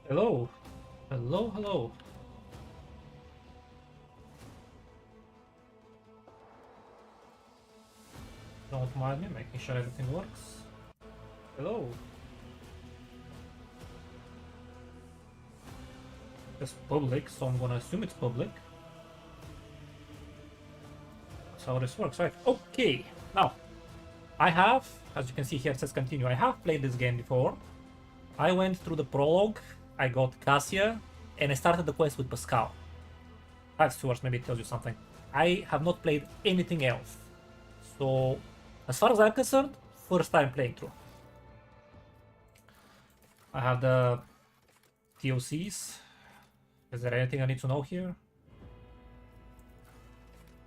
Hello. Hello, hello. Don't mind me, making sure everything works. Hello. It's public, so I'm gonna assume it's public. That's how this works, right? Okay. Now, I have, as you can see here, it says continue. I have played this game before. I went through the prologue, I got Cassia, and I started the quest with Pascal. That's yours, maybe it tells you something. I have not played anything else. So, as far as I'm concerned, first time playing through. I have the TOCs. Is there anything I need to know here?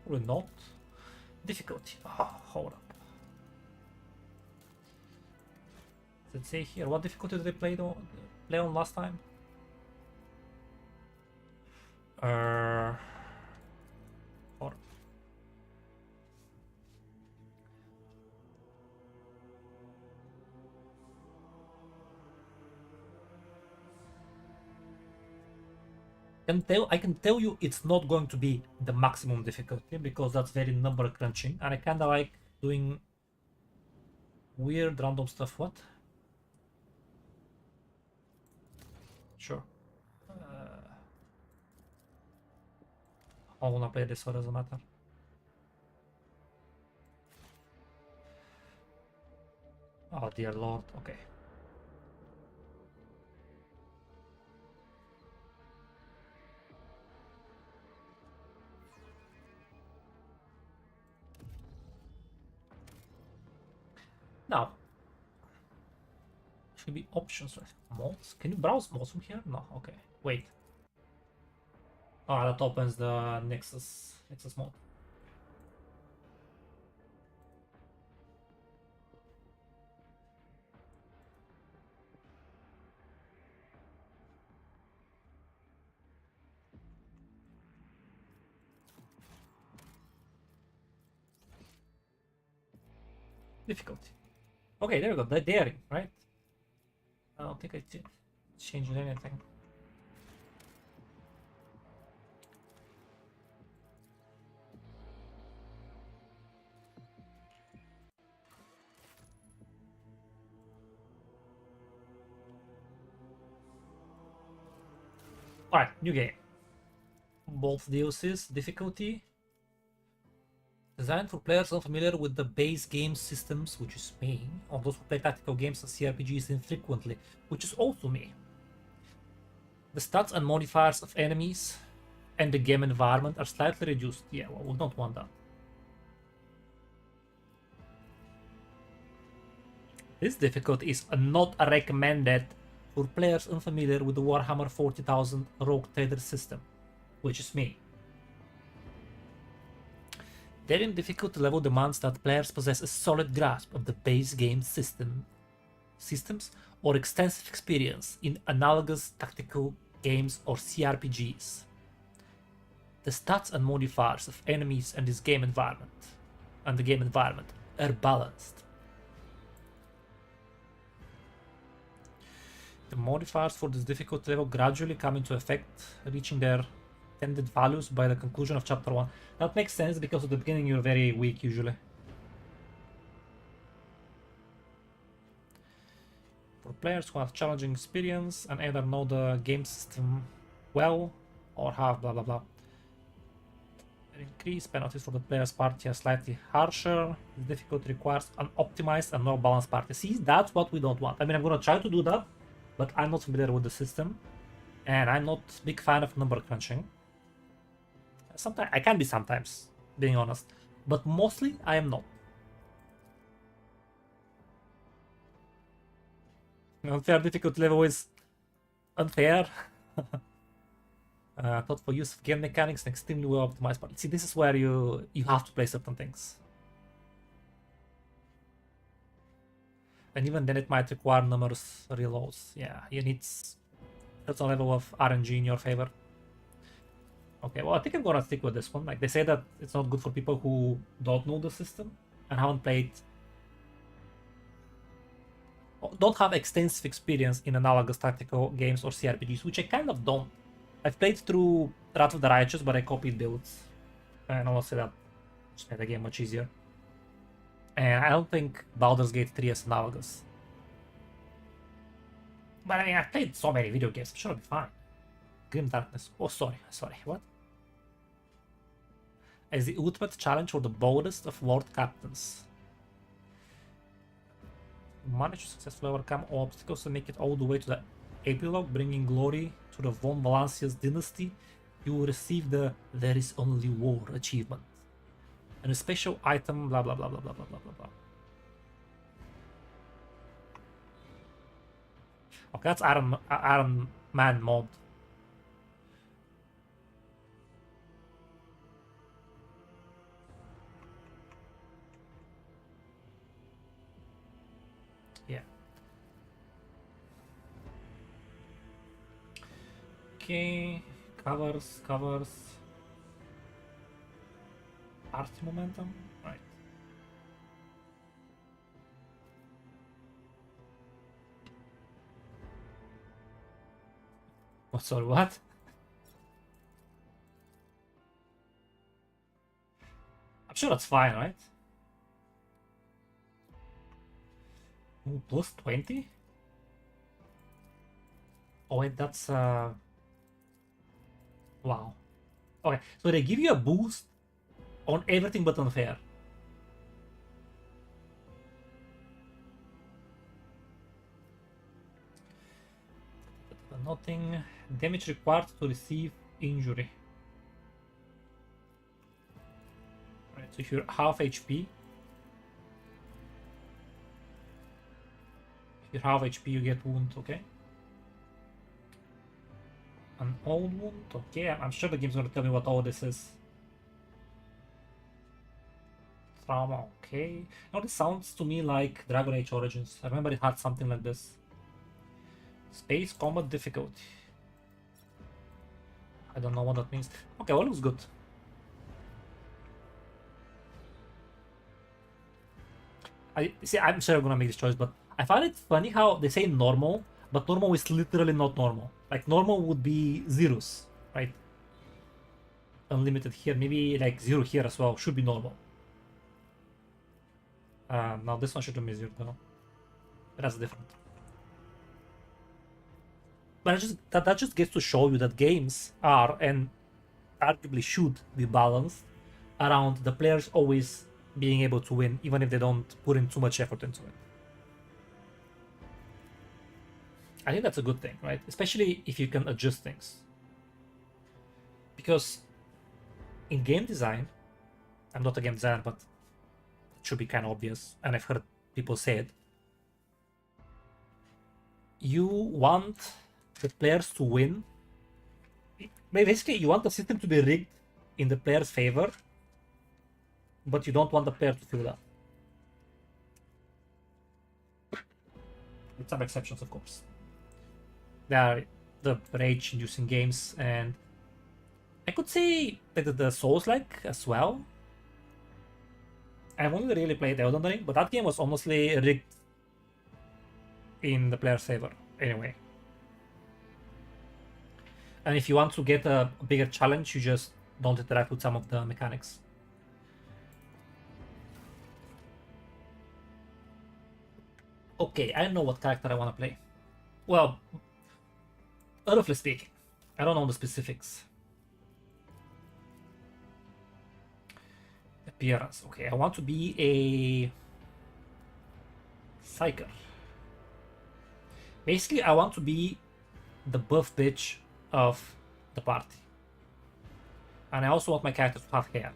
Probably not. Difficulty. Oh, hold up. Does it say here what difficulty did they play on last time? Hold up. I can tell you it's not going to be the maximum difficulty because that's very number crunching, and I kinda like doing weird random stuff. What? Sure. I wanna play this, so it doesn't matter. Oh dear lord, okay. Now, should be options, right? Mods? Can you browse mods from here? No, okay. Wait. Oh, that opens the Nexus mod. Difficulty. Okay, there we go. The daring, right? I don't think I changed anything. Alright, new game. Both DLCs, difficulty. Designed for players unfamiliar with the base game systems, which is me, or those who play tactical games and CRPGs infrequently, which is also me. The stats and modifiers of enemies and the game environment are slightly reduced. Yeah, well, we don't want that. This difficulty is not recommended for players unfamiliar with the Warhammer 40,000 Rogue Trader system, which is me. Daring difficulty level demands that players possess a solid grasp of the base game systems or extensive experience in analogous tactical games or CRPGs. The stats and modifiers of enemies and the game environment are balanced. The modifiers for this difficulty level gradually come into effect, reaching their intended values by the conclusion of chapter 1. That makes sense because at the beginning you're very weak usually. For players who have challenging experience and either know the game system well or have blah blah blah. Increased penalties for the player's party are slightly harsher. This difficulty requires an optimized and more balanced party. See, that's what we don't want. I mean, I'm gonna try to do that, but I'm not familiar with the system, and I'm not a big fan of number crunching. Sometimes I can be sometimes, being honest, but mostly I am not. Unfair difficulty level is unfair. Thought for use of game mechanics and extremely well optimized. But see, this is where you have to play certain things, and even then it might require numerous reloads. Yeah, you need certain level of RNG in your favor. Okay, well, I think I'm gonna stick with this one. Like, they say that it's not good for people who don't know the system and haven't played don't have extensive experience in analogous tactical games or CRPGs, which I kind of don't. I've played through Wrath of the Righteous, but I copied builds, and honestly that just made the game much easier. And I don't think Baldur's Gate 3 is analogous. But I mean, I've played so many video games, I'm sure I'll be fine. Grim Darkness. Oh, sorry, what? As the ultimate challenge for the boldest of world captains. Manage to successfully overcome all obstacles and make it all the way to the epilogue, bringing glory to the Von Valancia's dynasty. You will receive the There is Only War achievement. And a special item, blah blah blah blah blah blah blah blah. Okay, that's Iron Man mod. Yeah. Okay, covers. Party momentum, right. Oh, sorry, what? I'm sure that's fine, right? Ooh, plus 20? Oh wait, that's wow. Okay, so they give you a boost on everything but unfair. Nothing. Damage required to receive injury. Right, so if you're half HP, you get wound, okay? An old wound, okay. I'm sure the game's gonna tell me what all this is. Trauma, okay. Now this sounds to me like Dragon Age Origins. I remember it had something like this. Space combat difficulty. I don't know what that means. Okay, well, looks good. I'm sure I'm gonna make this choice, but I find it funny how they say normal, but normal is literally not normal. Like normal would be zeros, right? Unlimited here, maybe like zero here as well should be normal. Now this one should be zero though. But that's different. But that just gets to show you that games are and arguably should be balanced around the players always being able to win, even if they don't put in too much effort into it. I think that's a good thing, right? Especially if you can adjust things. Because in game design, I'm not a game designer, but it should be kind of obvious, and I've heard people say it. You want the players to win. Basically, you want the system to be rigged in the player's favor, but you don't want the player to feel that. With some exceptions, of course. There are the rage-inducing games, and I could say that the Souls-like as well. I've only really played Elden Ring, but that game was honestly rigged in the player's favor, anyway. And if you want to get a bigger challenge, you just don't interact with some of the mechanics. Okay, I know what character I want to play. Well, roughly speaking, I don't know the specifics. Appearance. Okay, I want to be a psyker. Basically, I want to be the buff bitch of the party. And I also want my character to have hair.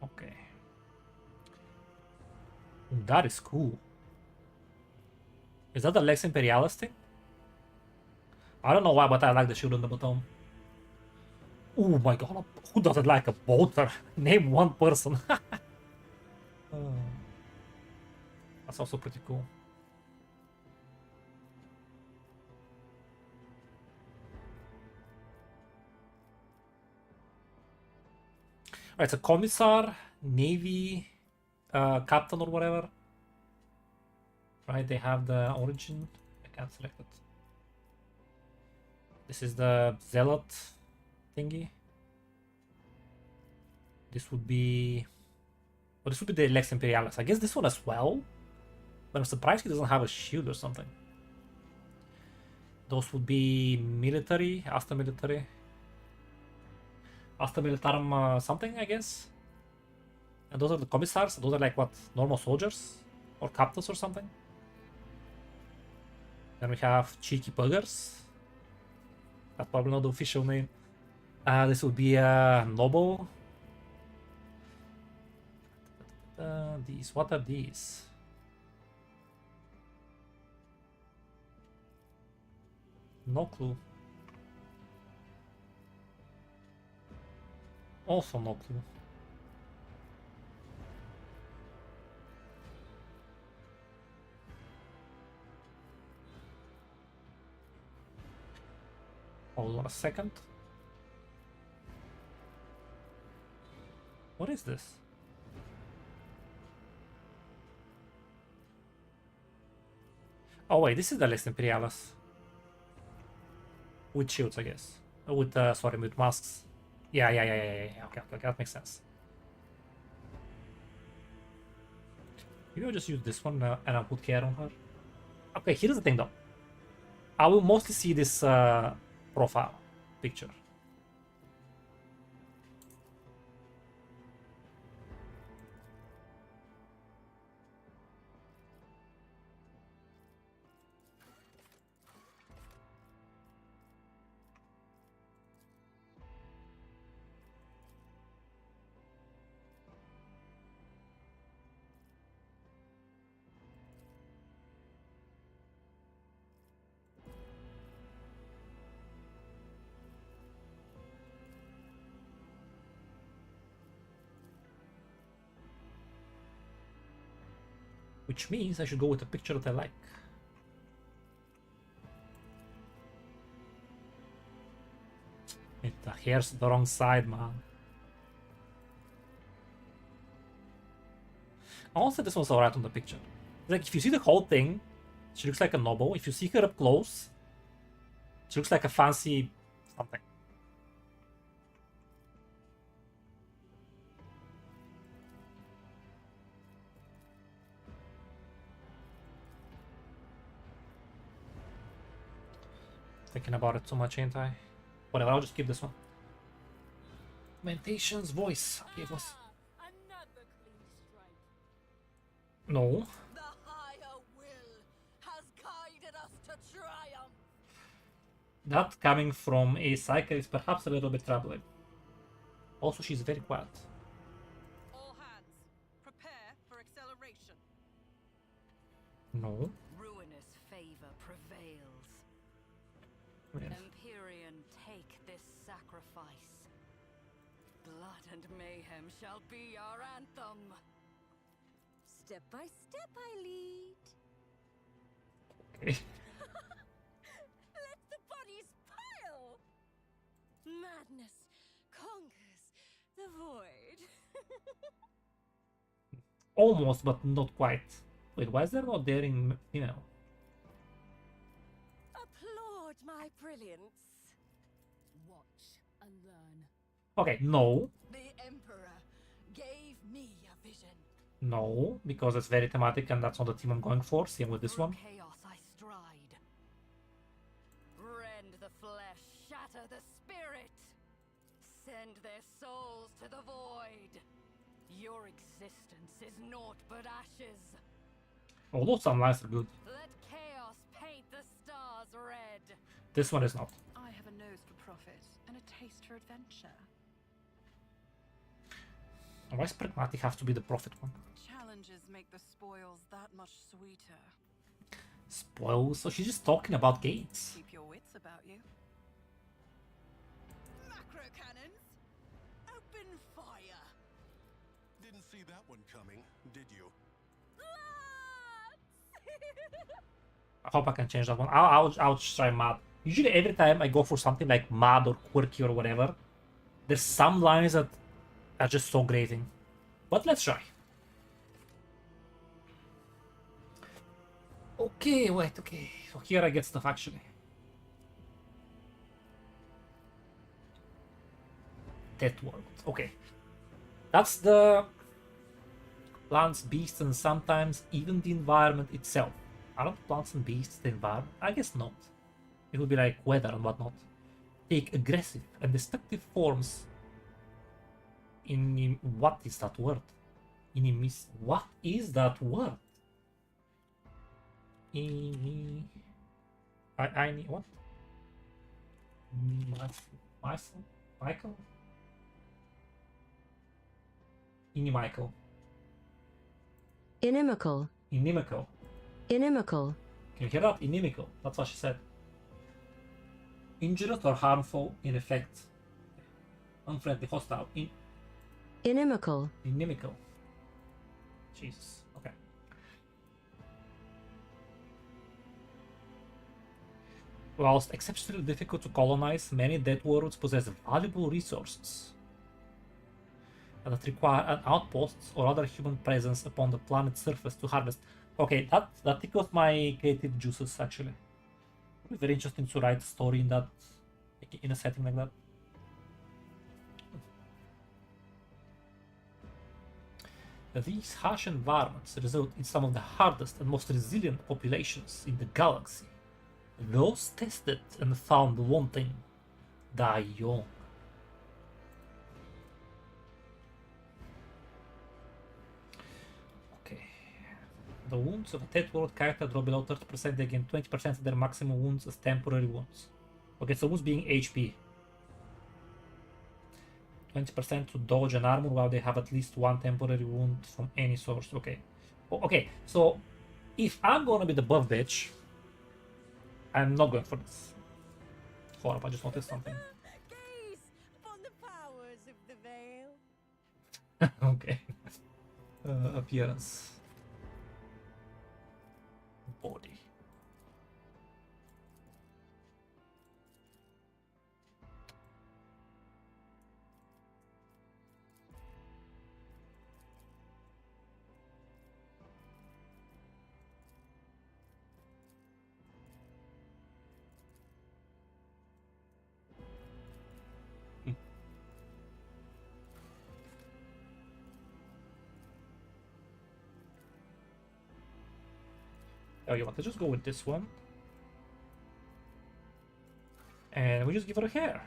Okay. That is cool. Is that the Lex Imperialis thing? I don't know why, but I like the shield on the bottom. Oh my god, who doesn't like a bolter? Name one person. That's also pretty cool. Alright, so commissar, navy, captain or whatever. Right, they have the origin. I can't select it. This is the zealot thingy. This would be... Well, this would be the Lex Imperialis. I guess this one as well. But I'm surprised he doesn't have a shield or something. Those would be military, Asta military. Asta militarum something, I guess. And those are the commissars. Those are like what? Normal soldiers? Or captains or something? Then we have cheeky buggers. That's probably not the official name. This would be a noble. These, what are these? No clue. Also no clue. Hold on a second. What is this? Oh wait, this is the Lex Imperialis. With shields, I guess. With, sorry, with masks. Yeah. Okay, that makes sense. Maybe I'll just use this one and I'll put care on her. Okay, here's the thing though. I will mostly see this profile picture. Which means I should go with a picture that I like. The hair's the wrong side, man. Also, this one's alright on the picture. Like, if you see the whole thing, she looks like a noble. If you see her up close, she looks like a fancy something. Thinking about it too much, ain't I? Whatever, I'll just keep this one. Mentation's voice gave us. No. The higher will has guided us to triumph. That coming from a psyker is perhaps a little bit troubling. Also, she's very quiet. All hands, prepare for acceleration. No. Ruinous favor prevails. Yes. Empyrean, take this sacrifice. Blood and mayhem shall be our anthem. Step by step I lead. Okay. Let the bodies pile. Madness conquers the void. Almost, but not quite. Wait, why is there no daring female? Applaud my brilliance. Watch and learn. Okay, no. The Emperor gave me a vision. No, because it's very thematic and that's not the theme I'm going for. Same with this Through one. chaos I stride. Rend the flesh, shatter the spirit. Send their souls to the void. Your existence is naught but ashes. Although some lines are good. Let chaos paint the stars red. This one is not. I have a nose for profit and a taste for adventure. Why does pragmatic have to be the profit one? Challenges make the spoils that much sweeter. Spoils? So she's just talking about gates. Keep your wits about you. Macro cannons, open fire. Didn't see that one coming, did you? I hope I can change that one. I'll try mad. Usually every time I go for something like mad or quirky or whatever, there's some lines that are just so grating. But let's try. Okay, wait, okay. So here I get stuff actually. That world. Okay. That's the plants, beasts, and sometimes even the environment itself. Aren't plants and beasts the environment? I guess not. It would be like weather and whatnot. Take aggressive and destructive forms in what is that word? What is that word? I need what? Michael? Inimical. Inimical. Inimical. Inimical. Can you hear that? Inimical. That's what she said. Injurious or harmful in effect. Unfriendly, hostile. Inimical. Inimical. Jesus. Okay. Whilst exceptionally difficult to colonize, many dead worlds possess valuable resources that require an outpost or other human presence upon the planet's surface to harvest. Okay, that tickles my creative juices actually. It would be very interesting to write a story in that, in a setting like that. These harsh environments result in some of the hardest and most resilient populations in the galaxy. Those tested and found wanting die young. Okay. The wounds of a dead world character drop below 30%. They gain 20% of their maximum wounds as temporary wounds. Okay, so wounds being HP. 20% to dodge and armor while they have at least one temporary wound from any source. Okay. Okay, so if I'm gonna be the buff bitch, I'm not going for this. Hold up, I just noticed something. Gaze upon the powers of the veil. Okay. Appearance. Body. Oh, you want to just go with this one? And we just give her a hair.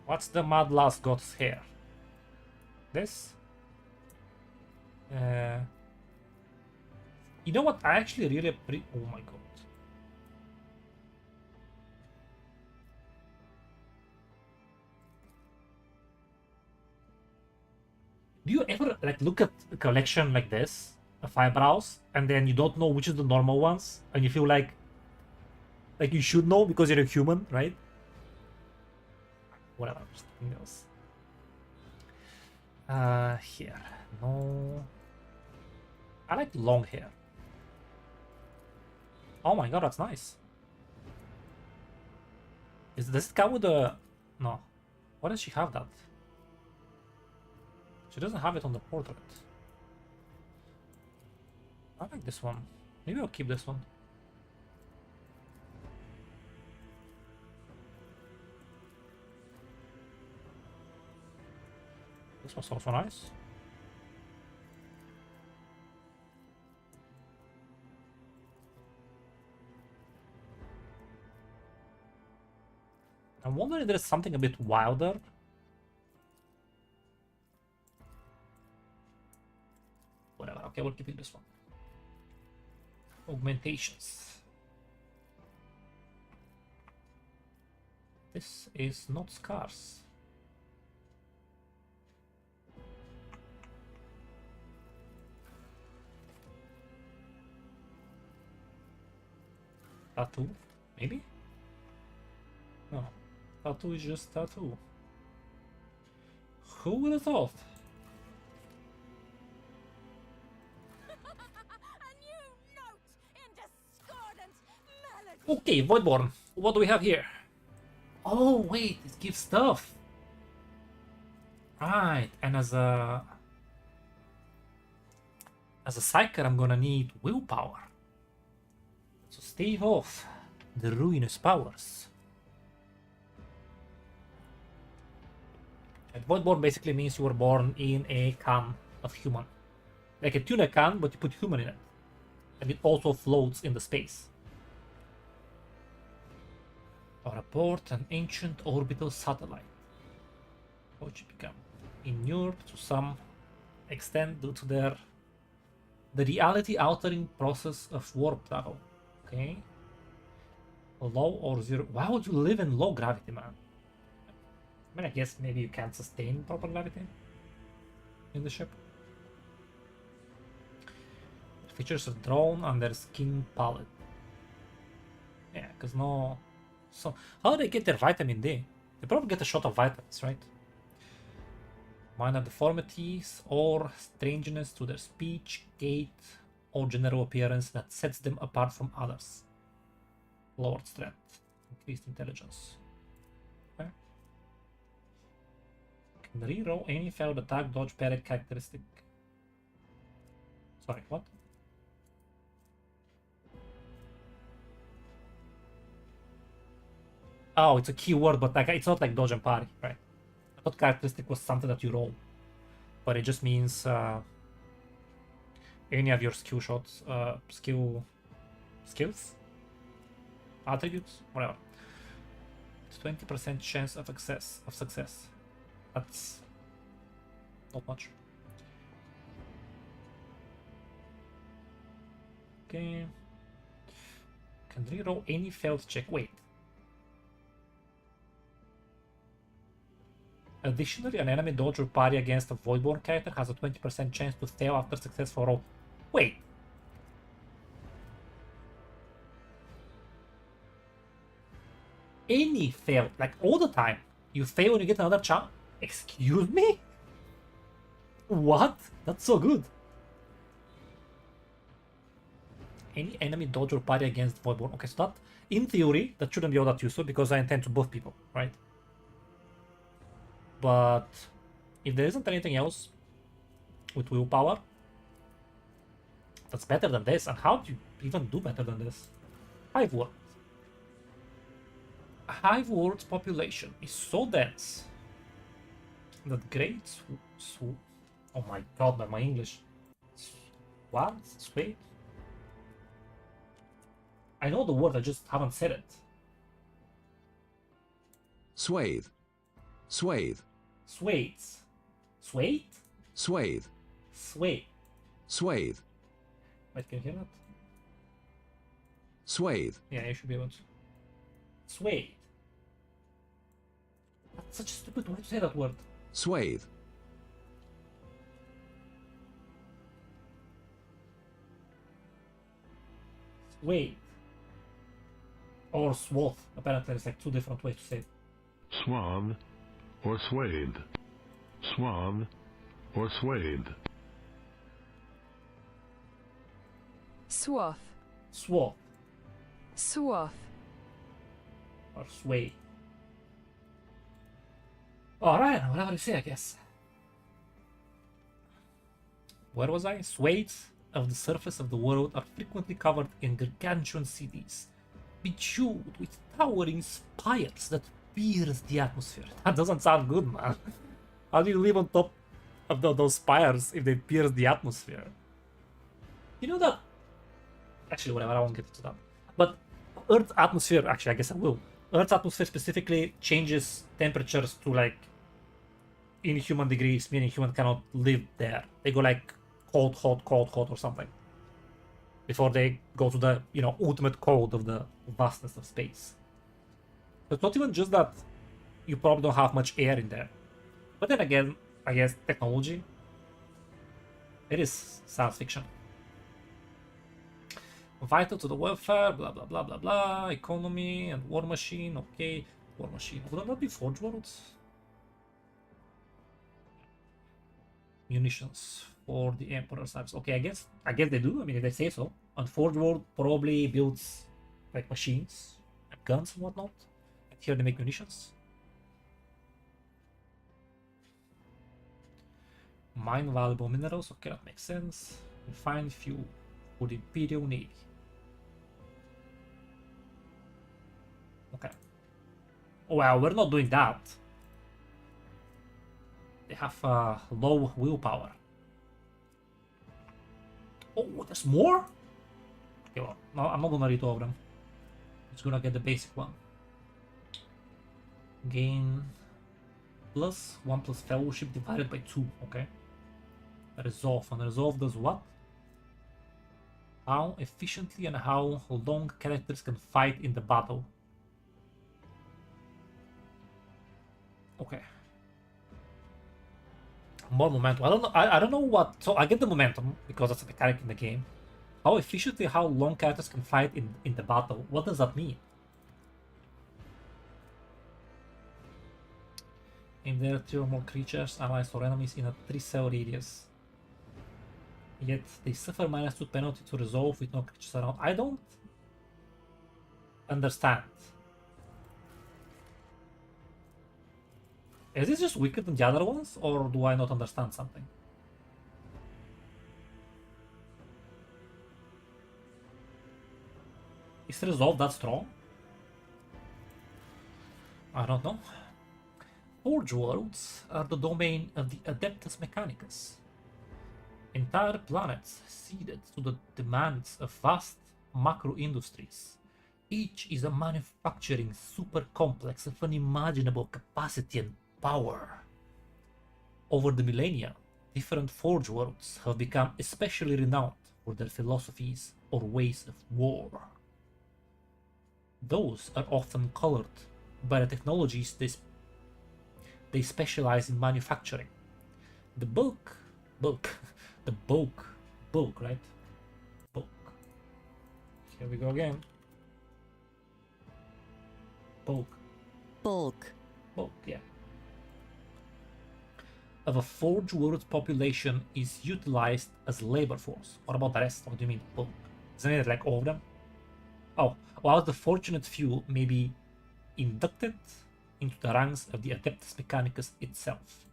What's the Mad Last God's hair? This? You know what? I actually really oh my god. Do you ever like look at a collection like this? Eyebrows, and then you don't know which is the normal ones, and you feel like you should know because you're a human, right? Whatever, something else. Here, no. I like long hair. Oh my god, that's nice. Does it come with a... No. Why does she have that? She doesn't have it on the portrait. I like this one. Maybe I'll keep this one. This one's also nice. I'm wondering if there's something a bit wilder. Whatever, okay, we're keeping this one. Augmentations. This is not scarce. Tattoo? Maybe? No. Tattoo is just tattoo. Who would have thought? Okay, Voidborn. What do we have here? Oh, wait, it gives stuff. Right, and as a psyker, I'm gonna need willpower. So stave off the ruinous powers. And Voidborn basically means you were born in a can of human. Like a tuna can, but you put human in it. And it also floats in the space. Or abort an ancient orbital satellite, which become inured to some extent due to the reality-altering process of warp travel. Okay. Low or zero. Why would you live in low gravity, man? I mean, I guess maybe you can't sustain proper gravity in the ship. It features a drone and their skin palette. Yeah, because no. So, how do they get their vitamin D? They probably get a shot of vitamins, right? Minor deformities or strangeness to their speech, gait, or general appearance that sets them apart from others. Lowered strength, increased intelligence. Okay. Can reroll any failed attack, dodge, parry characteristic. Sorry, what? Oh, it's a keyword, but like it's not like dodge and parry, right? I thought characteristic was something that you roll, but it just means any of your skill shots, skills, attributes, whatever. It's 20% chance of success. That's not much. Okay. Can reroll any failed check. Wait. Additionally, an enemy dodge or parry against a Voidborn character has a 20% chance to fail after successful roll. Wait. Any fail, like all the time, you fail and you get another chance. Excuse me? What? That's so good. Any enemy dodge or parry against Voidborn. Okay, so that, in theory, that shouldn't be all that useful because I intend to buff people, right? But if there isn't anything else with willpower that's better than this, and how do you even do better than this? Hive World. Hive World's population is so dense that great oh my god, my English. What? Sweet? I know the word, I just haven't said it. Swathe. Swathe. Swathes. Swathe? Swathe. Swathe. Swathe. Wait, can you hear that? Swathe. Yeah, you should be able to. Swathe. That's such a stupid way to say that word. Swathe. Swathe. Or swath. Apparently there's like two different ways to say it. Swan or swathed. Swan or swathed. Swath. Swath. Swath. Or sway. Alright, whatever you say, I guess. Where was I? Swathes of the surface of the world are frequently covered in gargantuan cities, bejeweled with towering spires that pierce the atmosphere. That doesn't sound good, man. How do you live on top of those spires if they pierce the atmosphere? You know that... Actually, whatever, I won't get into that. But Earth's atmosphere, actually, I guess I will. Earth's atmosphere specifically changes temperatures to like inhuman degrees, meaning human cannot live there. They go like cold, hot, cold, hot, or something before they go to the, you know, ultimate cold of the vastness of space. So it's not even just that you probably don't have much air in there. But then again, I guess technology, it is science fiction. Vital to the welfare, blah blah blah blah blah, economy and war machine, okay. War machine, wouldn't that be Forge Worlds? Munitions for the Emperor's service. Okay, I guess they do, I mean if they say so. And Forge World probably builds like machines and guns and whatnot. And here they make munitions. Mine valuable minerals. Okay, that makes sense. Refine fuel for the Imperial Navy. Okay. Well, we're not doing that. They have low willpower. Oh, there's more? Okay, well, no, I'm not gonna read all of them. I'm just gonna get the basic one. Gain plus 1 plus fellowship divided by 2, okay. Resolve, and resolve does what? How efficiently and how long characters can fight in the battle. Okay. More momentum. I don't know. I don't know what. So I get the momentum because that's a mechanic in the game. How efficiently, how long characters can fight in the battle. What does that mean? In there, 2 or more creatures, allies or enemies in a 3-cell radius. Yet they suffer -2 penalty to resolve with no creatures around. I don't understand. Is this just weaker than the other ones, or do I not understand something? Is resolve that strong? I don't know. Forge worlds are the domain of the Adeptus Mechanicus. Entire planets ceded to the demands of vast macro industries. Each is a manufacturing super complex of unimaginable capacity and power. Over the millennia, different forge worlds have become especially renowned for their philosophies or ways of war. Those are often colored by the technologies they specialize in manufacturing. The bulk, right? Bulk. Here we go again. Bulk, yeah. Of a forge world's population is utilized as labor force. What about the rest? What do you mean bulk? Isn't it like all of them? Oh, while the fortunate few may be inducted into the ranks of the Adeptus Mechanicus itself.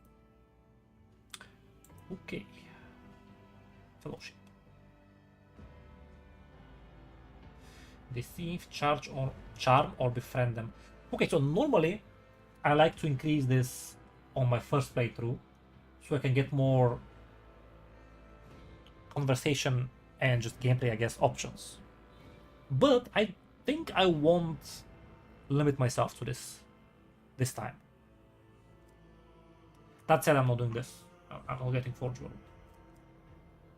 Okay. Fellowship. Deceive, charm or befriend them. Okay, so normally I like to increase this on my first playthrough so I can get more conversation and just gameplay, I guess, options. But I think I won't limit myself to this time. That said, I'm not doing this. I'm not getting Forge World.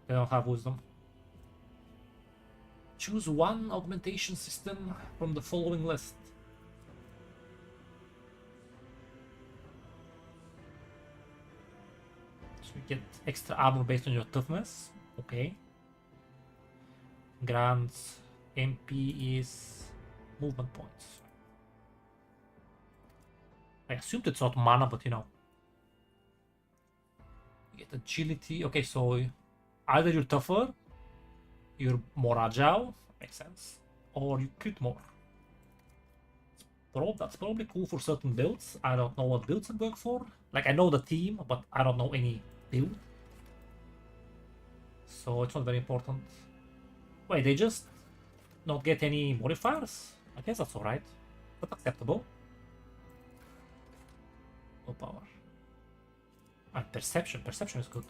They don't have wisdom. Choose one augmentation system from the following list. So you get extra armor based on your toughness. Okay. Grants MP is movement points. I assumed it's not mana, but you know. You get agility. Okay, so either you're tougher, you're more agile, makes sense, or you crit more. That's probably cool for certain builds. I don't know what builds it work for. Like, I know the team, but I don't know any build. So it's not very important. Wait, they just not get any modifiers? I guess that's alright. That's acceptable. No power. And perception. Perception is good.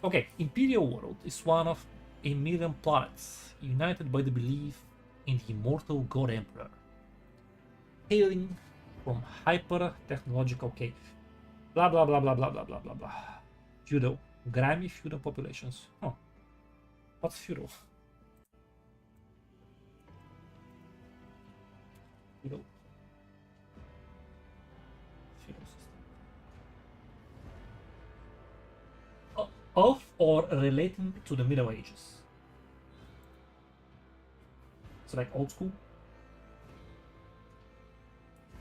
Okay, Imperial World is one of a million planets united by the belief in the immortal God Emperor. Hailing from hyper-technological... Okay. Blah blah blah blah blah blah blah blah blah. Feudal. Grimy feudal populations. Huh. What's feudal? Feudal. Feudal system. Of or relating to the Middle Ages. So like old school.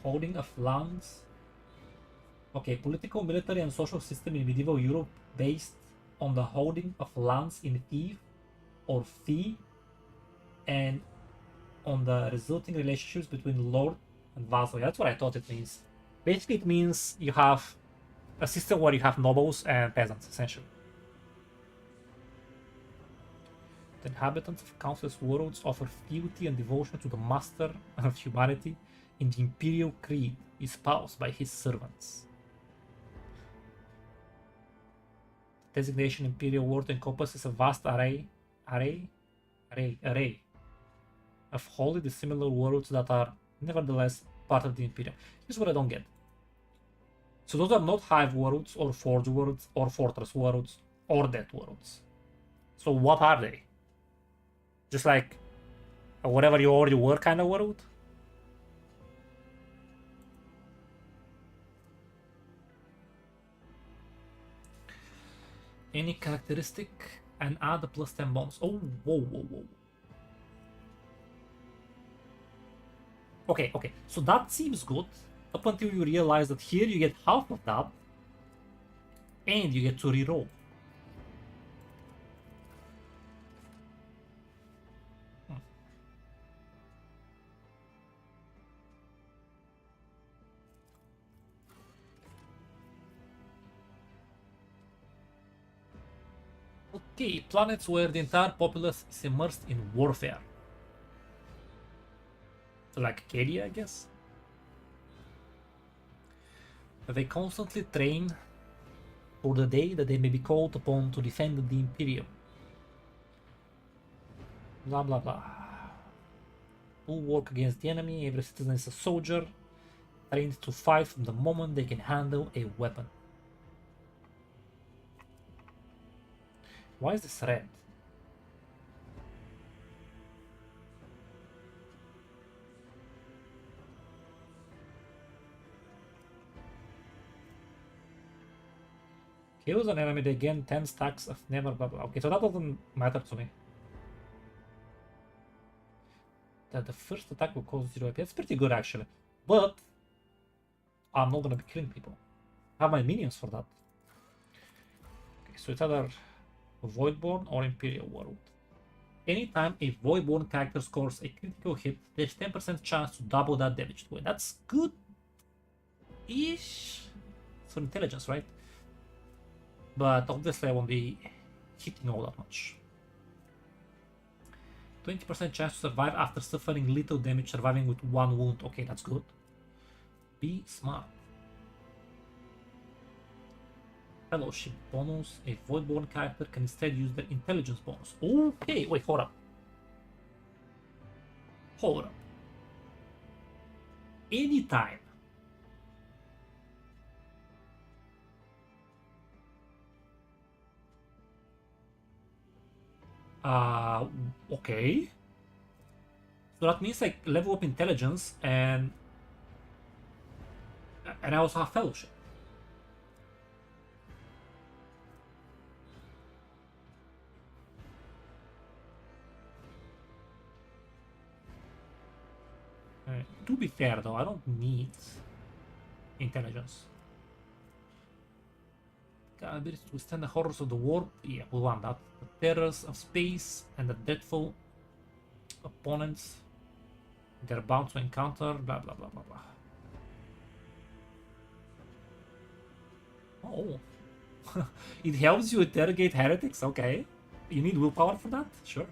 Holding of lands. Okay, political, military and social system in medieval Europe based on the holding of lands in fief or fee and on the resulting relationships between lord and vassal. Yeah, that's what I thought it means. Basically it means you have a system where you have nobles and peasants, essentially. The inhabitants of countless worlds offer fealty and devotion to the master of humanity in the imperial creed espoused by his servants. The designation imperial world encompasses a vast array of wholly dissimilar worlds that are nevertheless part of the imperium. Here's what I don't get. So those are not hive worlds or forge worlds or fortress worlds or death worlds. So what are they? Just like whatever you already were kind of world? Any characteristic and add a +10 bonus. Oh, whoa. Okay. So that seems good up until you realize that here you get half of that and you get to reroll. Okay, planets where the entire populace is immersed in warfare. So like Acadia, I guess. They constantly train for the day that they may be called upon to defend the Imperium. Blah blah blah. Who work against the enemy, every citizen is a soldier, trained to fight from the moment they can handle a weapon. Why is this red? Kills an enemy, they gain 10 stacks of never blah blah. Okay, so that doesn't matter to me. That the first attack will cause 0 AP. That's pretty good actually. But I'm not gonna be killing people. I have my minions for that. Okay, so it's either Voidborn or Imperial World. Anytime a Voidborn character scores a critical hit, there's 10% chance to double that damage to it. That's good-ish for intelligence, right? But obviously I won't be hitting all that much. 20% chance to survive after suffering little damage, surviving with 1 wound. Okay, that's good. Be smart. Fellowship bonus. A Voidborn character can instead use their intelligence bonus. Okay, wait, hold up. Anytime okay. So that means like level up intelligence and I also have fellowship. To be fair though, I don't need intelligence. Ability to withstand the horrors of the war. Yeah, we want that. The terrors of space and the dreadful opponents they're bound to encounter. Blah blah blah blah blah. Oh. It helps you interrogate heretics? Okay. You need willpower for that? Sure.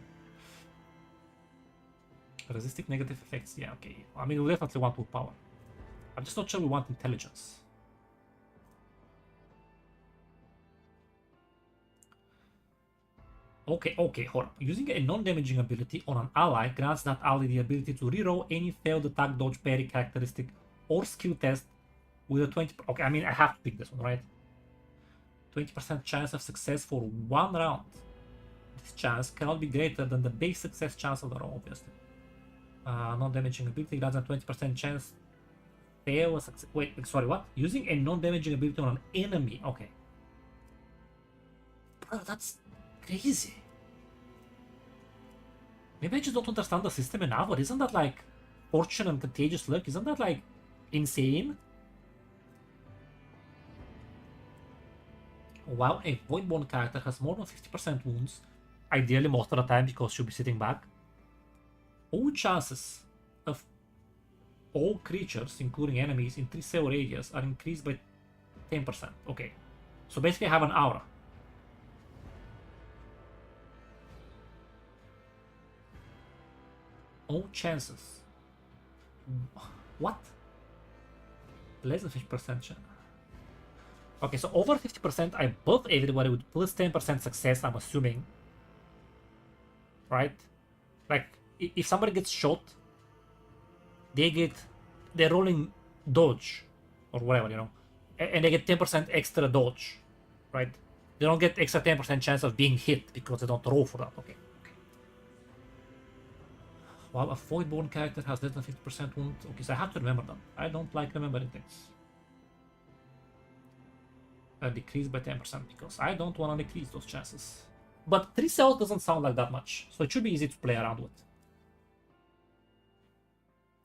Resisting negative effects. Yeah, okay. I mean, we definitely want willpower. I'm just not sure we want intelligence. Okay, hold up. Using a non-damaging ability on an ally grants that ally the ability to reroll any failed attack, dodge, parry characteristic or skill test with a 20... Okay, I mean, I have to pick this one, right? 20% chance of success for 1 round. This chance cannot be greater than the base success chance of the roll, obviously. Non-damaging ability grants a 20% chance fail a success... Wait, sorry, what? Using a non-damaging ability on an enemy. Okay. Bro, that's crazy. Maybe I just don't understand the system enough, or isn't that like fortune and contagious luck? Isn't that like insane? While a Voidborn character has more than 50% wounds, ideally most of the time because she'll be sitting back, all chances of all creatures, including enemies, in 3 cell radius are increased by 10%. Okay. So basically I have an aura. All chances. What? Less than 50% chance. Okay, so over 50%, I buff everybody with plus 10% success, I'm assuming. Right? Like, if somebody gets shot, they're rolling dodge, or whatever, you know, and they get 10% extra dodge, right? They don't get extra 10% chance of being hit because they don't roll for that, okay. While a Voidborn character has less than 50% wound, okay, so I have to remember them. I don't like remembering things. Decrease by 10% because I don't want to decrease those chances. But 3 cells doesn't sound like that much, so it should be easy to play around with.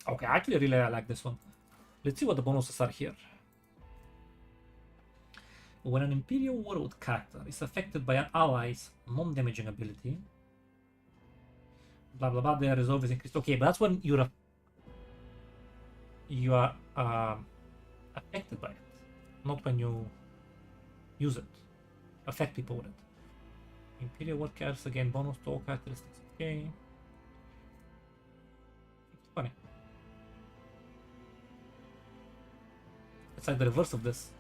Okay, I actually really like this one. Let's see what the bonuses are here. When an Imperial Warlord character is affected by an ally's non-damaging ability, blah blah blah, their resolve is increased. Okay, but that's when you are affected by it, not when you use it. Affect people with it. Imperial Warlord carries again bonus to all characteristics. Okay. It's funny. It's like the reverse of this.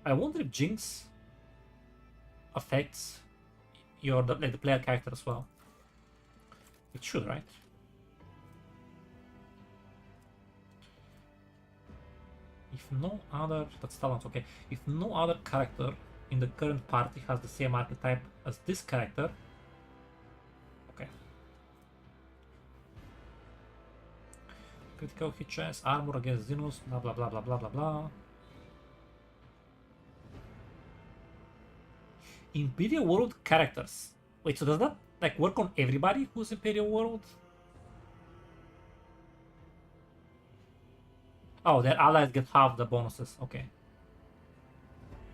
I wonder if Jinx affects your the player character as well. It should, right? If no other, that's talent, okay. If no other character in the current party has the same archetype as this character, okay. Critical hit chance, armor against Xenos, blah blah blah blah blah blah blah. Imperial World characters. Wait, so does that like work on everybody who's Imperial World? Oh, their allies get half the bonuses. Okay.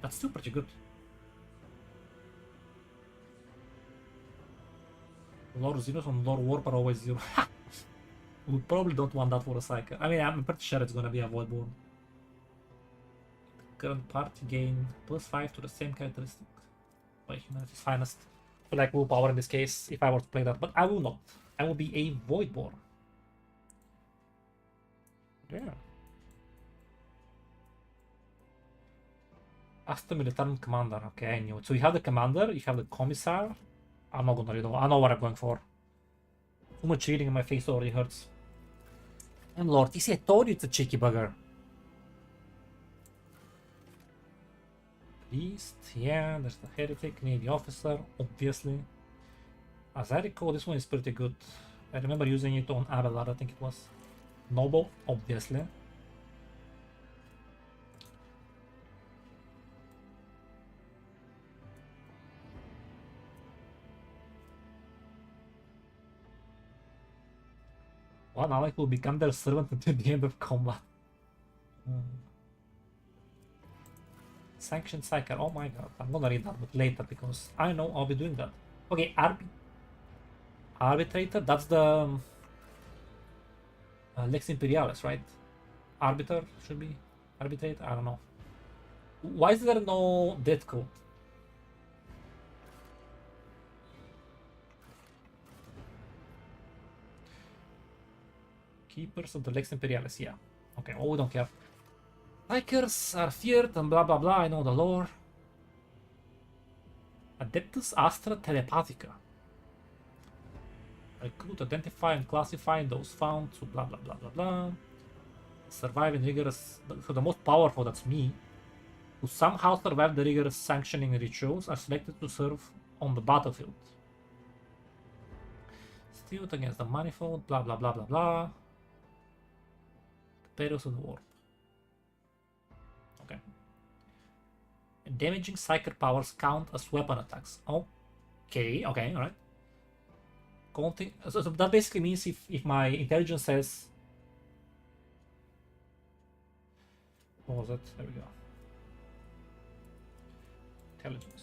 That's still pretty good. Lord Xenos and Lord Warp are always 0. We probably don't want that for a cycle. I mean, I'm pretty sure it's gonna be a Voidborn. Current party gain +5 to the same characteristic. By humanity's finest. I feel like willpower in this case if I were to play that, but I will not. I will be a Voidborn. Yeah. Aston Militarn Commander. Okay, I knew it. So you have the Commander, you have the Commissar. I'm not gonna read all. I know what I'm going for. Too much reading in my face already hurts. And Lord, you see, I told you it's a cheeky bugger. Beast, yeah, there's the Heretic, Navy Officer, obviously. As I recall, this one is pretty good. I remember using it on Abelard, I think it was. Noble, obviously. One ally will become their servant until the end of combat. Sanctioned Psyker, oh my god, I'm gonna read that but later because I know I'll be doing that. Okay, Arbitrator, that's the Lex Imperialis, right? Arbiter should be Arbitrator, I don't know. Why is there no death code? Keepers of the Lex Imperialis, yeah. Okay, oh, we don't care. Strikers are feared and blah blah blah, I know the lore. Adeptus Astra Telepathica. Recruit, identify and classify those found, so blah blah blah blah blah. Survive in rigorous, so the most powerful, that's me, who somehow survived the rigorous sanctioning rituals, are selected to serve on the battlefield. Stealth against the manifold, blah blah blah blah blah. The perils of the warp. Okay. And damaging psychic powers count as weapon attacks. Okay, okay, alright. So that basically means if my intelligence says... What was it? There we go. Intelligence.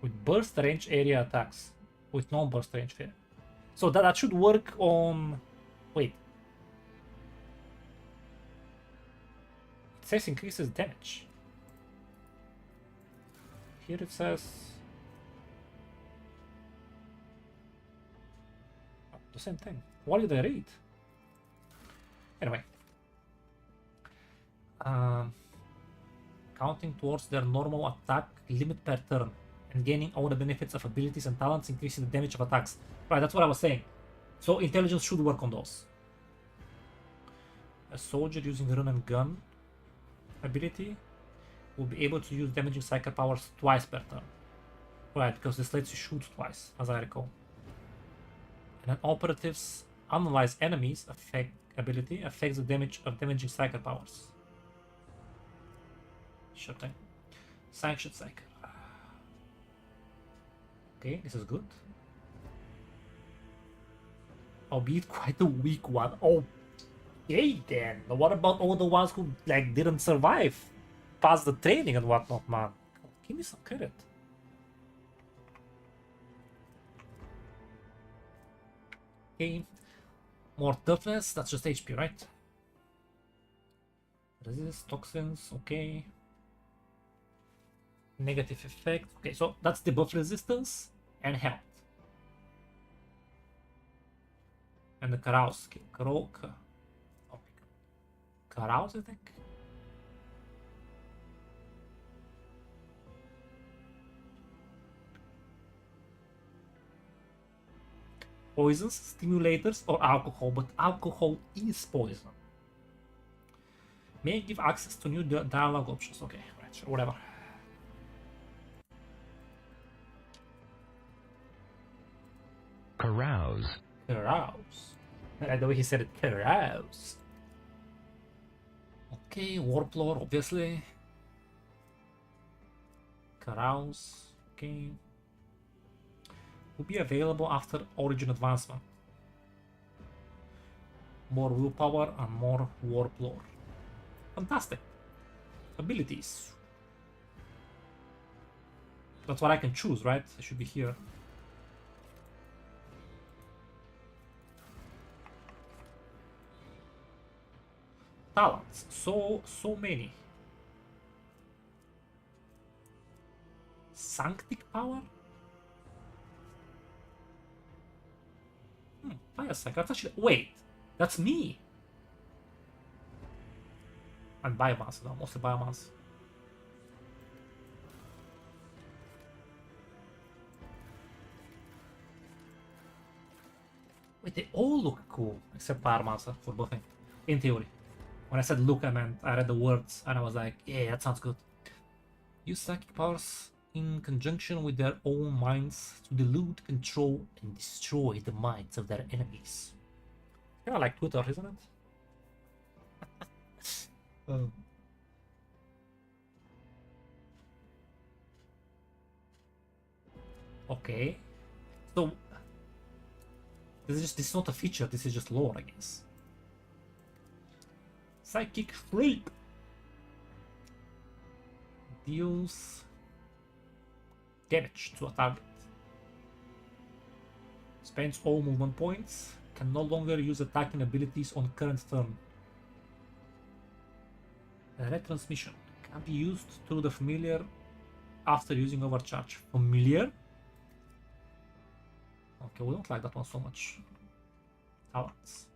with burst range area attacks with non-burst range area. So that should work on. Wait. It says increases damage. Here it says the same thing. What did I read? Anyway. Counting towards their normal attack limit per turn and gaining all the benefits of abilities and talents increasing the damage of attacks. Right, that's what I was saying. So intelligence should work on those. A soldier using run and gun ability will be able to use damaging cycle powers twice per turn. Right, because this lets you shoot twice, as I recall. And an operative's analyze enemies effect ability affects the damage of damaging cycle powers. Sure thing. Sanctioned cycle. Okay, this is good. Albeit quite a weak one. Okay then. What about all the ones who like didn't survive past the training and whatnot, man? Give me some credit. Okay. More toughness, that's just HP, right? Resist toxins, okay. Negative effect. Okay, so that's debuff resistance and health. And the carouse skill. Carouse, I think. Poisons, stimulators, or alcohol, but alcohol is poison. May give access to new dialogue options. Okay, right, sure, whatever. Carouse. Carouse. I like the way he said it. Carouse. Okay, Warplore, obviously. Carouse. Okay. Will be available after Origin Advancement. More willpower and more Warplore. Fantastic. Abilities. That's what I can choose, right? It should be here. Talents. So many. Sanctic power? Fire cycle. That's actually. Wait, that's me. And biomass, no, mostly biomass. Wait, they all look cool except biomass for buffing. In theory. When I said look, I meant I read the words and I was like, yeah, that sounds good. Use psychic powers in conjunction with their own minds to delude, control, and destroy the minds of their enemies. Kind of like Twitter, isn't it? Okay. So this is not a feature, this is just lore, I guess. Psychic Freak deals damage to a target. Spends all movement points. Can no longer use attacking abilities on current turn. Retransmission can be used through the familiar after using overcharge. Familiar? Okay, we don't like that one so much. Talents.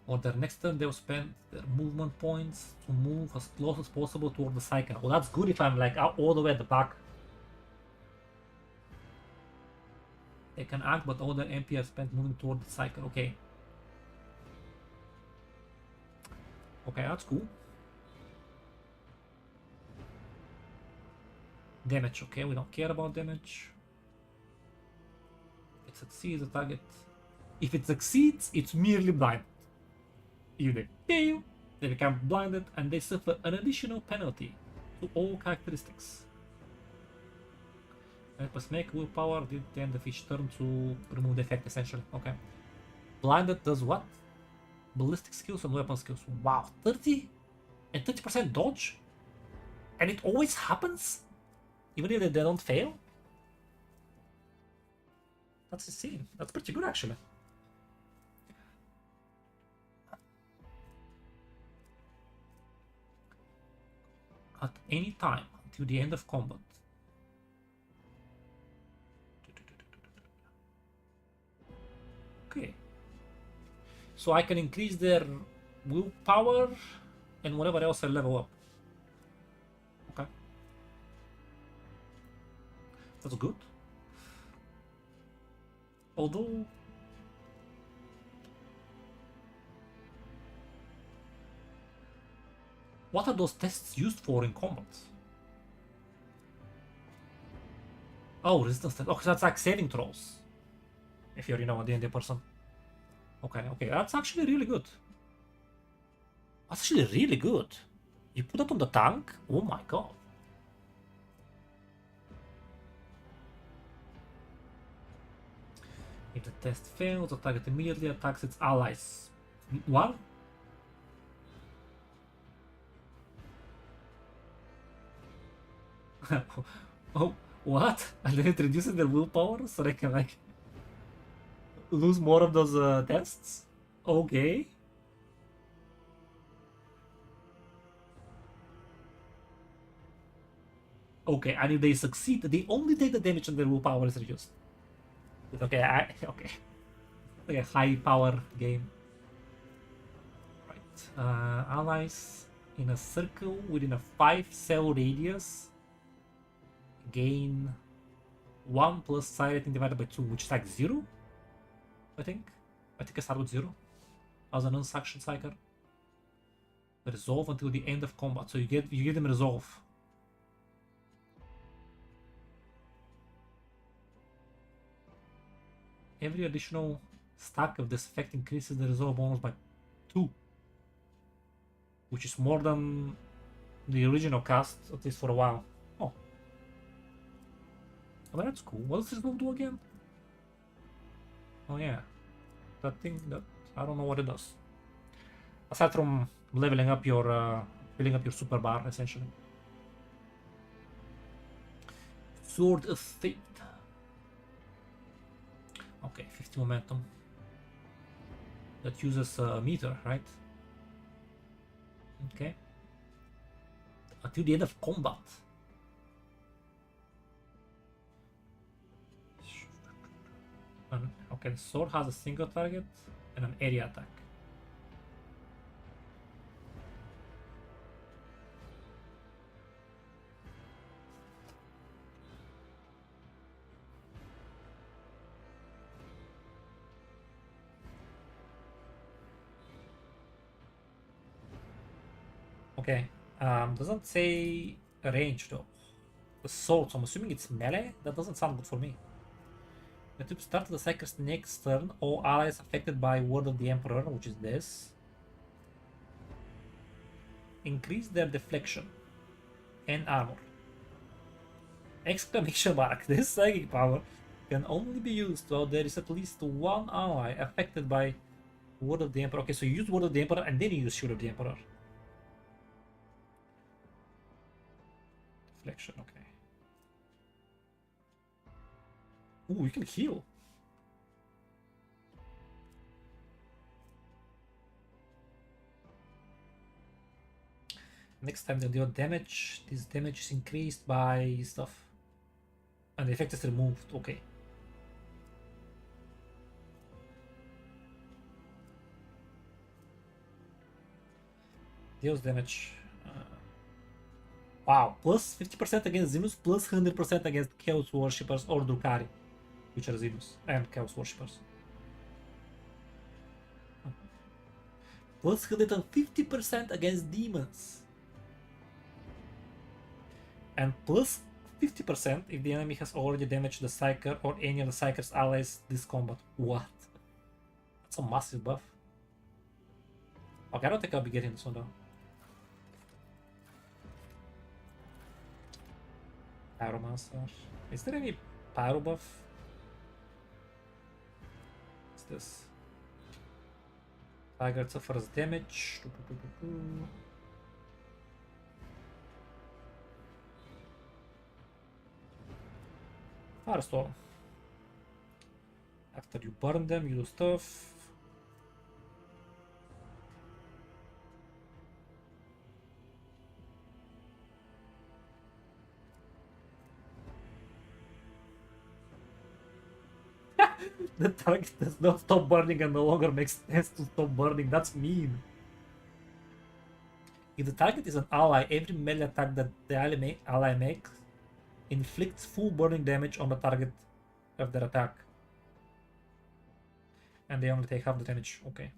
On their next turn, they'll spend their movement points to move as close as possible toward the cycle. Well, that's good if I'm like all the way at the back. They can act, but all their MP are spent moving toward the cycle. Okay. Okay, that's cool. Damage, okay, we don't care about damage. It succeeds the target. If it succeeds, it's merely blind. If they fail, they become blinded and they suffer an additional penalty to all characteristics. And must make willpower at the end of each turn to remove the effect, essentially. Okay. Blinded does what? Ballistic skills and weapon skills. Wow, 30 and 30% dodge? And it always happens? Even if they don't fail? That's insane. That's pretty good, actually. At any time until the end of combat. Okay. So I can increase their willpower and whatever else I level up. Okay. That's good. Although... what are those tests used for in combat? Oh, resistance test. Okay, that's like saving throws. If you're, a D&D person. Okay, that's actually really good. That's actually really good. You put that on the tank? Oh my god. If the test fails, the target immediately attacks its allies. What? Oh, what? And then it reduces their willpower so they can like lose more of those tests? Okay. Okay, and if they succeed, they only take the damage and their willpower is reduced. Okay, okay. Like a high power game. Right. Allies in a circle within a 5-cell radius gain 1 plus psi rating divided by 2, which is like 0, I think. I start with 0 as an unsanctioned psyker. Resolve until the end of combat, so you give them resolve. Every additional stack of this effect increases the resolve bonus by 2, which is more than the original cast, at least for a while. Oh. Oh, that's cool. What does this move do again? Oh yeah, that thing that I don't know what it does. Aside from leveling up your, filling up your super bar, essentially. Sword of Fate. Okay, 50 momentum. That uses a meter, right? Okay. Until the end of combat. Okay, the sword has a single target and an area attack. Okay, doesn't say range though. The sword, so I'm assuming it's melee? That doesn't sound good for me. The tube starts the Psyker's next turn. All allies affected by Word of the Emperor, which is this, increase their deflection and armor. Exclamation mark. This psychic power can only be used while there is at least one ally affected by Word of the Emperor. Okay, so you use Word of the Emperor and then you use Shield of the Emperor. Deflection, okay. Ooh, you can heal. Next time they deal damage, this damage is increased by stuff. And the effect is removed, okay. Deals damage. Wow, plus 50% against Zinus, plus 100% against Chaos Worshippers or Drukhari, which are Zinus and Chaos Worshippers. Plus 150% against demons. And plus 50% if the enemy has already damaged the Psyker or any of the Psyker's allies this combat. What? That's a massive buff. Okay, I don't think I'll be getting this one though. Pyromancer. Is there any pyro buff? What's this? Tiger suffers damage. Firestorm. After you burn them, you do stuff. The target does not stop burning and no longer makes sense to stop burning. That's mean. If the target is an ally, every melee attack that the ally makes inflicts full burning damage on the target of their attack. And they only take half the damage. Okay.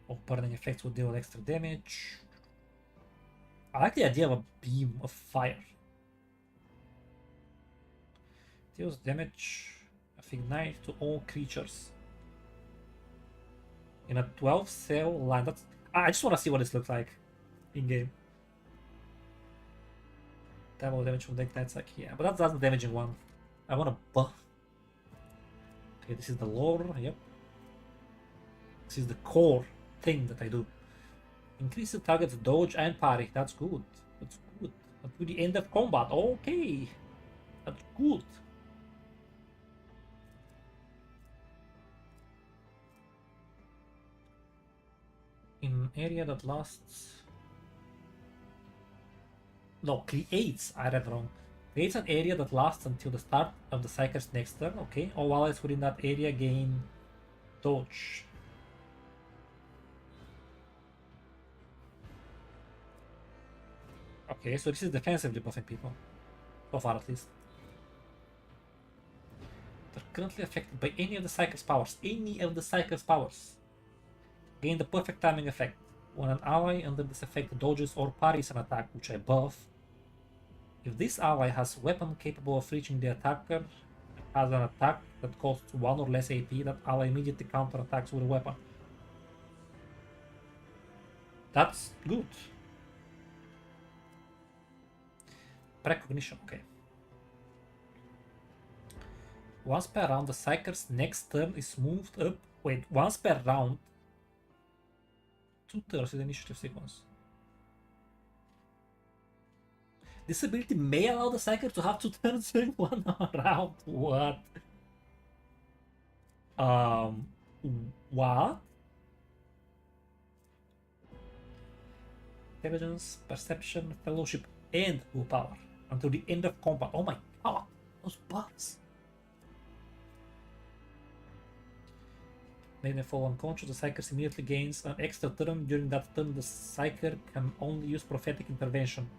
Oh, burning effects will deal extra damage. I like the idea of a beam of fire. Deals damage of ignite to all creatures. In a 12 cell line. That's. I just want to see what this looks like in game. Double damage from the ignite like yeah, but that's the damaging one. I want to buff. Okay, this is the lore. Yep. This is the core thing that I do. Increase the target's dodge and parry. That's good. That's good. Until the end of combat. Okay. That's good. In area that lasts. No, creates. I read wrong. Creates an area that lasts until the start of the Psyker's next turn. Okay. All allies within that area gain dodge. Okay, so this is defensively buffing people. So far, at least. They're currently affected by any of the Psyker's powers. Any of the Psyker's powers. Gain the perfect timing effect. When an ally under this effect dodges or parries an attack, which I buff, if this ally has a weapon capable of reaching the attacker, has an attack that costs 1 or less AP, that ally immediately counterattacks with a weapon. That's good. Precognition, okay. Once per round, the Psyker's next turn is moved up. Wait, once per round, 2/3 in the initiative sequence. This ability may allow the Psyker to have 2 turns in 1 round. What? What? Intelligence, perception, fellowship, and willpower until the end of combat. Oh my god, those buffs. When they fall unconscious, the Psyker immediately gains an extra turn. During that turn, the Psyker can only use prophetic intervention.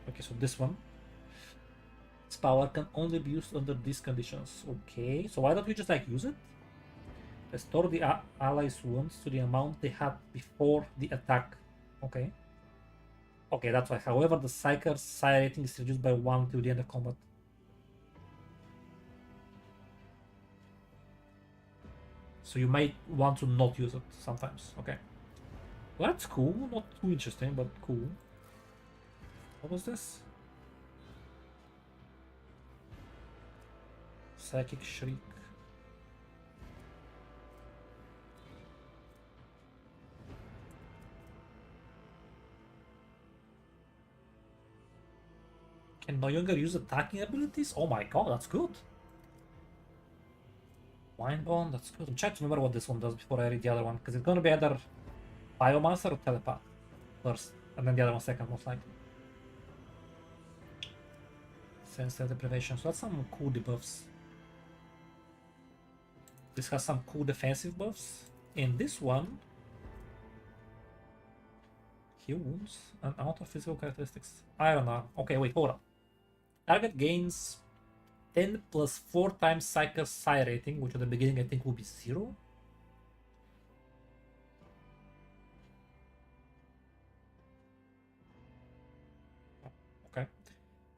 Okay, so this one. Its power can only be used under these conditions. Okay, so why don't we just like use it? Restore the allies' wounds to the amount they had before the attack. Okay. Okay, that's why. However, the Psyker's psi rating is reduced by 1 till the end of combat. So you might want to not use it sometimes. Okay. Well, that's cool. Not too interesting, but cool. What was this? Psychic Shriek. Can no longer use attacking abilities? Oh my god, that's good. Mindbond, that's good. I'm trying to remember what this one does before I read the other one, because it's gonna be either Biomancer or Telepath first, and then the other one second, most likely. Sensitive deprivation, so that's some cool debuffs. This has some cool defensive buffs. In this one, heal wounds and out of physical characteristics. Iron Arm. Okay, wait, hold up. Target gains 10 plus 4 times Psyker's psi rating, which at the beginning I think will be 0. Okay.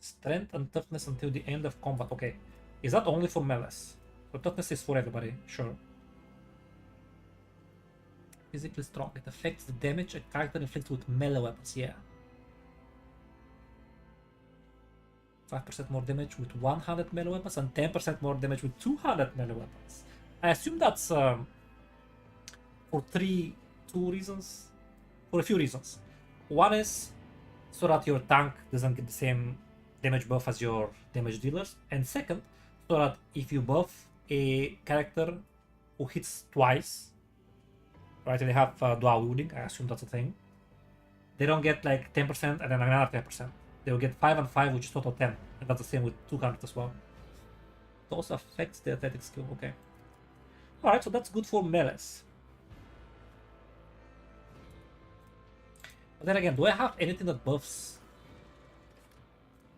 Strength and toughness until the end of combat. Okay. Is that only for melees? So toughness is for everybody, sure. Physically strong. It affects the damage a character inflicts with melee weapons, yeah. 5% more damage with 100 melee weapons and 10% more damage with 200 melee weapons. I assume that's for two reasons. For a few reasons. One is so that your tank doesn't get the same damage buff as your damage dealers, and second, so that if you buff a character who hits twice, right, and they have dual wielding, I assume that's a thing, they don't get like 10% and then another 10%. They will get 5 and 5, which is total 10, and that's the same with 2 counters as well. It also affects the athletic skill, okay. Alright, so that's good for melees. But then again, do I have anything that buffs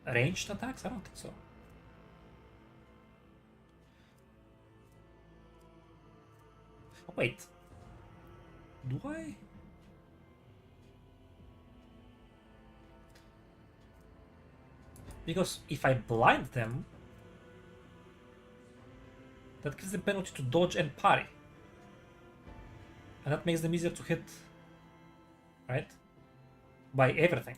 ranged attacks? I don't think so. Oh, wait. Do I? Because if I blind them, that gives them penalty to dodge and parry. And that makes them easier to hit, right? By everything.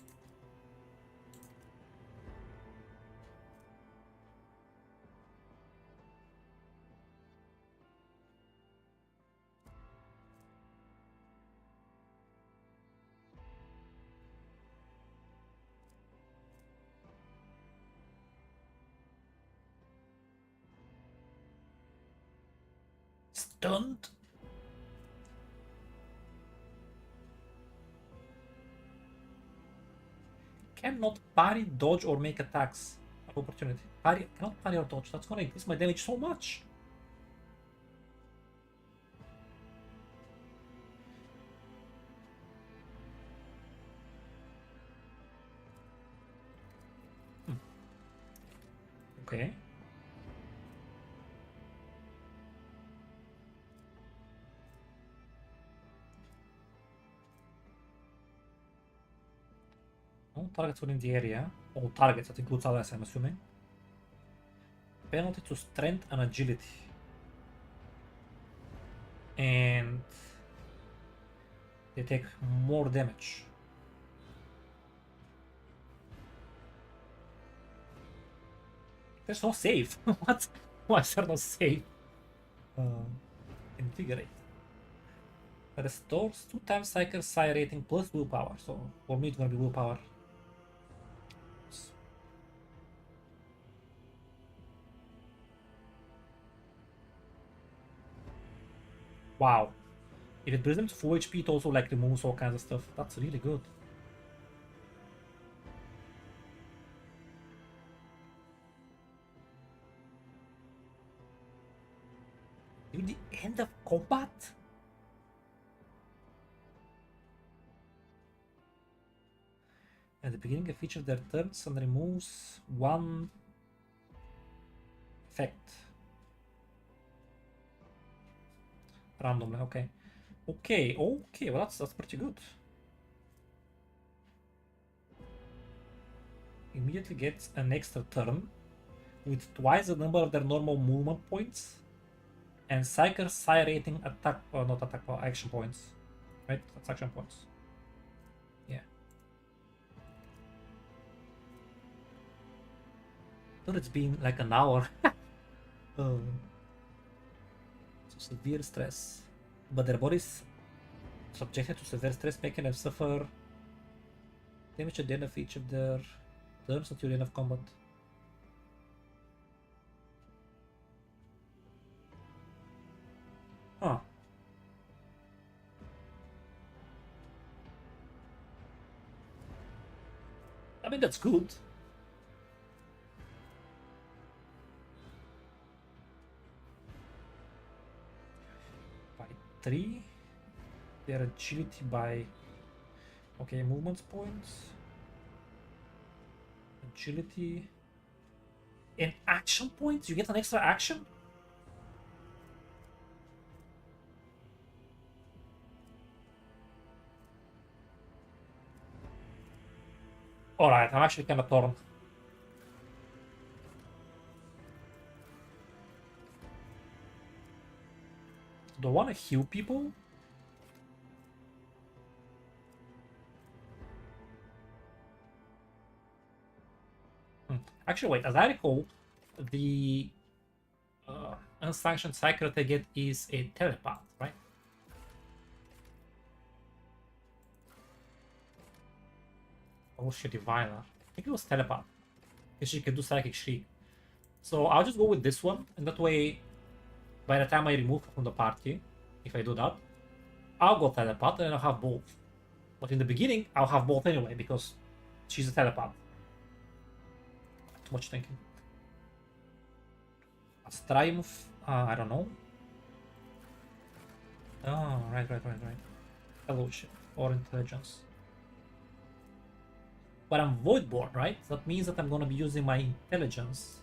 Stunned? Cannot parry, dodge, or make attacks of opportunity. Parry, cannot parry or dodge. That's gonna increase my damage so much. Okay. All targets within the area. All targets, that includes allies, I'm assuming. Penalty to strength and agility. And they take more damage. There's no save. What? Why is there no save? Invigorate. Restores 2 times Psyker Psi rating plus willpower. So for me it's gonna be willpower. Wow. If it brings them to full HP, it also like removes all kinds of stuff. That's really good. Dude, the end of combat? At the beginning, a feature their turns and removes 1 effect. Randomly, okay. Okay, well that's pretty good. Immediately gets an extra turn with twice the number of their normal movement points and Psyker Psi rating attack, or not attack, or action points. Right? That's action points. Yeah. Thought it's been like an hour. So severe stress. But their bodies subjected to severe stress, making them suffer damage at the end of each of their turns until the end of combat. Huh. I mean, that's good. By 3. Their agility by... Okay, movement points. Agility. And action points? You get an extra action? Alright, I'm actually kind of torn. Do I want to heal people? Actually, wait, as I recall, the unsanctioned cycle that I get is a telepath, right? Oh shit, Diviner. I think it was Telepath. Because she can do Psychic Shriek. So I'll just go with this one, and that way, by the time I remove her from the party, if I do that, I'll go Telepath and I'll have both. But in the beginning, I'll have both anyway, because she's a Telepath. Too much thinking. As Triumph, I don't know. Oh, right. Fellowship or Intelligence. But I'm Voidborn, right? That means that I'm gonna be using my Intelligence.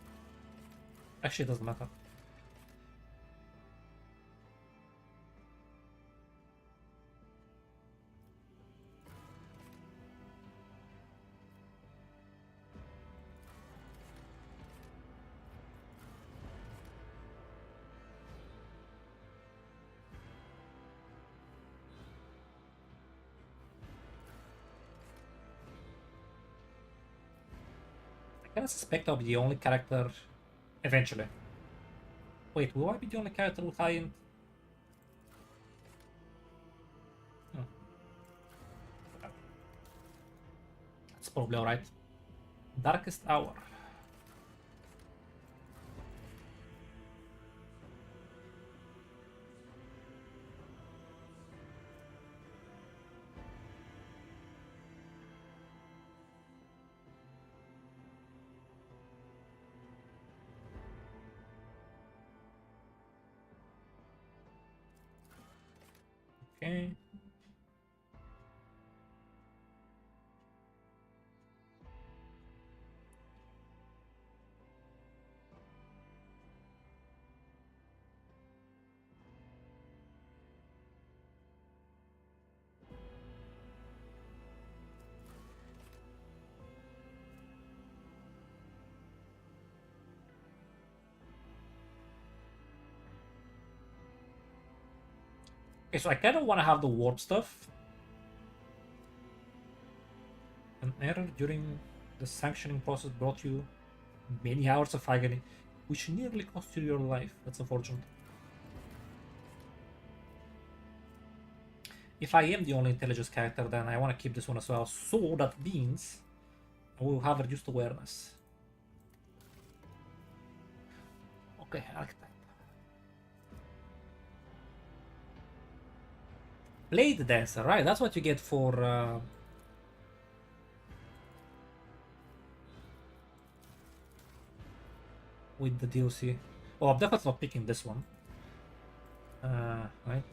Actually, it doesn't matter. I kind of suspect I'll be the only character eventually. Wait, will I be the only character with high-end? Hmm. That's probably alright. Darkest Hour. Okay. Okay, so I kind of want to have the warp stuff. An error during the sanctioning process brought you many hours of agony, which nearly cost you your life. That's unfortunate. If I am the only intelligence character, then I want to keep this one as well. So that means I will have reduced awareness. Okay, archetype. Blade Dancer, right? That's what you get for with the DLC. Oh, I'm definitely not picking this one. Right?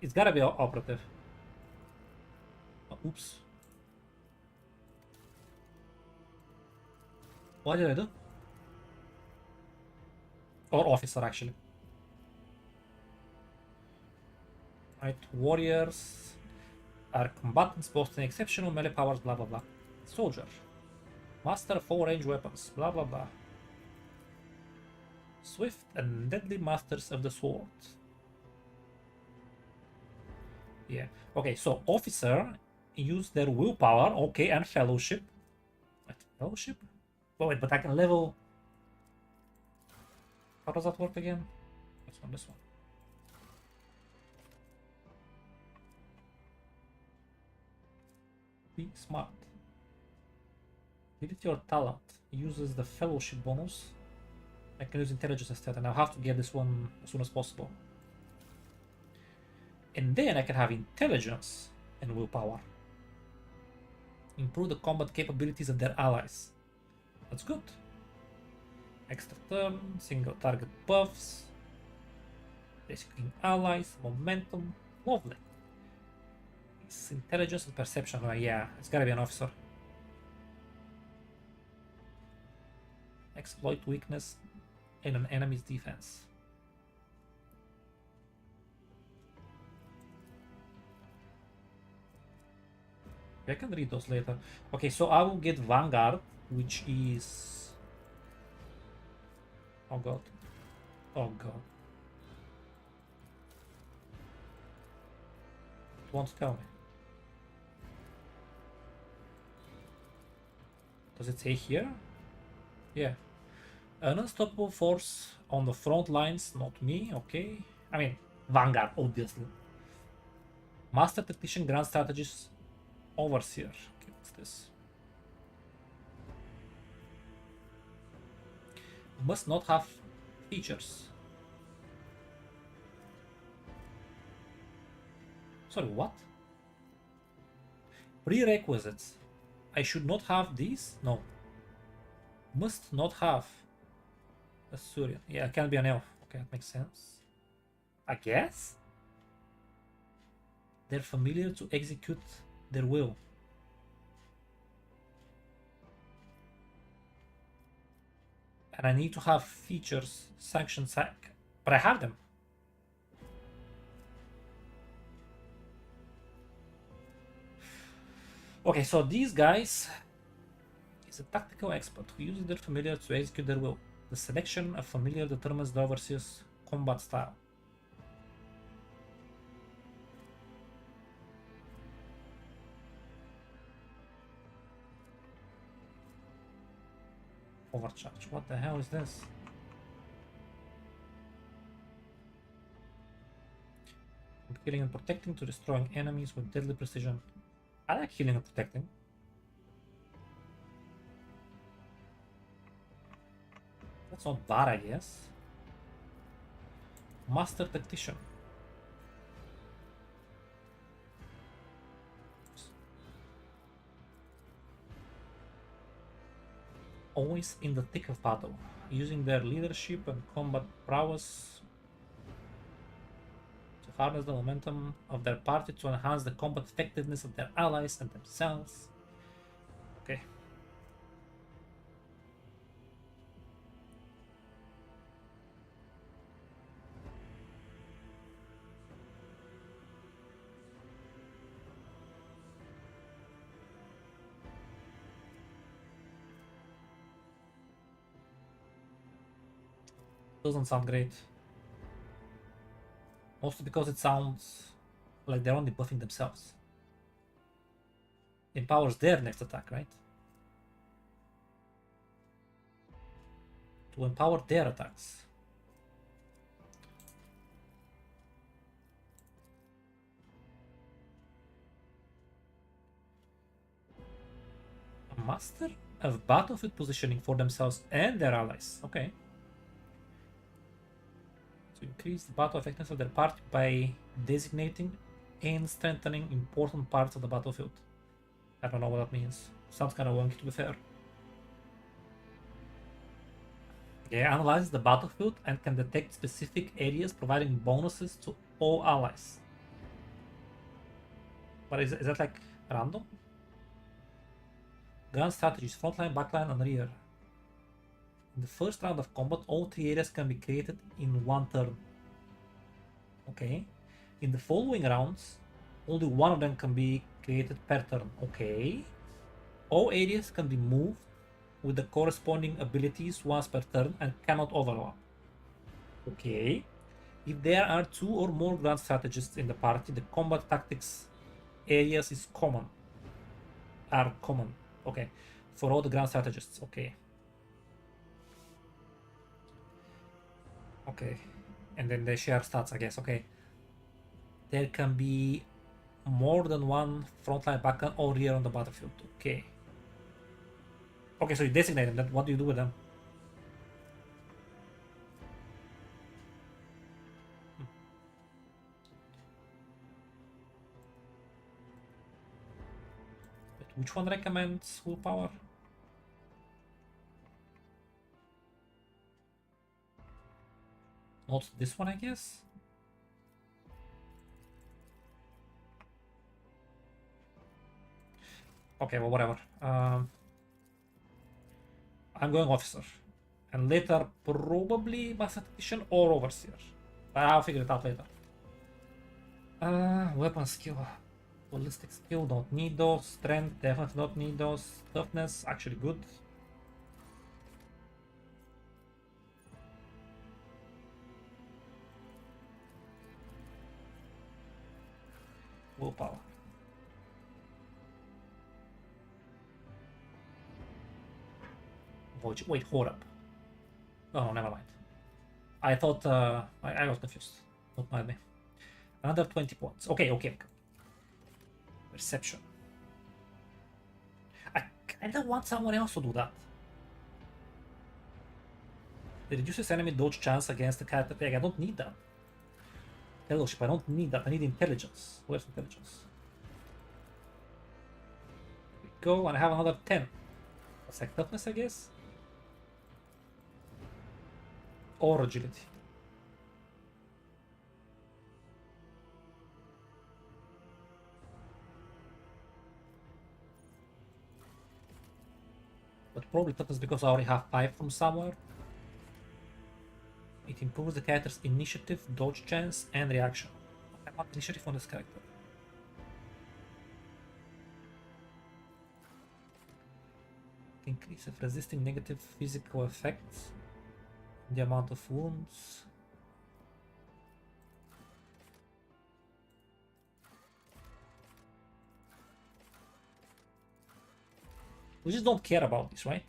It's gotta be operative. Oh, oops. What did I do? Or officer, actually. Right, warriors are combatants boasting exceptional melee powers, blah blah blah. Soldier. Master 4-range weapons, blah blah blah. Swift and deadly masters of the sword. Yeah. Okay, so officer use their willpower, okay, and fellowship. What? Fellowship? Oh wait, but I can level. How does that work again? This one, this one. Be smart. Ability or talent uses the fellowship bonus. I can use intelligence instead, and I'll have to get this one as soon as possible. And then I can have intelligence and willpower. Improve the combat capabilities of their allies. That's good. Extra turn, single target buffs, rescuing allies, momentum, lovely. It's intelligence and perception, yeah, it's gotta be an officer. Exploit weakness in an enemy's defense. I can read those later. Okay, so I will get Vanguard, which is... Oh god. Oh god. It won't tell me. Does it say here? Yeah. An unstoppable force on the front lines, not me, okay. I mean, Vanguard, obviously. Master Tactician, Grand Strategist, Overseer. Okay, what's this? Must not have features. Sorry, what? Prerequisites. I should not have these? No. Must not have. Assyrian. Yeah, it can be an elf. Okay, that makes sense. I guess? They're familiar to execute their will. And I need to have features sanctioned sack. But I have them. Okay, so these guys is a tactical expert who uses their familiar to execute their will. The selection of familiar determines the overseer's combat style. Overcharge. What the hell is this? From healing and protecting to destroying enemies with deadly precision. I like healing and protecting. That's not bad, I guess. Master Tactician. Always in the thick of battle, using their leadership and combat prowess to harness the momentum of their party to enhance the combat effectiveness of their allies and themselves. Okay. Doesn't sound great. Mostly because it sounds like they're only buffing themselves. Empowers their next attack, right? To empower their attacks. A master of battlefield positioning for themselves and their allies. Okay. To increase the battle effectiveness of their party by designating and strengthening important parts of the battlefield. I don't know what that means. Sounds kind of wonky, to be fair. Yeah, analyzes the battlefield and can detect specific areas, providing bonuses to all allies. But is that like random? Grand strategies, frontline, backline, and rear. In the first round of combat, all 3 areas can be created in 1 turn. Okay. In the following rounds, only 1 of them can be created per turn. Okay. All areas can be moved with the corresponding abilities once per turn and cannot overlap. Okay. If there are 2 or more grand strategists in the party, the combat tactics areas is common. Are common. Okay. For all the grand strategists. Okay. Okay. And then they share stats, I guess. Okay. There can be more than 1 frontline, backline, or rear on the battlefield. Okay. Okay, so you designate them. Then what do you do with them? But which one recommends willpower? Not this one, I guess. Okay, well, whatever. I'm going officer. And later, probably master tactician or overseer. But I'll figure it out later. Weapon skill. Ballistic skill, don't need those. Strength, definitely don't need those. Toughness, actually good. Willpower. Wait, hold up. Oh, never mind. I thought I was confused. Don't mind me. Another 20 points. Okay. Perception. I kinda want someone else to do that. It reduces enemy dodge chance against the character tag. I don't need that. Fellowship, I don't need that. I need intelligence. Where's intelligence? There we go, and I have another 10. That's like toughness, I guess. Or agility. But probably toughness because I already have 5 from somewhere. It improves the character's initiative, dodge chance, and reaction. I want initiative on this character. Increase of resisting negative physical effects. The amount of wounds. We just don't care about this, right?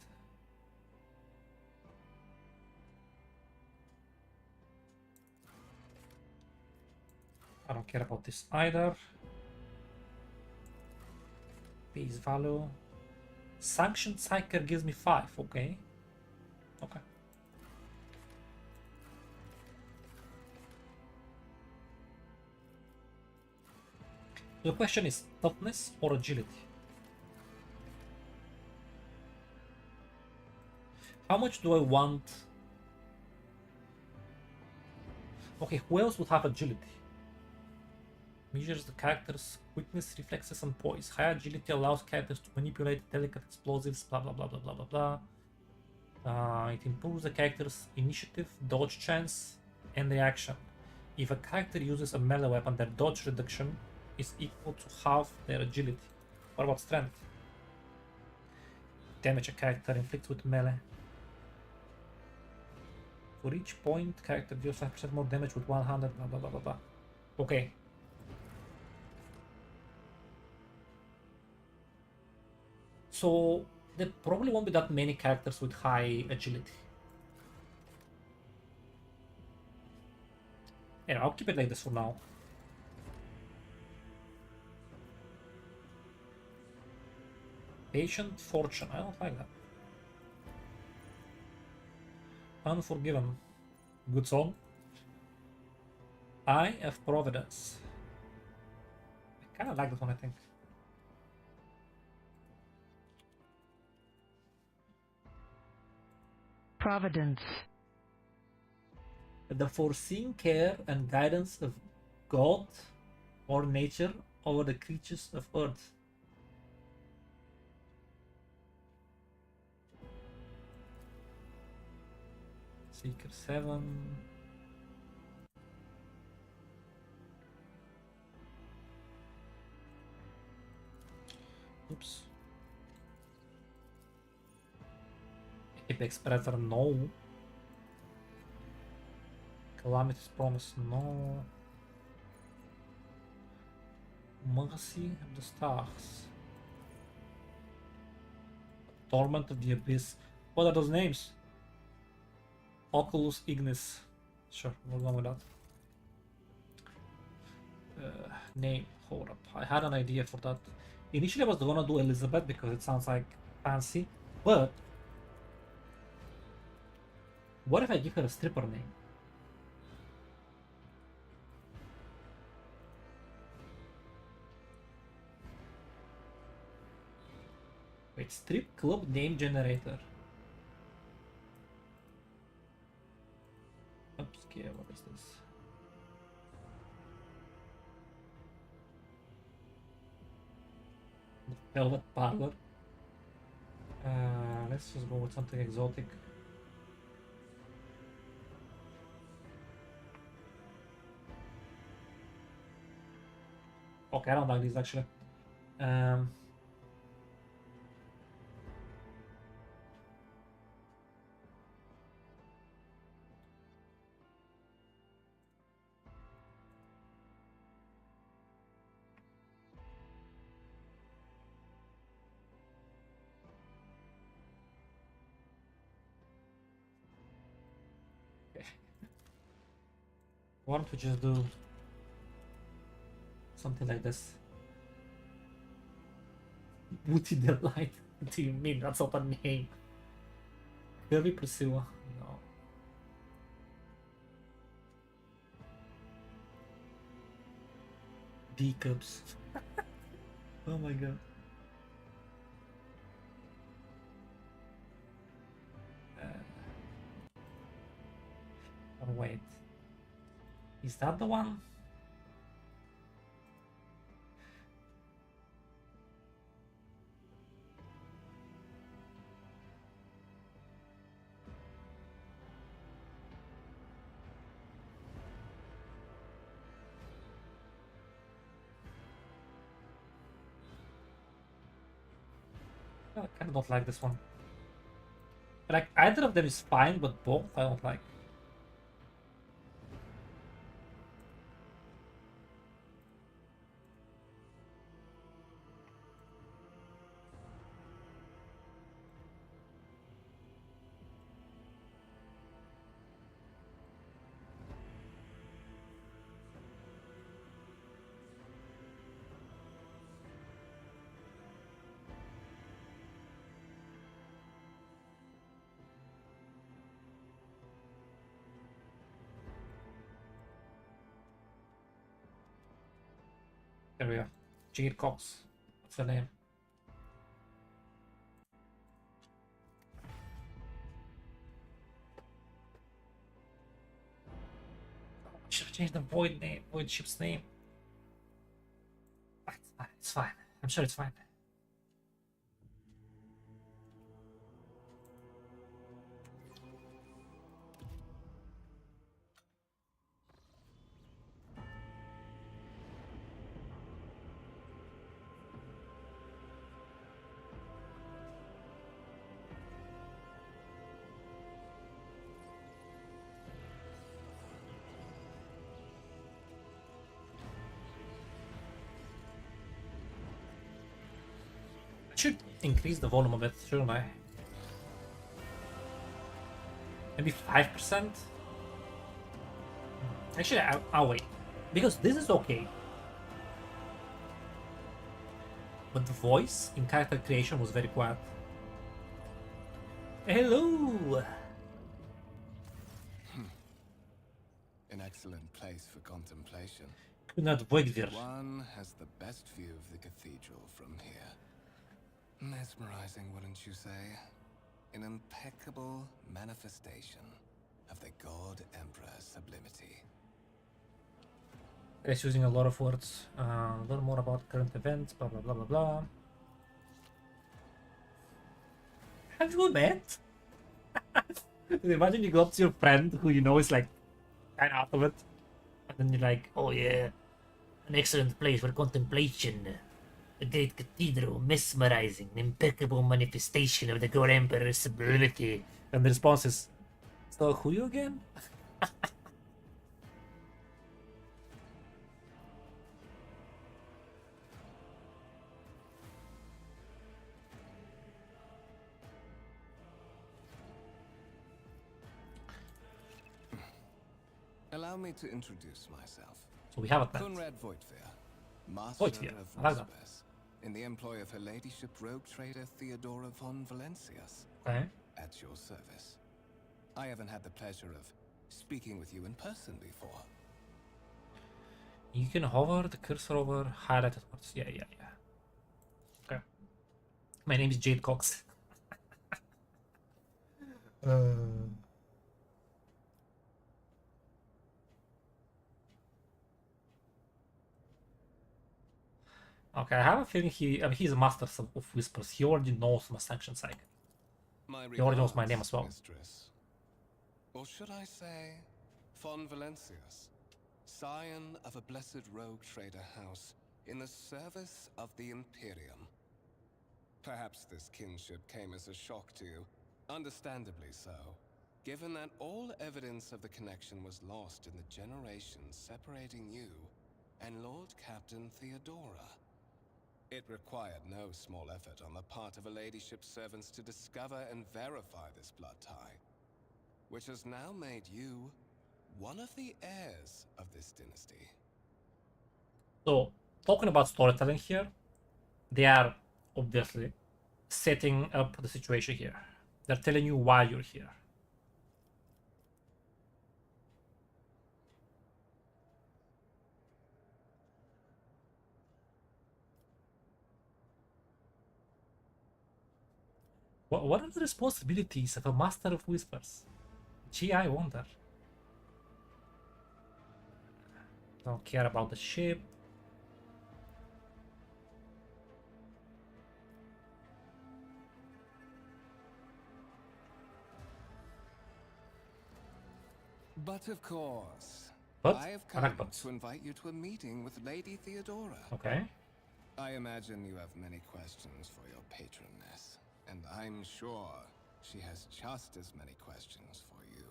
I don't care about this either. Base value. Sanctioned Psyker gives me 5, okay. Okay. The question is toughness or agility? How much do I want? Okay, who else would have agility? Measures the character's quickness, reflexes, and poise. High agility allows characters to manipulate delicate explosives, blah blah blah blah blah blah blah. It improves the character's initiative, dodge chance, and reaction. If a character uses a melee weapon, their dodge reduction is equal to half their agility. What about strength? Damage a character inflicts with melee. For each point, character deals 5% more damage with 100, blah blah blah blah blah. Okay. So there probably won't be that many characters with high agility. Yeah, I'll keep it like this for now. Patient Fortune, I don't like that. Unforgiven. Good song. Eye of Providence. I kinda like that one, I think. Providence. The foreseeing care and guidance of God or nature over the creatures of earth. Seeker 7. Oops. Apex Predator, no. Calamity's Promise, no. Mercy of the Stars. Torment of the Abyss. What are those names? Oculus Ignis. Sure, we'll go with that. Name, hold up. I had an idea for that. Initially I was gonna do Elizabeth because it sounds like fancy, but what if I give her a stripper name? Wait, strip club name generator. Upscale, what is this? Velvet Parlor. Let's just go with something exotic. Okay, I don't like these actually. Why don't we just do something like this? Booty Delight. What do you mean? That's not a name. Kirby Pursuer. No. D-cups. Oh my god. Oh wait. Is that the one? I kind of don't like this one. Like, either of them is fine, but both I don't like. There we go. Jade Cox. What's the name? I should have changed the void name, void ship's name. It's fine. It's fine. I'm sure it's fine. Should increase the volume a bit, shouldn't I? Maybe 5%? Actually, I'll wait. Because this is okay. But the voice in character creation was very quiet. Hello! An excellent place for contemplation. Not Voidvir. One has the best view of the cathedral from here. Mesmerizing, wouldn't you say? An impeccable manifestation of the God Emperor's sublimity. Guys using a lot of words. Learn more about current events, blah blah blah blah blah. Have you met? Imagine you go up to your friend who you know is like kind of out of it, and then you're like, oh yeah, an excellent place for contemplation. A great cathedral, mesmerizing, impeccable manifestation of the God Emperor's sublimity. And the response is, so who you again? Allow me to introduce myself. So we have it then. Conrad Voitvir, Master Voitvir, of I like that. Vospers, in the employ of Her Ladyship rogue trader Theodora von Valencius, Okay. at your service. I haven't had the pleasure of speaking with you in person before. You can hover the cursor over highlighted words. Yeah. Okay. My name is Jade Cox. Okay, I have a feeling he's a master of whispers. He already knows my sanction psych. He already knows my name as well. Mistress. Or should I say, von Valencius, scion of a blessed rogue trader house in the service of the Imperium. Perhaps this kinship came as a shock to you, understandably so, given that all evidence of the connection was lost in the generations separating you and Lord Captain Theodora. It required no small effort on the part of Her Ladyship's servants to discover and verify this blood tie, which has now made you one of the heirs of this dynasty. So, talking about storytelling here, they are obviously setting up the situation here. They're telling you why you're here. What are the responsibilities of a Master of Whispers? Gee, I wonder. Don't care about the ship. But of course, But I have I like come buts. to invite you to a meeting with Lady Theodora. Okay. I imagine you have many questions for your patroness, and I'm sure she has just as many questions for you.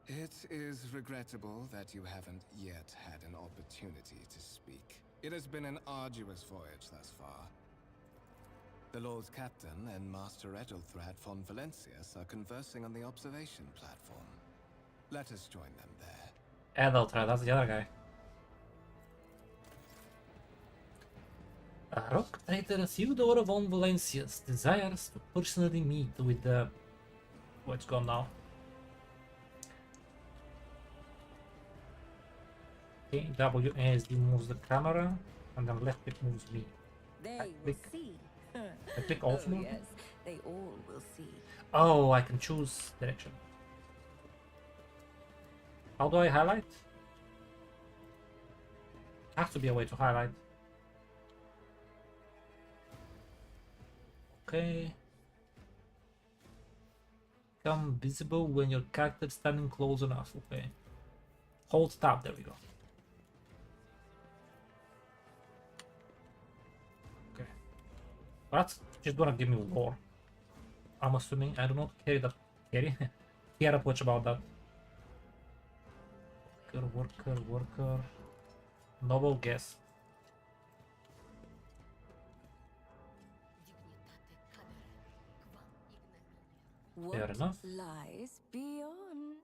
It is regrettable that you haven't yet had an opportunity to speak. It has been an arduous voyage thus far. The Lord Captain and Master Edelthrad von Valencius are conversing on the observation platform. Let us join them there. Edeltred, that's the other guy. Rock Trader Theodora von Valencius desires to personally meet with the... What's gone now? Okay, WASD moves the camera, and then left click moves me. They I will click, see. I click off mode. Yes, they all will see. Oh, I can choose direction. How do I highlight? Has to be a way to highlight. Okay. Become visible when your character is standing close enough. Okay. Hold tab, there we go. Okay. That's just gonna give me lore. I'm assuming. I do not care that care much about that. Worker. Noble guess. Fair What enough. lies beyond?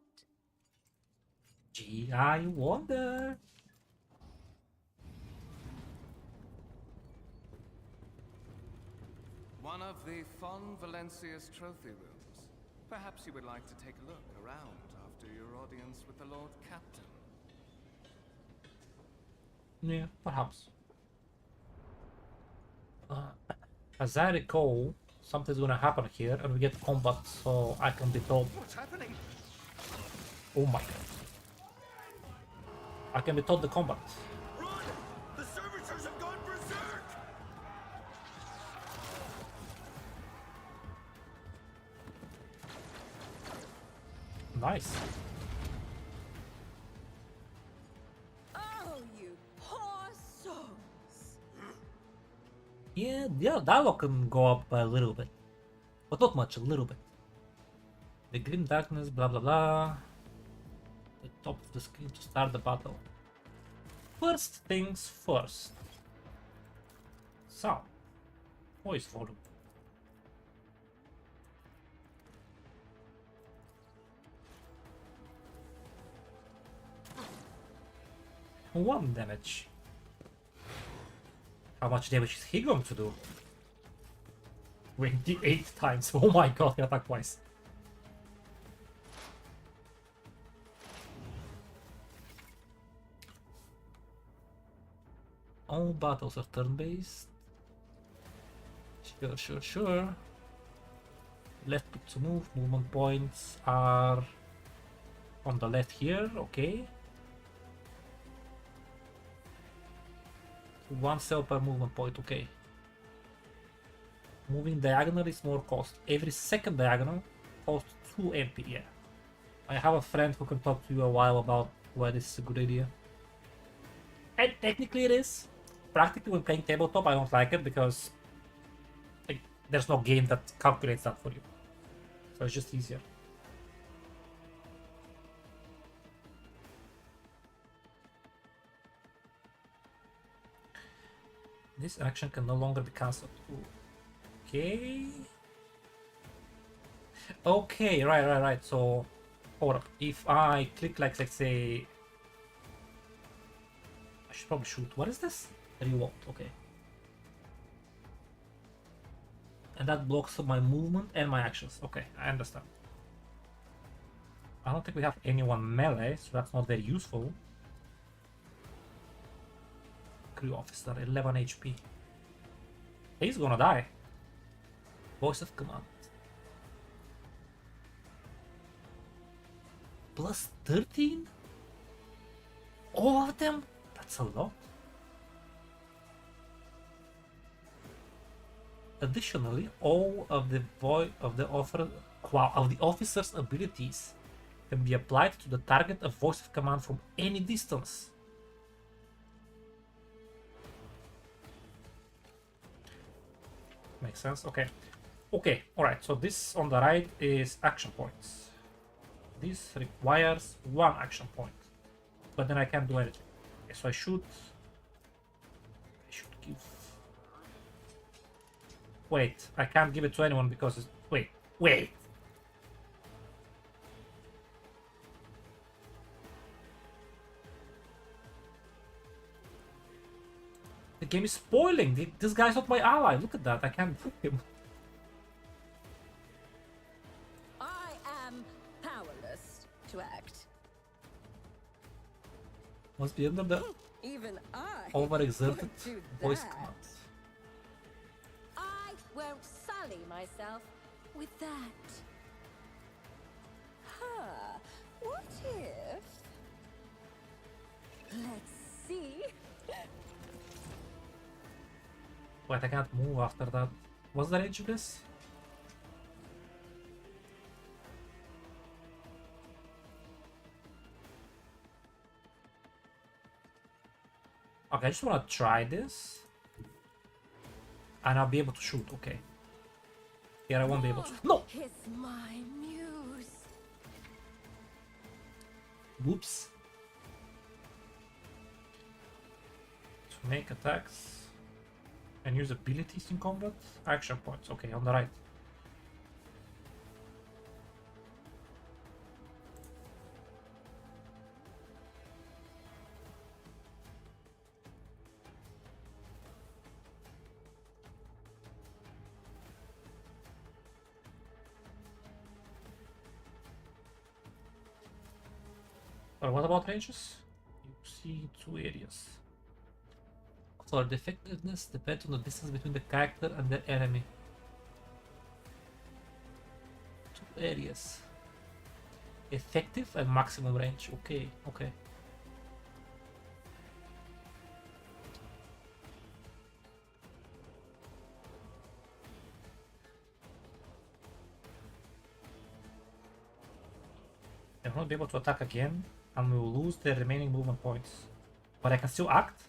Gee, I wonder. One of the Von Valencius trophy rooms. Perhaps you would like to take a look around after your audience with the Lord Captain. Yeah, perhaps. As I recall, something's gonna happen here, and we get combat, so I can be told. What's happening? Oh my god! I can be told the combat. Run! The servitors have gone berserk! Nice. Oh, you poor souls! Yeah, dialogue can go up a little bit, but not much. A little bit. The green darkness, blah blah blah. The top of the screen to start the battle. First things first. Sound. Voice volume. 1 damage. How much damage is he going to do? 28 times. Oh my god, he attacked twice. All battles are turn-based. Sure. Left click to move. Movement points are on the left here. Okay. 1 cell per movement point. Okay. Moving diagonal is more cost. Every second diagonal costs 2 MP. Yeah. I have a friend who can talk to you a while about why this is a good idea. And technically it is. Practically when playing tabletop I don't like it because like, there's no game that calculates that for you. So it's just easier. This action can no longer be cancelled. Okay. Okay, right. So, hold up. If I click like, let's say... I should probably shoot. What is this? Reload, okay. And that blocks my movement and my actions. Okay, I understand. I don't think we have anyone melee, so that's not very useful. Crew officer, 11 HP. He's gonna die. Voice of command. Plus 13? All of them? That's a lot. Additionally, all of the officer's abilities can be applied to the target of voice of command from any distance. Makes sense. Okay. Okay. All right. So this on the right is action points. This requires 1 action point, but then I can't do anything. Okay, so I should give. Wait, I can't give it to anyone because it's... Wait. The game is spoiling. This guy's not my ally. Look at that. I can't put him. I am powerless to act. Must be under the Even I overexerted won't do voice that. commands. I won't sully myself with that. Huh. What if... Let's see. Wait, I can't move after that. What's the range of this? Okay, I just want to try this. And I'll be able to shoot, okay. Here I won't be able to. No! Kiss my muse. Whoops. To make attacks and use abilities in combat. Action points, okay, on the right. But what about ranges? You see 2 areas. So the effectiveness depends on the distance between the character and the enemy. 2 areas. Effective and maximum range. Okay, okay. I won't be able to attack again, and we will lose the remaining movement points. But I can still act.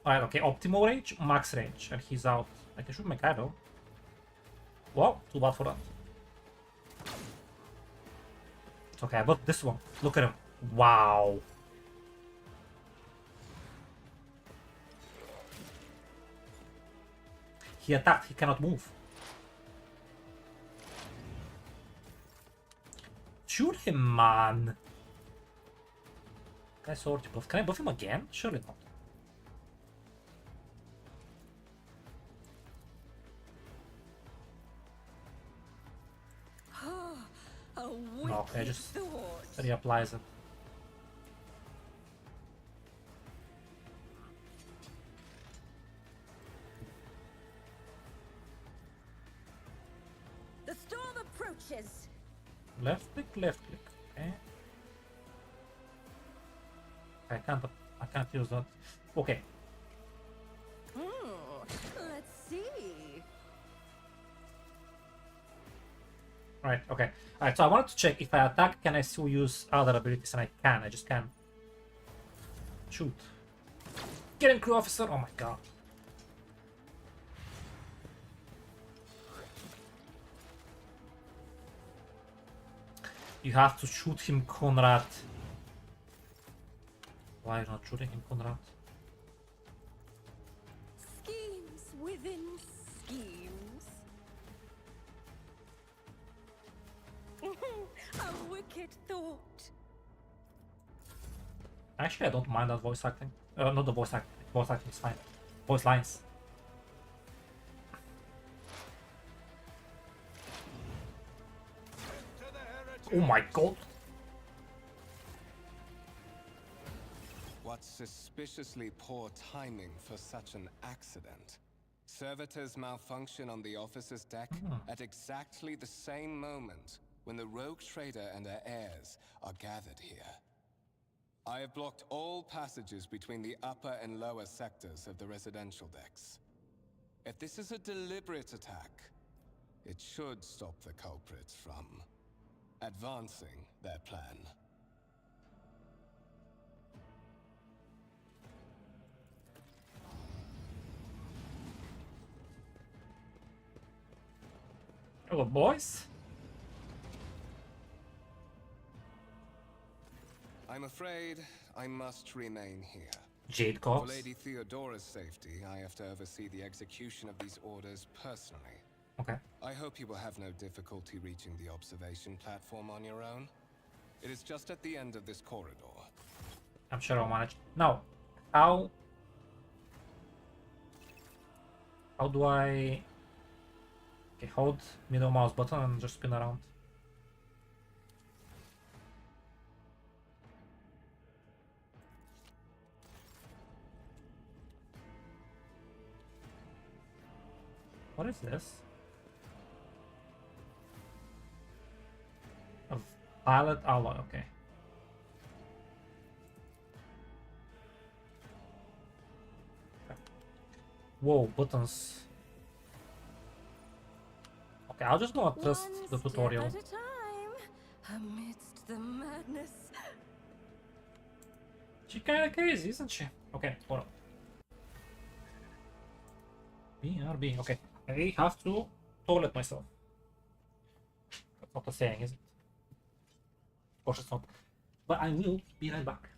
Alright, okay, optimal range, max range, and he's out. I can shoot Mikado. Well, too bad for that. It's okay, I got this one. Look at him. Wow. He attacked, he cannot move. Shoot him, man. Can I sword buff? Can I buff him again? Surely not. No, okay, I just reapplies it. The storm approaches. Left click, okay. I can't use that. Okay. Let's see. Right, okay. Alright, so I wanted to check if I attack, can I still use other abilities? And I can, I just can. Shoot. Get him, crew officer! Oh my god. You have to shoot him, Conrad. Why are you not shooting him, Conrad? Schemes within schemes. A wicked thought. Actually, I don't mind that voice acting. Not the voice acting. Voice acting is fine. Voice lines. Oh my god. What suspiciously poor timing for such an accident. Servitors malfunction on the officer's deck at exactly the same moment when the rogue trader and her heirs are gathered here. I have blocked all passages between the upper and lower sectors of the residential decks. If this is a deliberate attack, it should stop the culprits from advancing their plan. Hello, boys. I'm afraid I must remain here. Jade For Cops. Lady Theodora's safety, I have to oversee the execution of these orders personally. Okay. I hope you will have no difficulty reaching the observation platform on your own. It is just at the end of this corridor. I'm sure I'll manage. Now, how do I... Okay, hold middle mouse button and just spin around. What is this? A violet alloy, okay. Whoa, buttons. Okay, I'll just not trust the tutorial. One step at a time, amidst the madness. She kinda crazy, isn't she? Okay, hold on. BRB, okay. I have to toilet myself. That's not a saying, is it? Of course it's not. But I will be right back.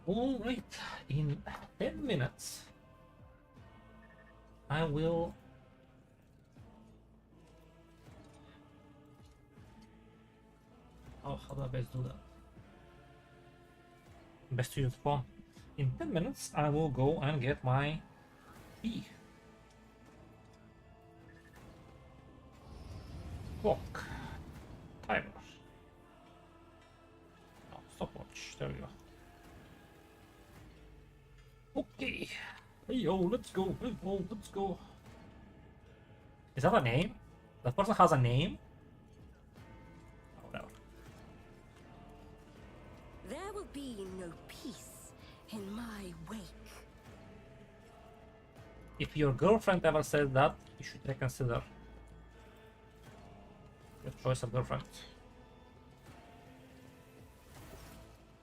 Alright, in 10 minutes I will how do I best do that? Best to use the phone. In 10 minutes I will go and get my key. Clock. Timer. Oh, stopwatch. There we go. Okay. Hey yo, let's go. Hey yo, let's go. Is that a name? That person has a name? Oh, no. There will be no peace in my wake. If your girlfriend ever said that, you should reconsider your choice of girlfriend.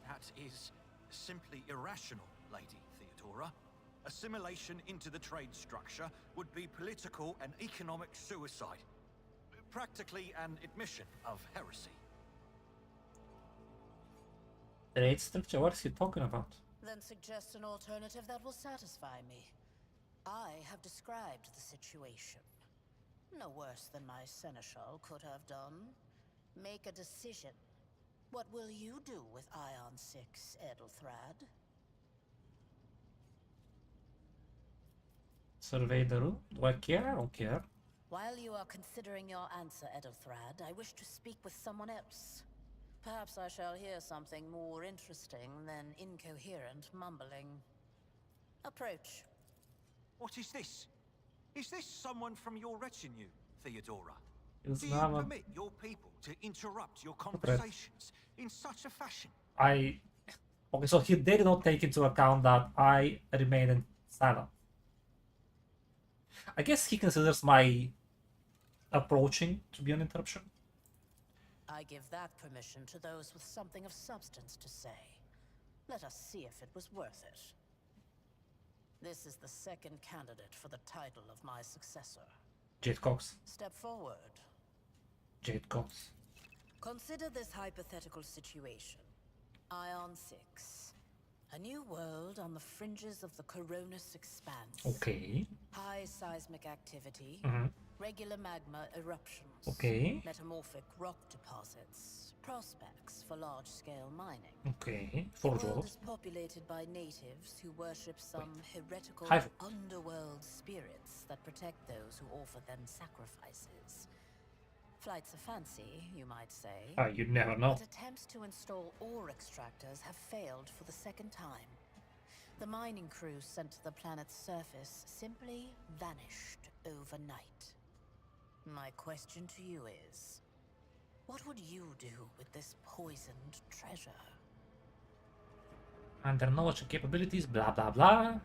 That is simply irrational, Lady Theodora. Assimilation into the trade structure would be political and economic suicide. Practically an admission of heresy. Trade structure? What is he talking about? Then suggest an alternative that will satisfy me. I have described the situation. No worse than my seneschal could have done. Make a decision. What will you do with Ion 6, Edelthrad? Survey the room? Do I care? I don't care. While you are considering your answer, Edelthrad, I wish to speak with someone else. Perhaps I shall hear something more interesting than incoherent mumbling. Approach. What is this? Is this someone from your retinue, Theodora? It's Do you not a- permit your people to interrupt your conversations in such a fashion? Okay, so he did not take into account that I remained silent. I guess he considers my approaching to be an interruption. I give that permission to those with something of substance to say. Let us see if it was worth it. This is the second candidate for the title of my successor. Jade Cox. Step forward. Jade Cox. Consider this hypothetical situation. Ion 6. A new world on the fringes of the Coronus expanse. Okay. High seismic activity. Mhm. Regular magma eruptions. Okay. Metamorphic rock deposits. Prospects for large-scale mining. Okay. The 4 world joules. is populated by natives who worship some heretical Hi. underworld spirits that protect those who offer them sacrifices. Flights of fancy, you might say. You never know. But attempts to install ore extractors have failed for the second time. The mining crews sent to the planet's surface simply vanished overnight. My question to you is, what would you do with this poisoned treasure? And their knowledge and capabilities, blah blah blah.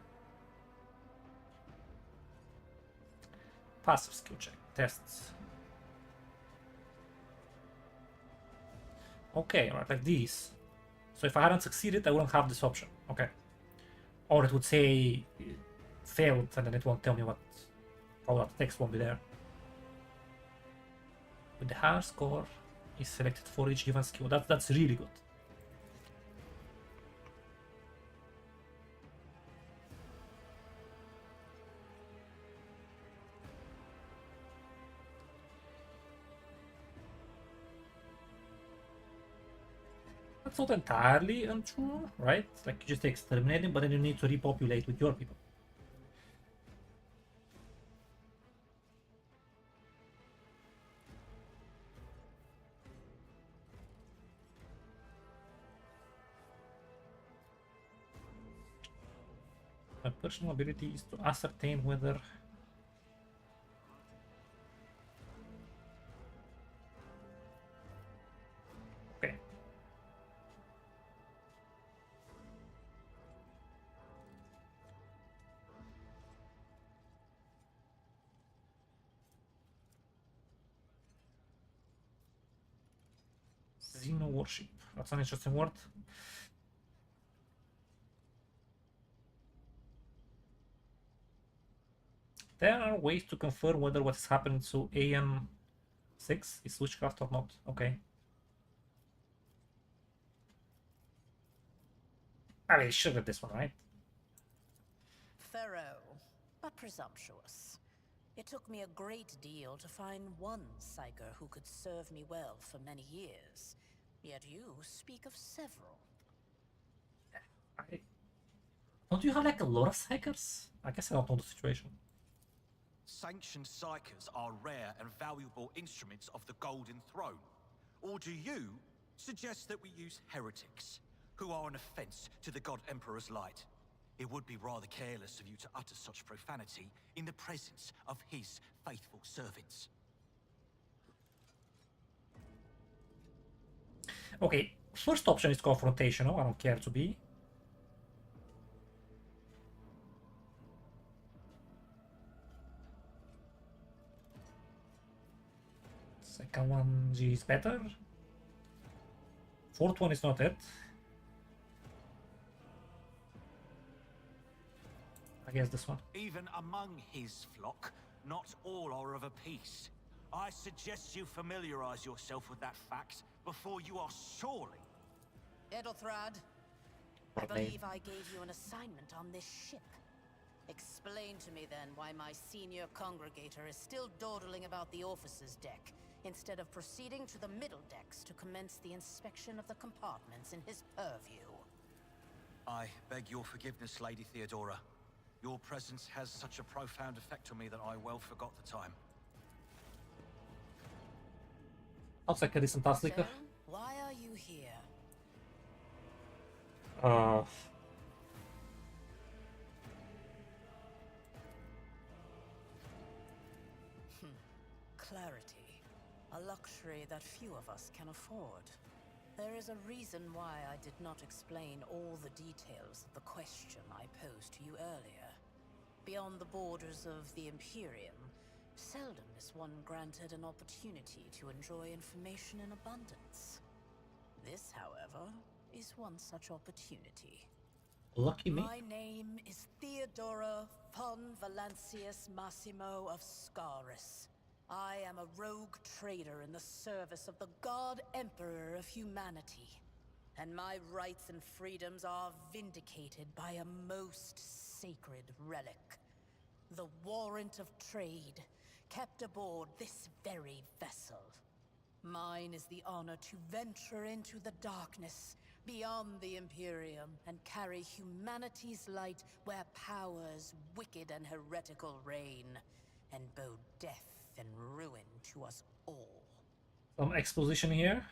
Passive skill check. Tests. Okay, right, like these. So if I hadn't succeeded, I wouldn't have this option. Okay. Or it would say failed, and then it won't tell me what. Oh, that text won't be there. With the higher score is selected for each given skill. That's really good. That's not entirely untrue, right? Like you just exterminate them, but then you need to repopulate with your people. My personal ability is to ascertain whether okay. Xeno worship. That's an interesting word. There are ways to confirm whether what is happening to AN6 is witchcraft or not. Okay. I mean, should have this one, right? Thorough, but presumptuous. It took me a great deal to find one psyker who could serve me well for many years. Yet you speak of several. Don't you have like a lot of psychers? I guess I don't know the situation. Sanctioned psychers are rare and valuable instruments of the Golden Throne. Or do you suggest that we use heretics, who are an offense to the God Emperor's light? It would be rather careless of you to utter such profanity in the presence of his faithful servants. Okay, first option is confrontational. I don't care to be. Second one is better. Fourth one is not it. I guess this one. Even among his flock, not all are of a piece. I suggest you familiarize yourself with that fact before you are sorely... Edelthrad, I believe I gave you an assignment on this ship. Explain to me then why my senior congregator is still dawdling about the officers' deck, instead of proceeding to the middle decks to commence the inspection of the compartments in his purview. I beg your forgiveness, Lady Theodora. Your presence has such a profound effect on me that I well forgot the time. Sounds like a decent task leaker. So, why are you here? Clarity. A luxury that few of us can afford. There is a reason why I did not explain all the details of the question I posed to you earlier. Beyond the borders of the Imperium, seldom is one granted an opportunity to enjoy information in abundance. This, however, is one such opportunity. Lucky me. My name is Theodora von Valancius Massimo of Scaris. I am a rogue trader in the service of the God Emperor of humanity. And my rights and freedoms are vindicated by a most sacred relic. The warrant of trade, kept aboard this very vessel. Mine is the honor to venture into the darkness, beyond the Imperium, and carry humanity's light where powers wicked and heretical reign, and bow death and ruin to us all. Some exposition here.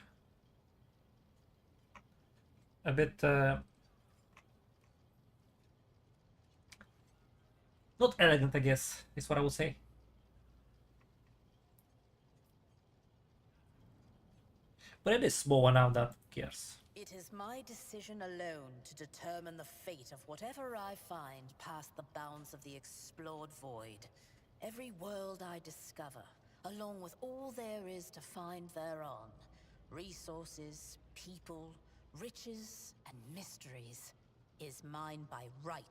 A bit not elegant, I guess, is what I would say. But it is small now, that cares. It is my decision alone to determine the fate of whatever I find past the bounds of the explored void. Every world I discover, along with all there is to find thereon, resources, people, riches, and mysteries, is mine by right.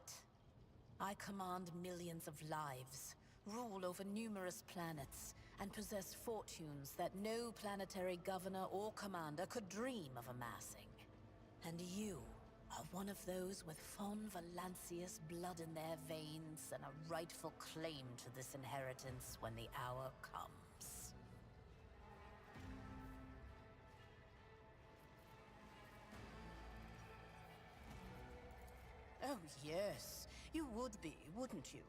I command millions of lives, rule over numerous planets, and possess fortunes that no planetary governor or commander could dream of amassing. And you are one of those with von Valancius blood in their veins and a rightful claim to this inheritance when the hour comes. Oh yes, you would be, wouldn't you?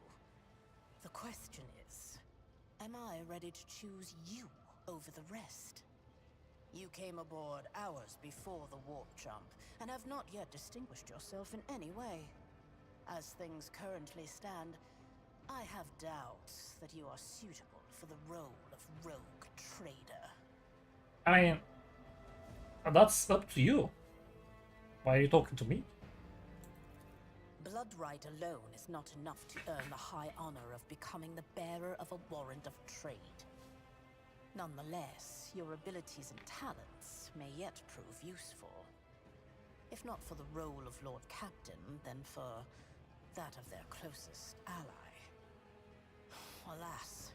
The question is, am I ready to choose you over the rest? You came aboard hours before the warp jump, and have not yet distinguished yourself in any way. As things currently stand, I have doubts that you are suitable for the role of rogue trader. I mean, that's up to you. Why are you talking to me? Bloodright alone is not enough to earn the high honor of becoming the bearer of a warrant of trade. Nonetheless, your abilities and talents may yet prove useful. If not for the role of Lord Captain, then for that of their closest ally. Alas,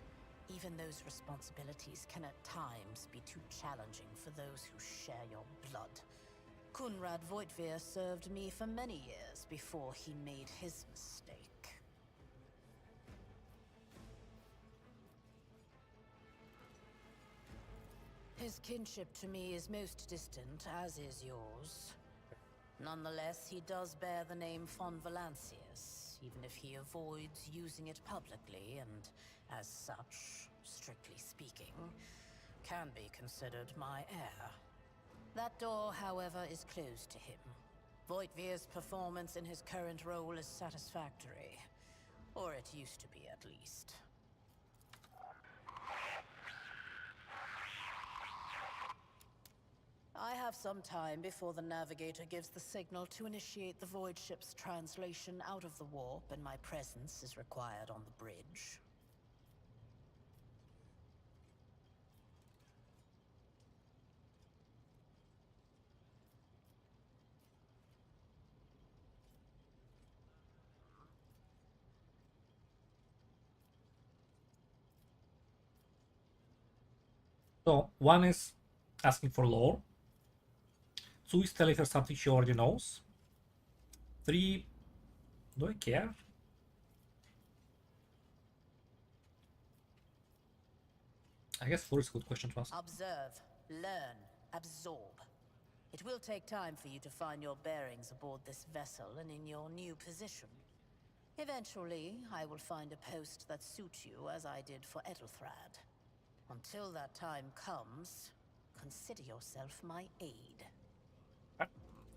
even those responsibilities can at times be too challenging for those who share your blood. Kunrad Voitvir served me for many years before he made his mistake. His kinship to me is most distant, as is yours. Nonetheless, he does bear the name von Valancius, even if he avoids using it publicly, and as such, strictly speaking, can be considered my heir. That door, however, is closed to him. Voigtvir's performance in his current role is satisfactory. Or it used to be, at least. I have some time before the Navigator gives the signal to initiate the Void ship's translation out of the warp, and my presence is required on the bridge. So, one is asking for lore. 2 is telling her something she already knows. 3, do I care? I guess 4 is a good question to ask. Observe, learn, absorb. It will take time for you to find your bearings aboard this vessel and in your new position. Eventually, I will find a post that suits you as I did for Ethelthrad. Until that time comes, consider yourself my aid.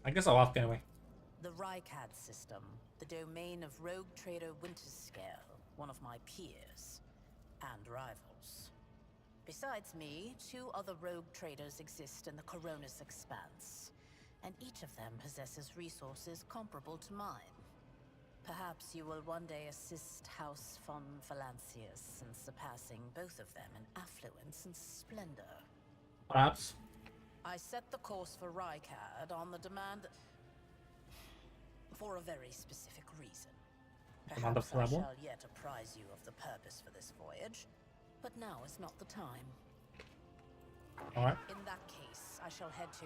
I guess I'll ask anyway. The Rykad system, the domain of rogue trader Winterscale, one of my peers, and rivals. Besides me, 2 other rogue traders exist in the Coronis Expanse, and each of them possesses resources comparable to mine. Perhaps you will one day assist House von Valancius in surpassing both of them in affluence and splendor. Perhaps. I set the course for Rykad on the demand for a very specific reason. Perhaps I shall yet apprise you of the purpose for this voyage, but now is not the time. Alright. In that case, I shall head to...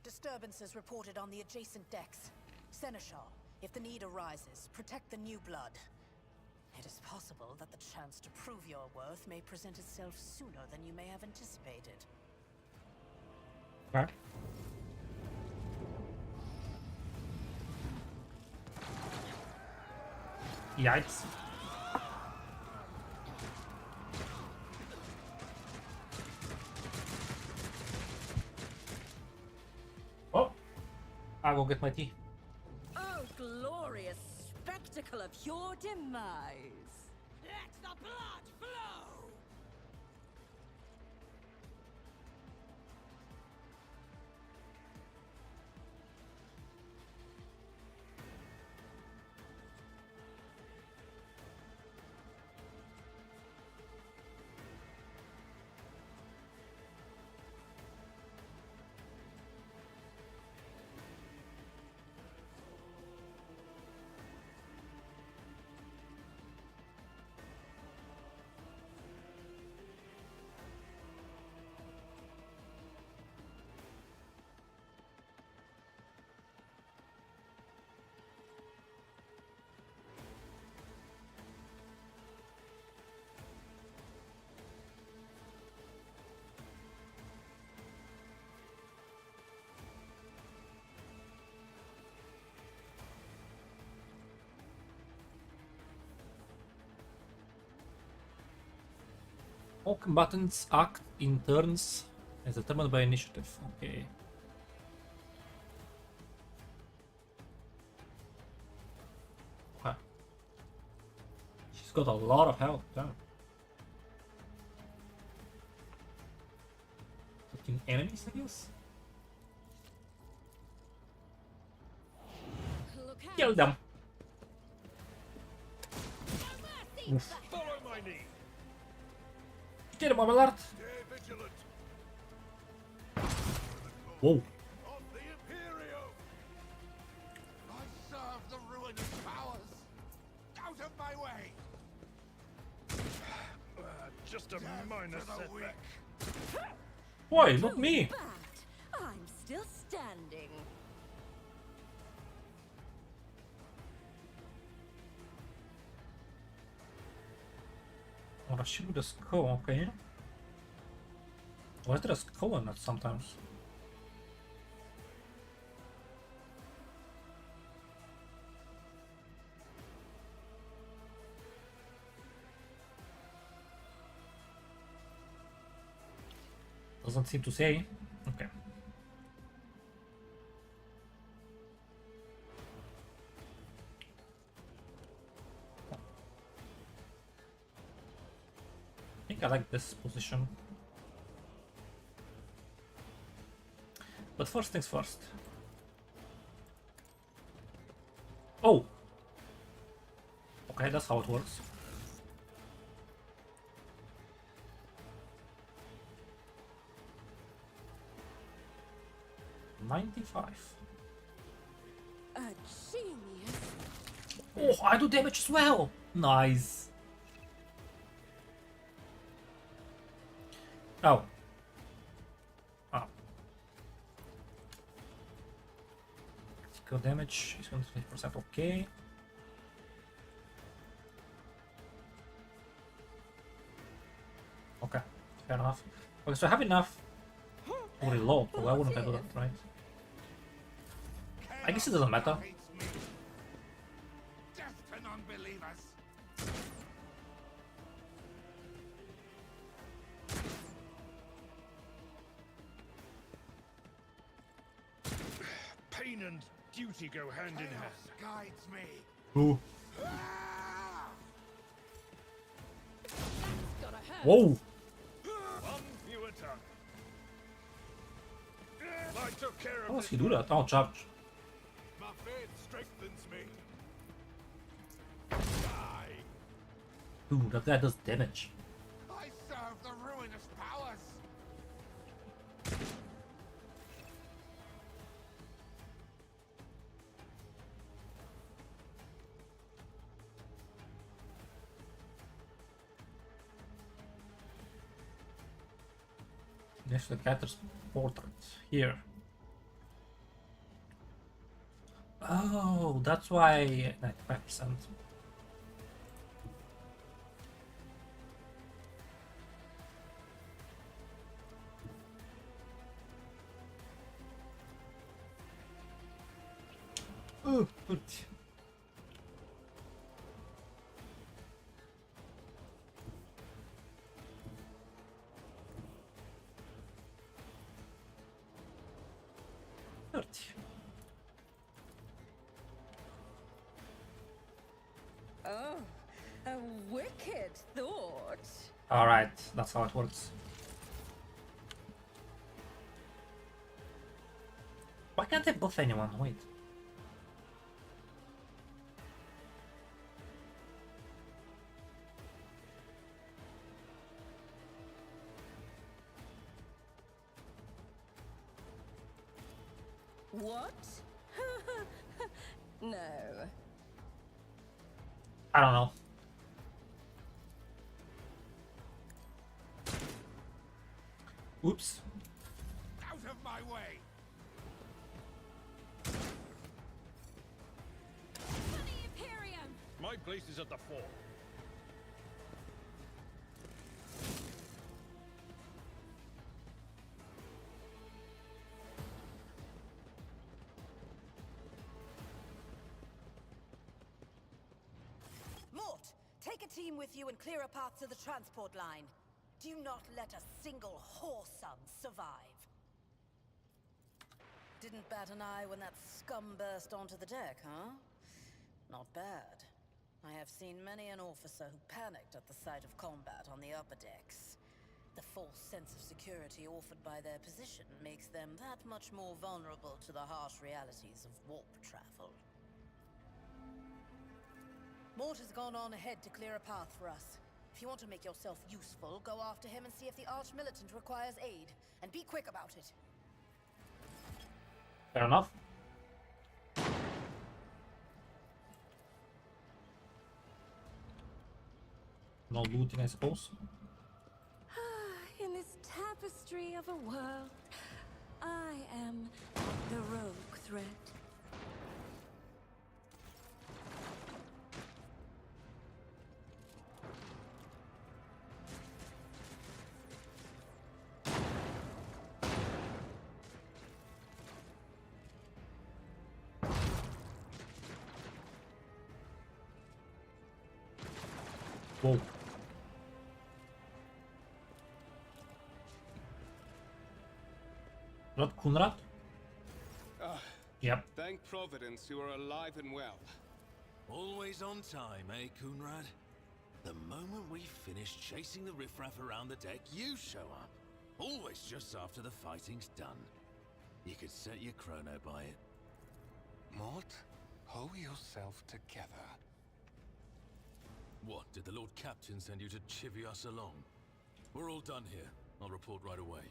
Disturbances reported on the adjacent decks. Seneschal, if the need arises, protect the new blood. It is possible that the chance to prove your worth may present itself sooner than you may have anticipated. Okay. Yikes. Oh, I'll go get my tea. Oh, glorious spectacle of your demise! Let the blood flow! All combatants act in turns as determined by initiative. Okay. Wow. She's got a lot of health. Damn. Looking enemies, I guess? Kill them. Oof. Follow my lead. Get him, alert! Stay vigilant. Whoa. Of the Imperium. I serve the ruinous powers. Out of my way. Just a minor setback. Why? Not me. Bad. still standing. Or a ship with a skull, okay. Why is there a skull in it sometimes? Doesn't seem to say. Okay. I think I like this position. But first things first. Oh! Okay, that's how it works. $95. A genius. Oh, I do damage as well! Nice. Oh. Oh. Critical damage is 120%, okay. Okay, fair enough. Okay, so I have enough to reload, so why wouldn't I do that, right? I guess it doesn't matter. Death to non-believers. Pain and duty go hand in hand. Guides me. Ooh. Gotta hurt. Whoa! One fewer tongue. I took care How of does he this. do that? Oh, charge. My faith strengthens me. Die. Ooh, that guy does damage. I serve the ruinous powers. There's the cat's portrait here. Oh, that's why 95%. Oh, good. Oh, a wicked thought. Alright, that's how it works. Why can't I buff anyone? Wait. What? No. I don't know. Oops. Out of my way. For the Imperium! My place is at the fore. Mort, take a team with you and clear a path to the transport line. Do not let a single whoreson survive. Didn't bat an eye when that scum burst onto the deck, huh? Not bad. I have seen many an officer who panicked at the sight of combat on the upper decks. The false sense of security offered by their position makes them that much more vulnerable to the harsh realities of warp travel. Mort has gone on ahead to clear a path for us. If you want to make yourself useful, go after him and see if the Arch-Militant requires aid. And be quick about it. Fair enough. No looting, I suppose. In this tapestry of a world, I am the rogue threat. Whoa. Not Kunrad? Yep. Thank Providence you are alive and well. Always on time, eh, Kunrad? The moment we finish chasing the riffraff around the deck, you show up. Always just after the fighting's done. You could set your chrono by it. Mort, hold yourself together. What, did the Lord Captain send you to chivvy us along? We're all done here. I'll report right away.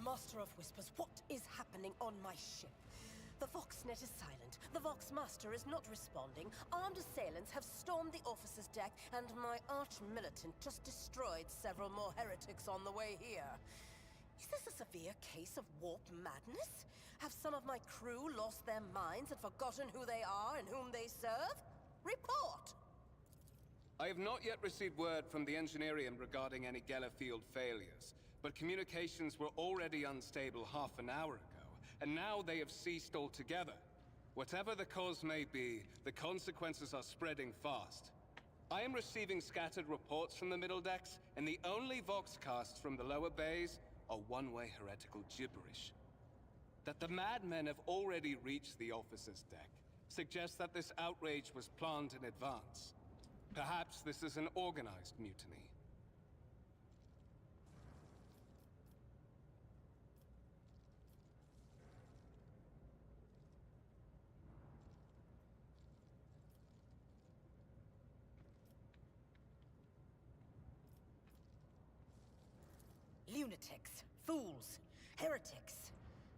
Master of Whispers, what is happening on my ship? The Voxnet is silent. The Voxmaster is not responding. Armed assailants have stormed the officer's deck, and my arch-militant just destroyed several more heretics on the way here. Is this a severe case of warp madness? Have some of my crew lost their minds and forgotten who they are and whom they serve? Report! I have not yet received word from the Engineerium regarding any Gellerfield failures, but communications were already unstable half an hour ago, and now they have ceased altogether. Whatever the cause may be, the consequences are spreading fast. I am receiving scattered reports from the middle decks, and the only voxcasts from the lower bays are one-way heretical gibberish. That the madmen have already reached the officer's deck suggests that this outrage was planned in advance. Perhaps this is an organized mutiny. Lunatics, fools, heretics.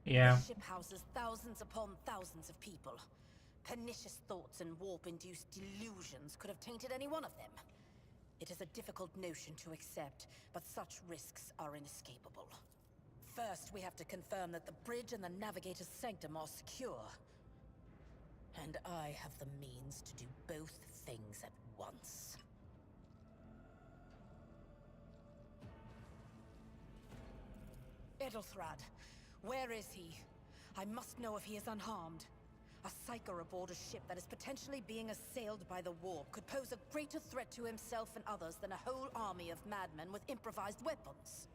Yeah. The ship houses thousands upon thousands of people. Pernicious thoughts and warp-induced delusions could have tainted any one of them. It is a difficult notion to accept, but such risks are inescapable. First, we have to confirm that the bridge and the navigator's sanctum are secure. And I have the means to do both things at once. Edelthrad, where is he? I must know if he is unharmed. A psyker aboard a ship that is potentially being assailed by the warp could pose a greater threat to himself and others than a whole army of madmen with improvised weapons.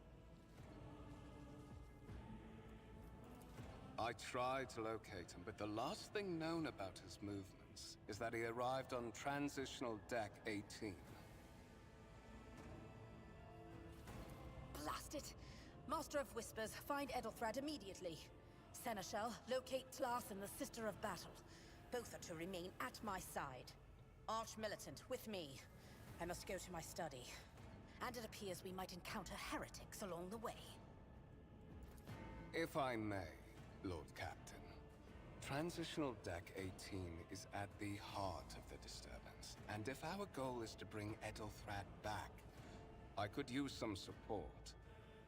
I tried to locate him, but the last thing known about his movements is that he arrived on Transitional Deck 18. Blast it! Master of Whispers, find Edelthrad immediately. Seneschal, locate Tlas and the Sister of Battle. Both are to remain at my side. Arch-militant, with me. I must go to my study. And it appears we might encounter heretics along the way. If I may, Lord Captain. Transitional Deck 18 is at the heart of the disturbance. And if our goal is to bring Edelthrad back, I could use some support.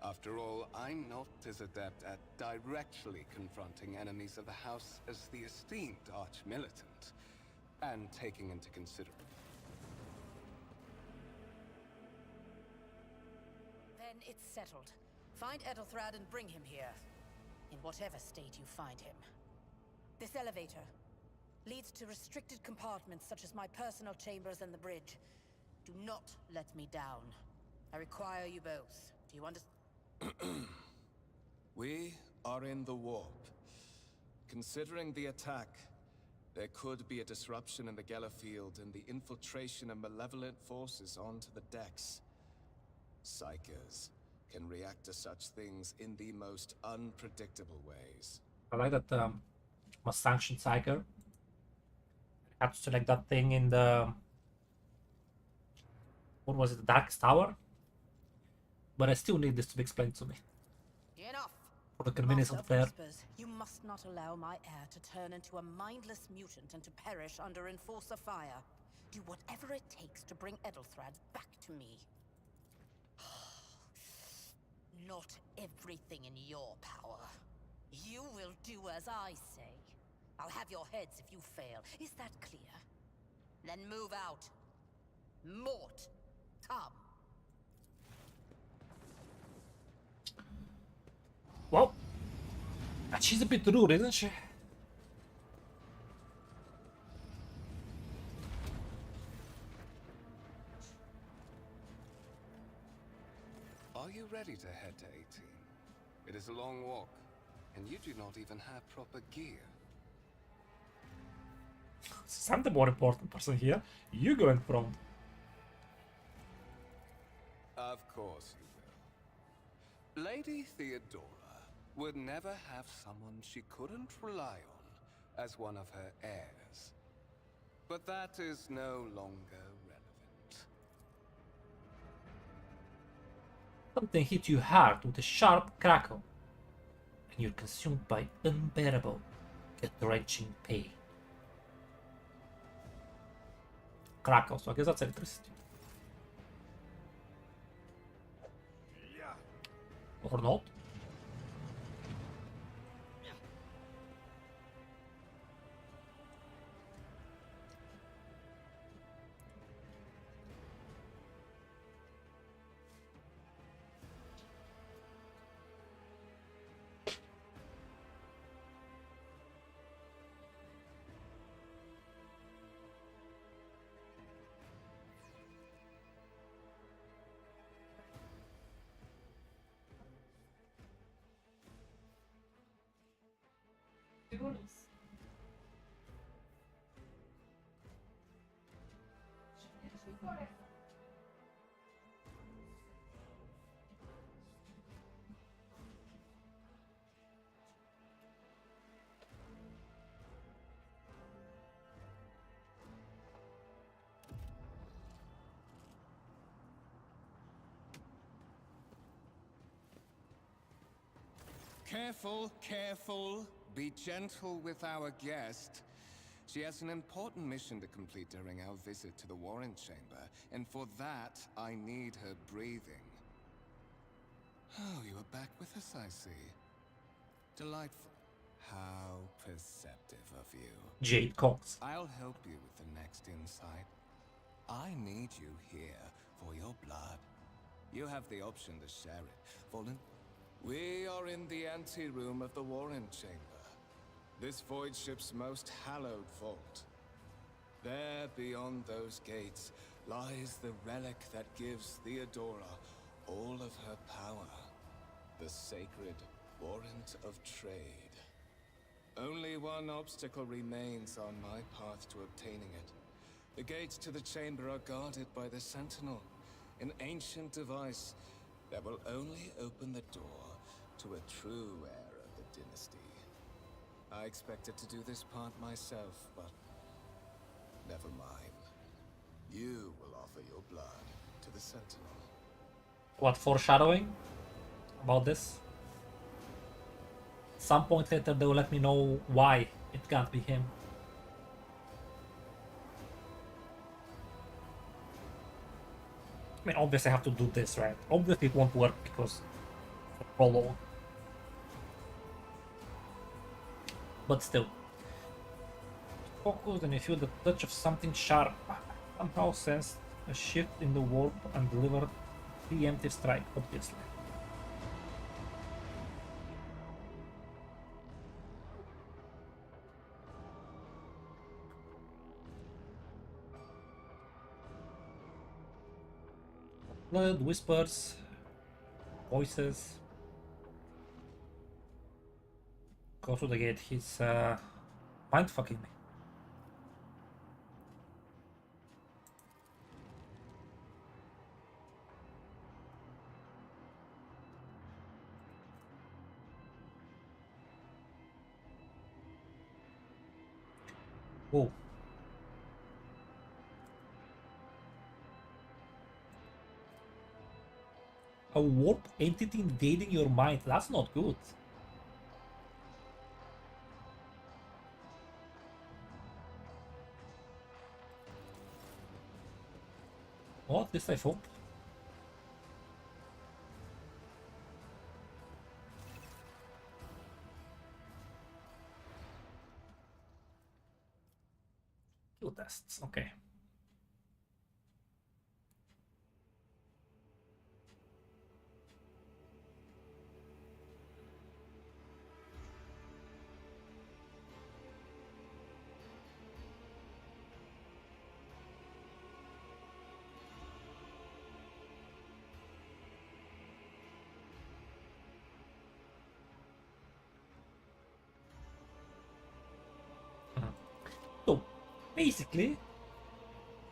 After all, I'm not as adept at directly confronting enemies of the House as the esteemed arch-militant, and taking into consideration. Then it's settled. Find Edelthrad and bring him here. In whatever state you find him. This elevator leads to restricted compartments such as my personal chambers and the bridge. Do not let me down. I require you both. Do you understand? We are in the warp. Considering the attack, there could be a disruption in the Gellerfield and the infiltration of malevolent forces onto the decks. Psychers can react to such things in the most unpredictable ways. I like that must sanction Psyker. I had to select that thing in the... What was it? The Darkest Tower? But I still need this to be explained to me. Enough! For the convenience of the player. Whispers, you must not allow my heir to turn into a mindless mutant and to perish under Enforcer fire. Do whatever it takes to bring Edelthrad back to me. Not everything in your power. You will do as I say. I'll have your heads if you fail. Is that clear? Then move out. Mort, come. Well, she's a bit rude, isn't she? Are you ready to head to 18? It is a long walk, and you do not even have proper gear. Since I'm the more important person here, you go in front. Of course you will. Lady Theodora would never have someone she couldn't rely on as one of her heirs. But that is no longer relevant. Something hit you hard with a sharp crackle, and you're consumed by unbearable, gut-wrenching pain. Crackle, so I guess that's electricity. Or not. Careful, careful. Be gentle with our guest. She has an important mission to complete during our visit to the Warren Chamber, and for that, I need her breathing. Oh, you are back with us, I see. Delightful. How perceptive of you. Jade Cox. I'll help you with the next insight. I need you here for your blood. You have the option to share it. We are in the anteroom of the Warren Chamber. This void ship's most hallowed vault. There, beyond those gates, lies the relic that gives Theodora all of her power. The sacred Warrant of Trade. Only one obstacle remains on my path to obtaining it. The gates to the chamber are guarded by the Sentinel, an ancient device that will only open the door to a true heir of the dynasty. I expected to do this part myself, but never mind. You will offer your blood to the Sentinel. What, foreshadowing about this? Some point later they will let me know why it can't be him. I mean, obviously I have to do this, right? Obviously it won't work because of the prologue. But still. Focus and you feel the touch of something sharp. Somehow sensed a shift in the warp and delivered a preemptive strike, obviously. Blood, whispers, voices. Go to the gate, he's mind fucking me. Whoa. A warp entity invading your mind, that's not good. Well, at least I hope. Skill tests, okay. So, basically,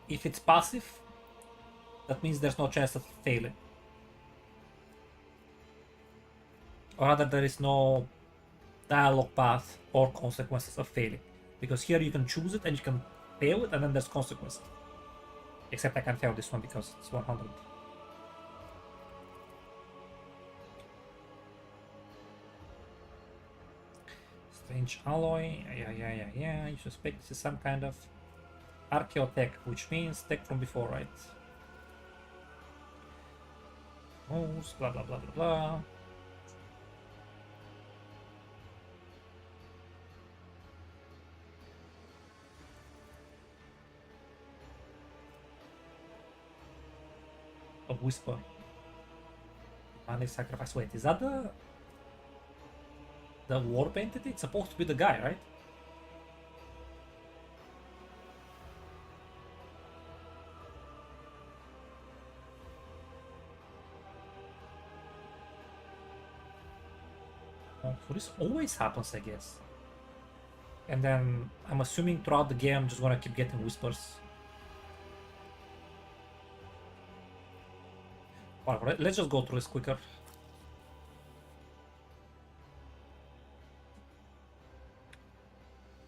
if it's passive, that means there's no chance of failing. Or rather, there is no dialogue path or consequences of failing. Because here you can choose it and you can fail it, and then there's consequences. Except I can't fail this one because it's 100. Strange alloy, yeah. You suspect this is some kind of archaeotech, which means tech from before, right? Moves, blah blah blah blah blah. A whisper. Money sacrifice. Wait, is that the warp entity? It's supposed to be the guy, right? Oh, so this always happens, I guess. And then I'm assuming throughout the game I'm just gonna keep getting whispers. Alright, let's just go through this quicker.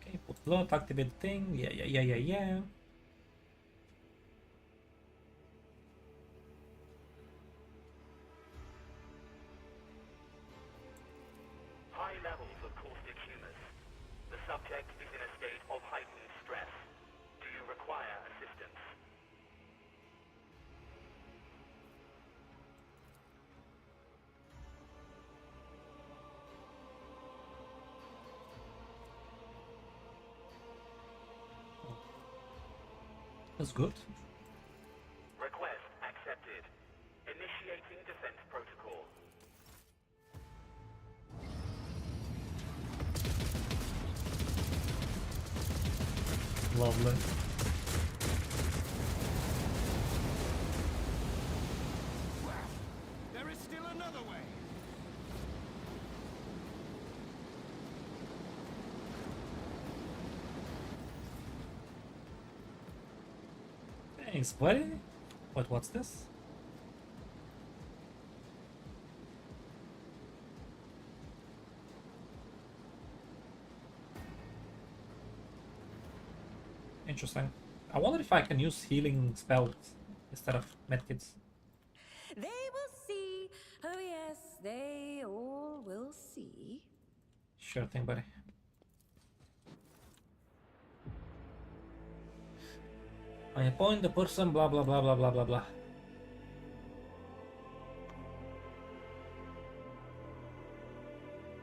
Okay, put blood, activate the thing. Yeah. High levels of caustic humus. The subject is in a state of heightened stress. Do you require assistance? That's good. Request accepted. Initiating defense protocol. Lovely. There is still another way. Thanks, buddy. What's this? Interesting. I wonder if I can use healing spells instead of medkits. They will see. Oh yes, they all will see. Sure thing, buddy. I appoint the person, blah blah blah blah blah blah blah.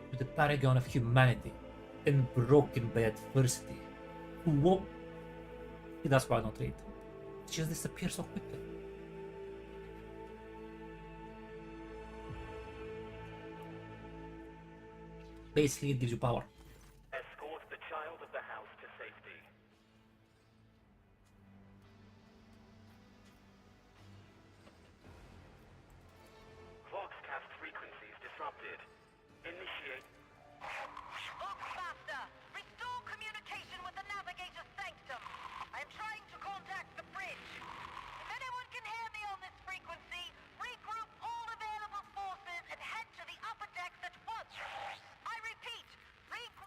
To the paragon of humanity, and broken by adversity. Whoa! That's why I don't read. It just disappears so quickly. Basically, it gives you power. Escort the child of the house to safety. Voxcast frequencies disrupted. Initiate. Voxmaster, restore communication with the navigator's sanctum. I am trying to contact the bridge. If anyone can hear me on this frequency, regroup all available forces and head to the upper decks at once. I repeat, regroup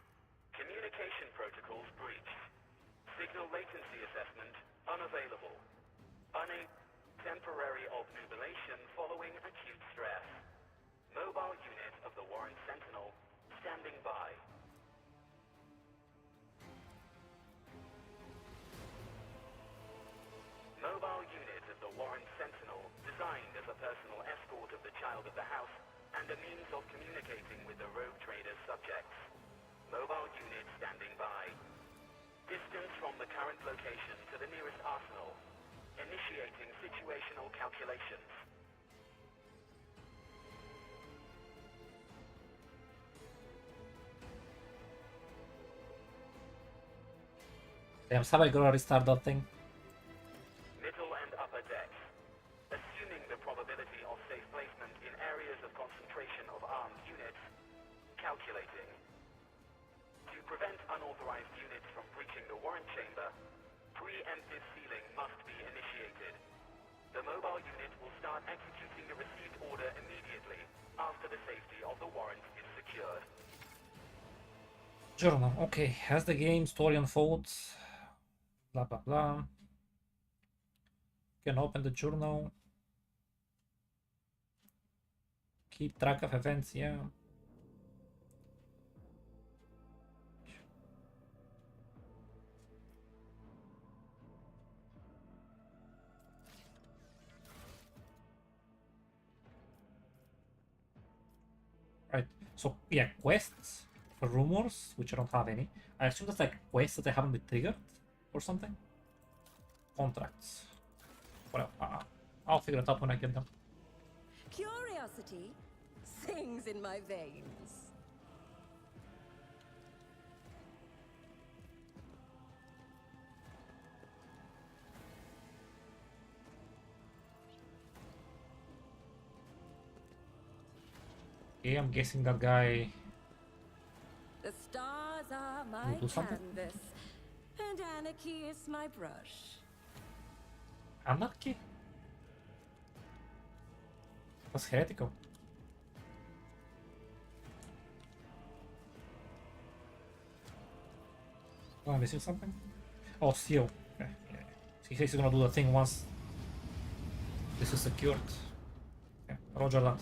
and a means of communicating with the rogue trader's subjects. Mobile unit standing by. Distance from the current location to the nearest arsenal. Initiating situational calculations. Damn, somebody gonna restart that thing. Middle and upper decks. Assuming the probability of safe placement in areas of concentration of armed units. Calculating. To prevent unauthorized units from breaching the warrant chamber, preemptive sealing must be initiated. The mobile unit will start executing the received order immediately after the safety of the warrant is secured. Journal. Okay, as the game story unfolds, blah blah blah. You can open the journal. Keep track of events, yeah. Right, so yeah, quests for rumors, which I don't have any. I assume that's like quests that haven't been triggered or something. Contracts. Well, I'll figure it out when I get them. Curiosity sings in my veins. Okay, I'm guessing that guy The stars are will my do something. canvas, and anarchy is my brush. Anarchy? That's heretical. Oh, I'm missing something? Oh, seal. Yeah, yeah. He says he's gonna do the thing once this is secured. Yeah, roger that.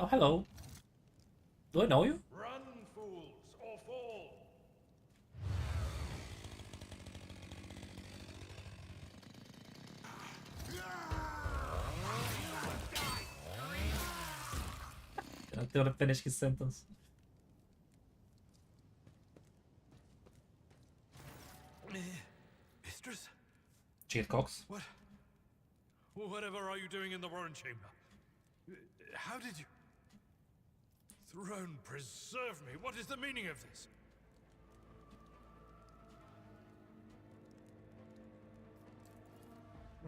Oh, hello. Do I know you? Run, fools, or fall! Until I finish his sentence. Mistress? Cheat Cox. What? Whatever are you doing in the warrant chamber? How did you... Throne preserve me! What is the meaning of this?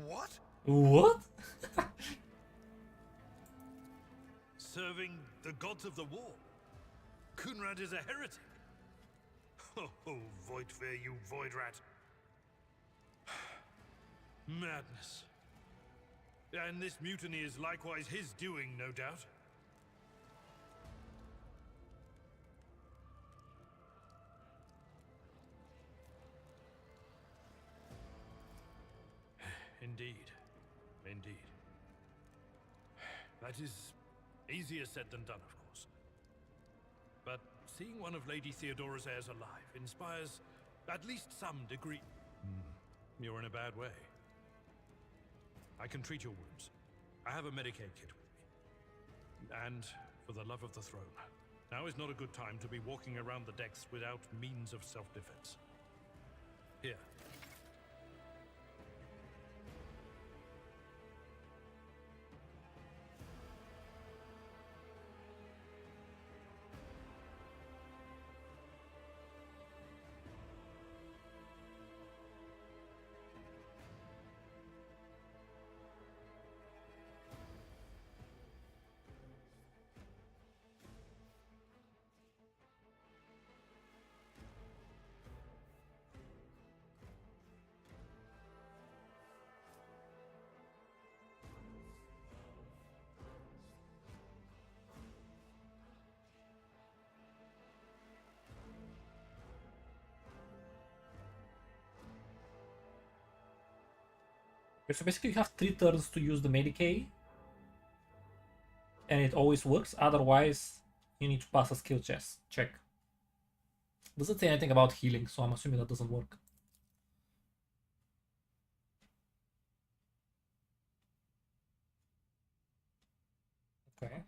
What? What? Serving the gods of the war? Kunrad is a heretic. Oh, Voidfear, you void rat. Madness. And this mutiny is likewise his doing, no doubt. Indeed. Indeed. That is easier said than done, of course. But seeing one of Lady Theodora's heirs alive inspires at least some degree. You're in a bad way. I can treat your wounds. I have a Medicaid kit with me. And for the love of the throne, now is not a good time to be walking around the decks without means of self-defense. Here. Okay, so basically you have 3 turns to use the Medicaid. And it always works, otherwise you need to pass a skill check. Doesn't say anything about healing, so I'm assuming that doesn't work. Okay.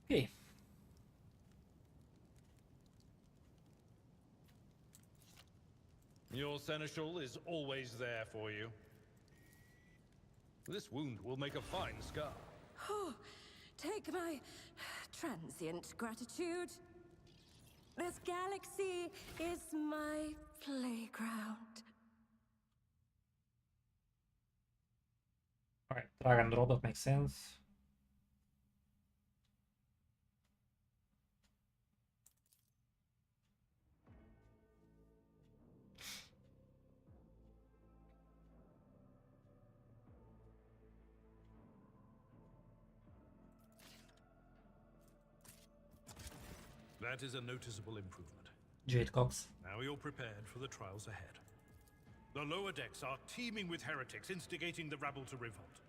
Okay. Your seneschal is always there for you. This wound will make a fine scar. Oh, take my transient gratitude. This galaxy is my playground. Alright, drag and drop, that makes sense. That is a noticeable improvement. Jade Cox. Now you're prepared for the trials ahead. The lower decks are teeming with heretics instigating the rabble to revolt.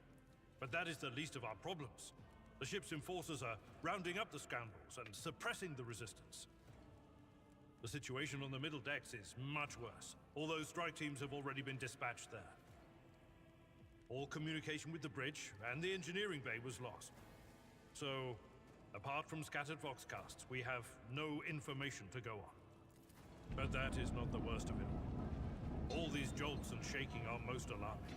But that is the least of our problems. The ship's enforcers are rounding up the scoundrels and suppressing the resistance. The situation on the middle decks is much worse, although strike teams have already been dispatched there. All communication with the bridge and the engineering bay was lost. So, apart from scattered voxcasts, we have no information to go on. But that is not the worst of it all. All these jolts and shaking are most alarming.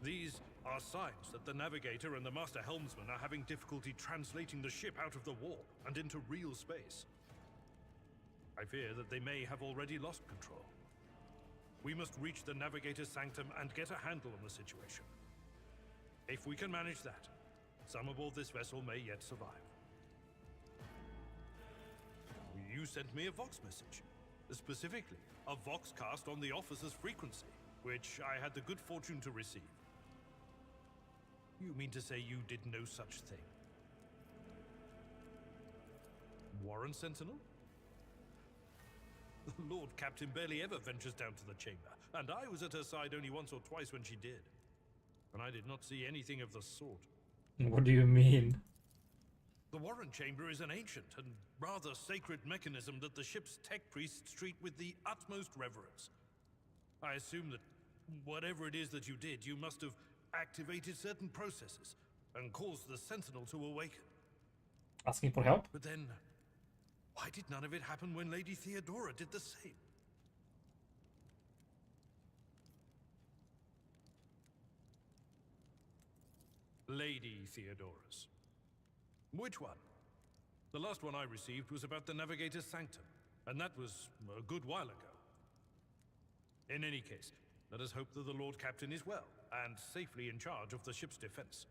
These are signs that the navigator and the master helmsman are having difficulty translating the ship out of the warp and into real space. I fear that they may have already lost control. We must reach the navigator's sanctum and get a handle on the situation. If we can manage that, some aboard this vessel may yet survive. You sent me a Vox message. Specifically, a Voxcast on the officer's frequency, which I had the good fortune to receive. You mean to say you did no such thing? Warren Sentinel? The Lord Captain barely ever ventures down to the chamber, and I was at her side only once or twice when she did. And I did not see anything of the sort. What do you mean? The Warren Chamber is an ancient and rather sacred mechanism that the ship's tech priests treat with the utmost reverence. I assume that whatever it is that you did, you must have activated certain processes and caused the Sentinel to awaken. Asking for help? But then, why did none of it happen when Lady Theodora did the same? Lady Theodora's. Which one? The last one I received was about the Navigator's Sanctum, and that was a good while ago. In any case, let us hope that the Lord Captain is well, and safely in charge of the ship's defense.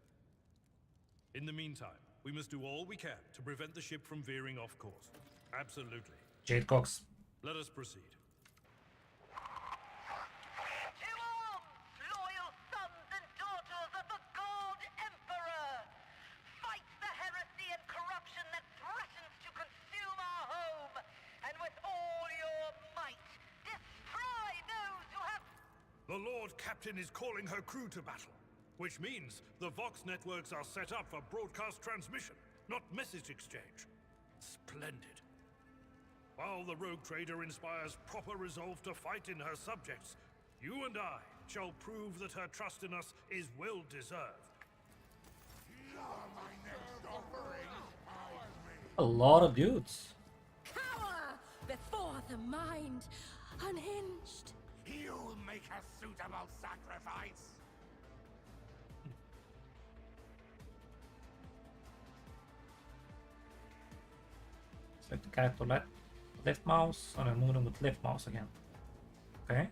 In the meantime, we must do all we can to prevent the ship from veering off course. Absolutely. Jade Cox. Let us proceed. Loyal sons and daughters of the God Emperor! Fight the heresy and corruption that threatens to consume our home! And with all your might, destroy those who have... The Lord Captain is calling her crew to battle, which means the Vox networks are set up for broadcast transmission, not message exchange. Splendid. While the rogue trader inspires proper resolve to fight in her subjects, you and I shall prove that her trust in us is well deserved. A lot of dudes. Cower before the mind unhinged. You'll make a suitable sacrifice. Select the character left mouse and then move them with left mouse again. Okay.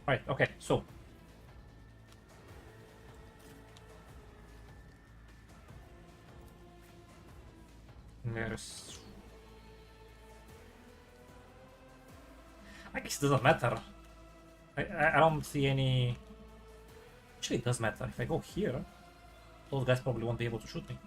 Right, okay, so There's... I guess it doesn't matter. I don't see any... Actually, it does matter. If I go here, those guys probably won't be able to shoot me.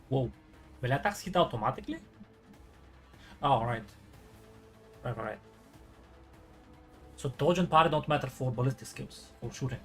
Whoa. Will attacks hit automatically? Oh, right. Right. So dodge and parry don't matter for ballistic skills, for shooting.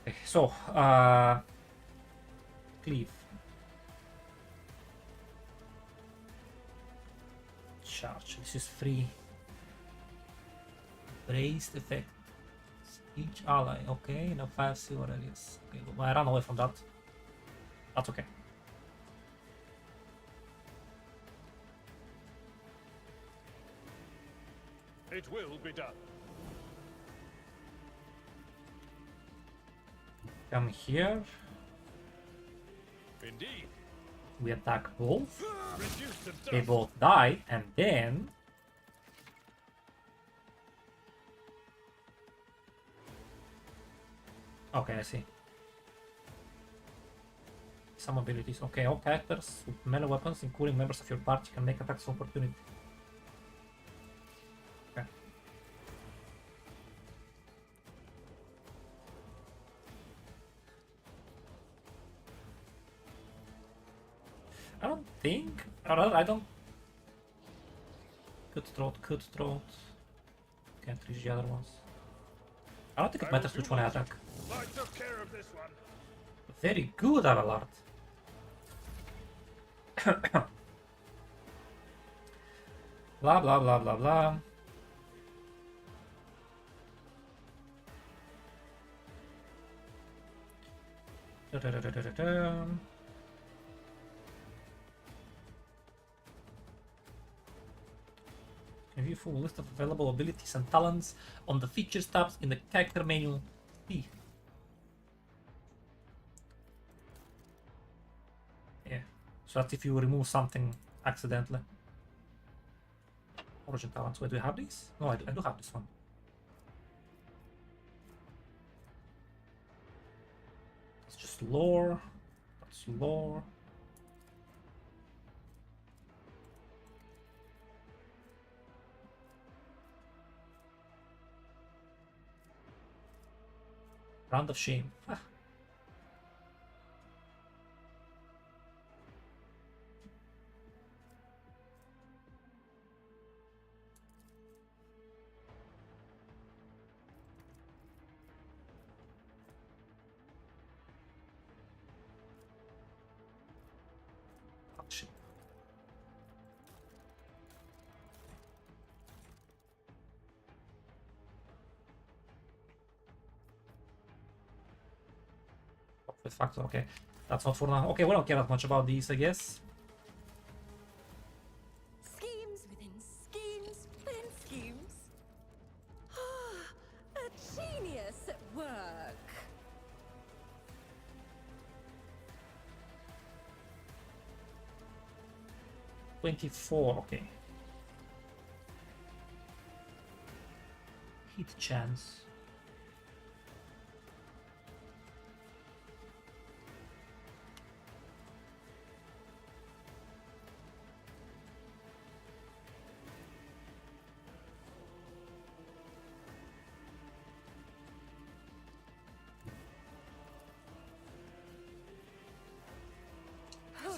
Okay, so, cleave. Charge. This is free. Braced effect. Each ally. Okay, now 5 silver areas. Okay, well, I ran away from that. That's okay. It will be done. Come here. Indeed. We attack both. Reduce the They dust. both die, and then... Okay, I see. Some abilities. Okay, all characters with melee weapons, including members of your party, can make attacks of opportunity. Okay. I don't think... I don't... Cutthroat. Can't reach the other ones. I don't think it matters which one I attack. I took care of this one. Very good, Avalard. Blah blah blah blah blah. Can view full list of available abilities and talents on the features tabs in the character menu P. Yeah, so that's if you remove something accidentally. Origin talents. Wait, do we have these? No, I do have this one. That's just lore. That's lore. Round of shame. Ah. Shit. With factor, okay. That's not for now. Okay, we don't care that much about these, I guess. Schemes within schemes within schemes. A genius at work. $24, okay. Hit chance.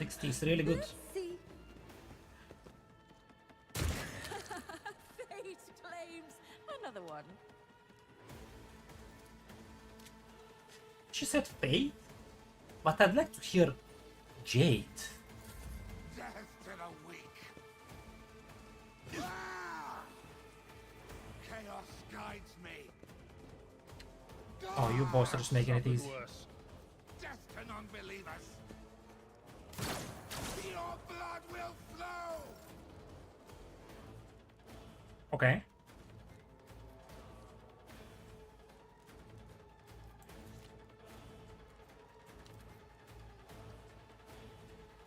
60 is really good. See. Fate claims another one. She said Faith, but I'd like to hear Jade. Death to the weak. Ah! Chaos guides me. Oh, you boys are just making it easy. Death to non-believers. Your blood will flow. Okay.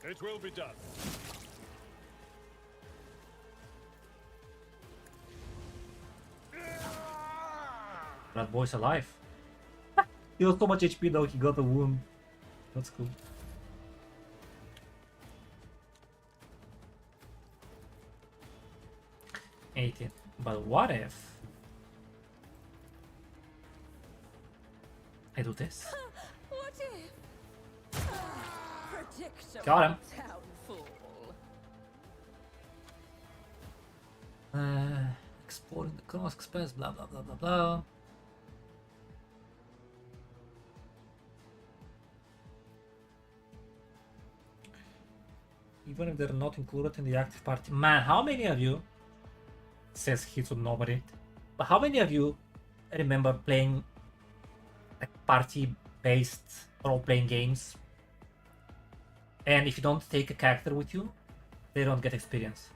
It will be done. That boy's alive. He was so much HP though, he got a wound. That's cool. $18. But what if I do this? What if? Predictable Got him. downfall. Exploring the cross express, blah blah blah blah blah. Even if they're not included in the active party. Man, how many of you, says he to nobody, but how many of you remember playing like party-based role-playing games? And if you don't take a character with you, they don't get experience.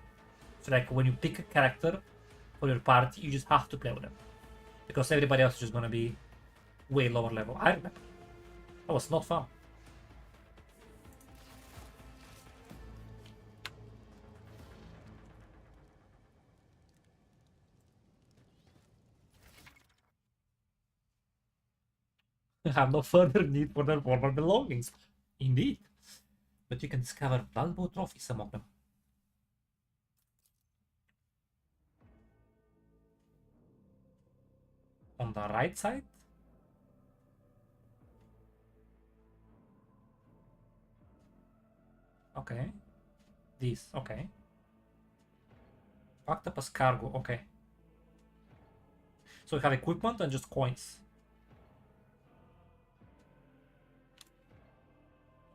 So like when you pick a character for your party, you just have to play with them. Because everybody else is just gonna be way lower level. I remember. That was not fun. Have no further need for their former belongings. Indeed. But you can discover valuable trophies, some of them. On the right side? Okay. These, okay. Packed up as cargo, okay. So we have equipment and just coins.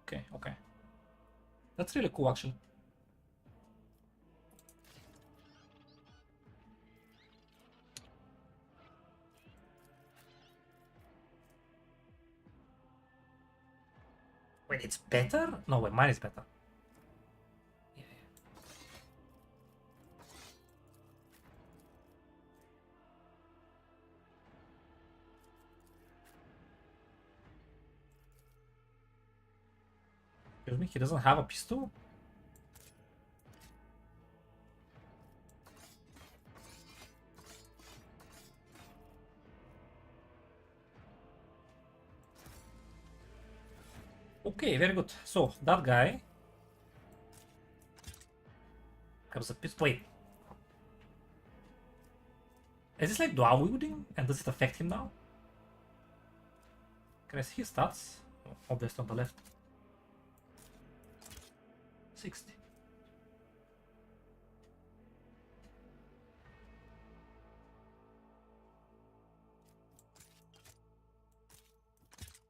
Okay, okay. That's really cool, actually. Wait, it's better? No, wait, mine is better. Yeah, yeah. Excuse me, he doesn't have a pistol? Okay, very good. So, that guy comes a pistol. Wait. Is this like dual wielding? And does it affect him now? Can I see his stats? Obviously on the left. 60.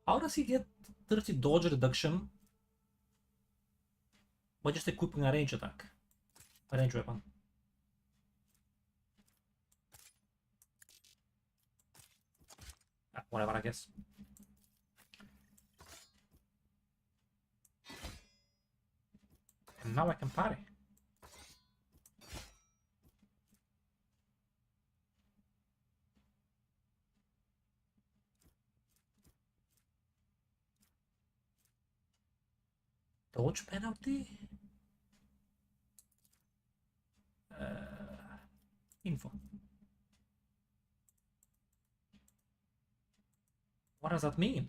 How does he get 30 dodge reduction by just equipping a range attack? A range weapon. Whatever, I guess. And now I can parry. Dodge penalty? Info. What does that mean?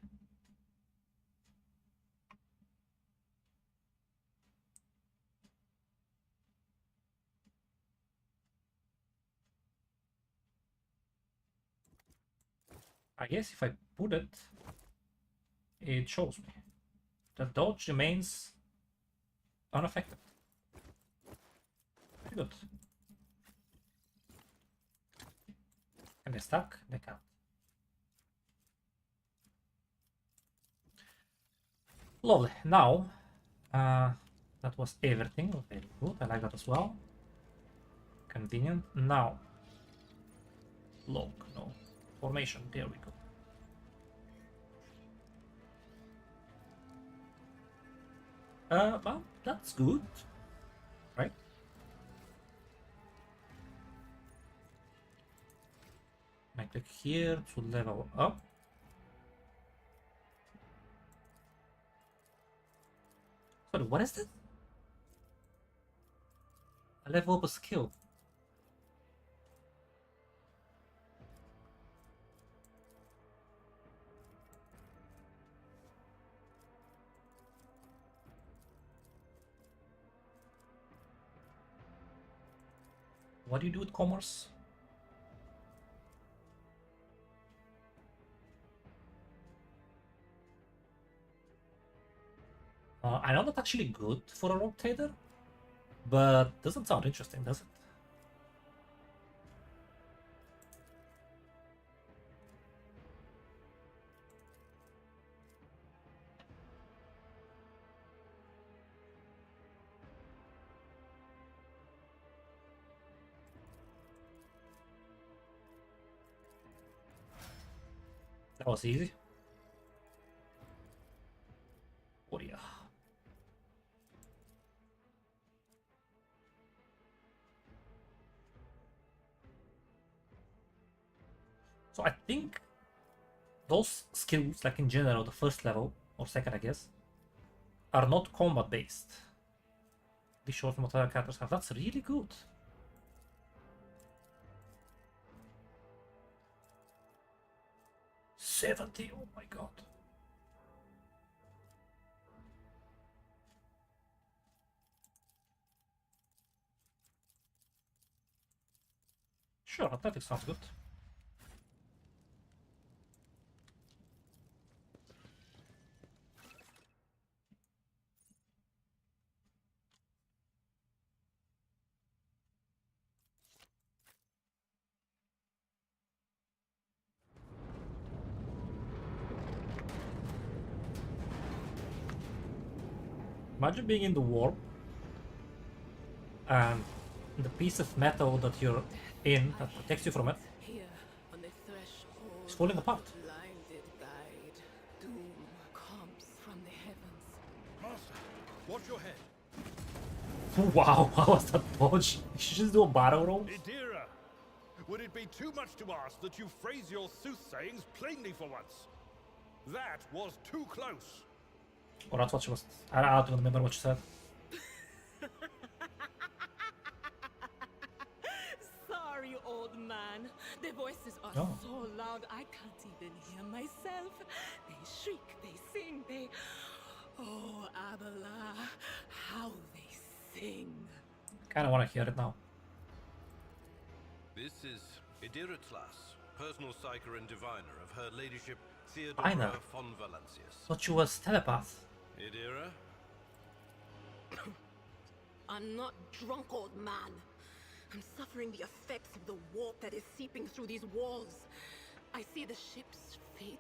I guess if I put it, it shows me. The dodge remains unaffected. Very good. Can they stack? They can't. Lovely. Now, that was everything. Very good. I like that as well. Convenient. Now, log. No. Formation. There we go. Well, that's good. Right? I click here to level up. Sorry, what is this? A level up a skill. What do you do with commerce? I know that's actually good for a rotator, but doesn't sound interesting, does it? That was easy. Oh yeah. So I think those skills, like in general, the first level, or second I guess, are not combat based. Be short from what other characters have. That's really good. $70, oh my god. Sure, athletics sounds good. Imagine being in the warp and the piece of metal that you're in that protects you from it is falling apart. Master, watch your head. Wow, how was that dodge? You should just do a barrel roll. Idira, would it be too much to ask that you phrase your soothsayings plainly for once? That was too close. Or that's what she was. I don't remember what she said. Sorry, old man. Their voices are Oh. so loud I can't even hear myself. They shriek, they sing, they... Oh, Abala, how they sing. Kinda wanna hear it now. This is Idira Tlas, personal psyker and diviner of Her Ladyship I know. Theodora von Valancius. Thought she was telepath. Idira? I'm not drunk, old man. I'm suffering the effects of the warp that is seeping through these walls. I see the ship's fate.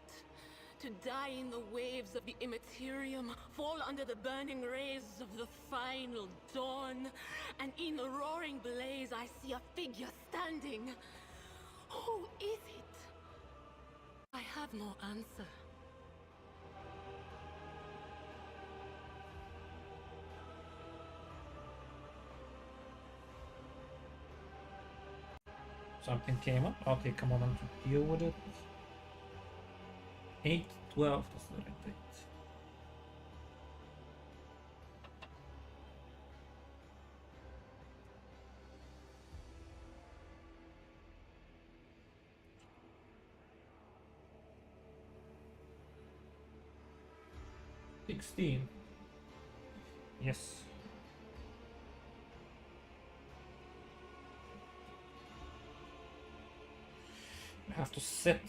To die in the waves of the Immaterium, fall under the burning rays of the final dawn. And in the roaring blaze, I see a figure standing. Who is it? I have no answer. Something came up. Okay, come on, I'm to deal with it. 8, 12, that's the right date. Yes. I have to set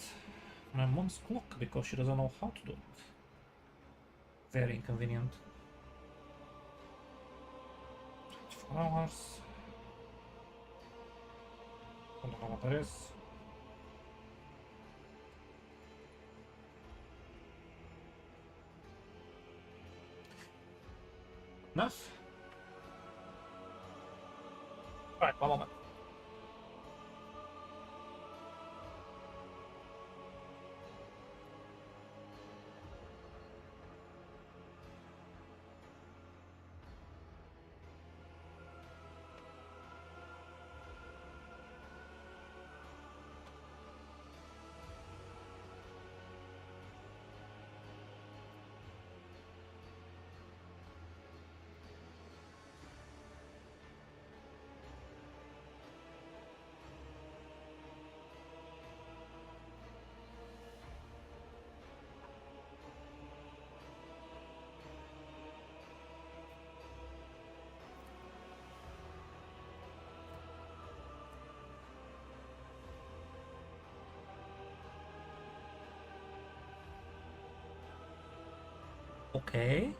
my mom's clock because she doesn't know how to do it. Very inconvenient. Flowers. Wonder how much that is. Enough. Alright, one moment. Okay.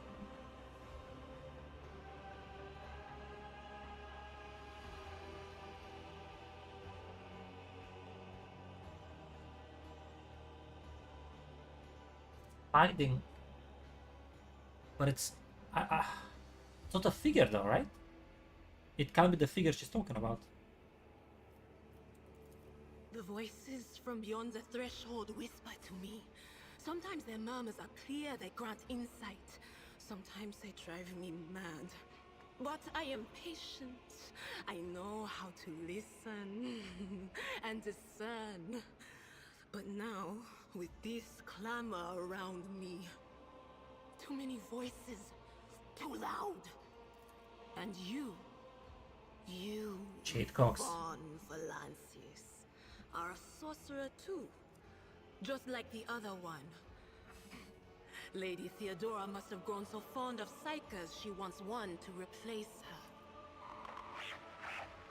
Hiding. But it's not a figure though, right? It can't be the figure she's talking about. The voices from beyond the threshold whisper to me. Sometimes their murmurs are clear, they grant insight. Sometimes they drive me mad. But I am patient. I know how to listen and discern. But now, with this clamor around me, too many voices, too loud. And you, Jade Cox, Von Valancius, are a sorcerer too. Just like the other one. Lady Theodora must have grown so fond of psychers she wants one to replace her.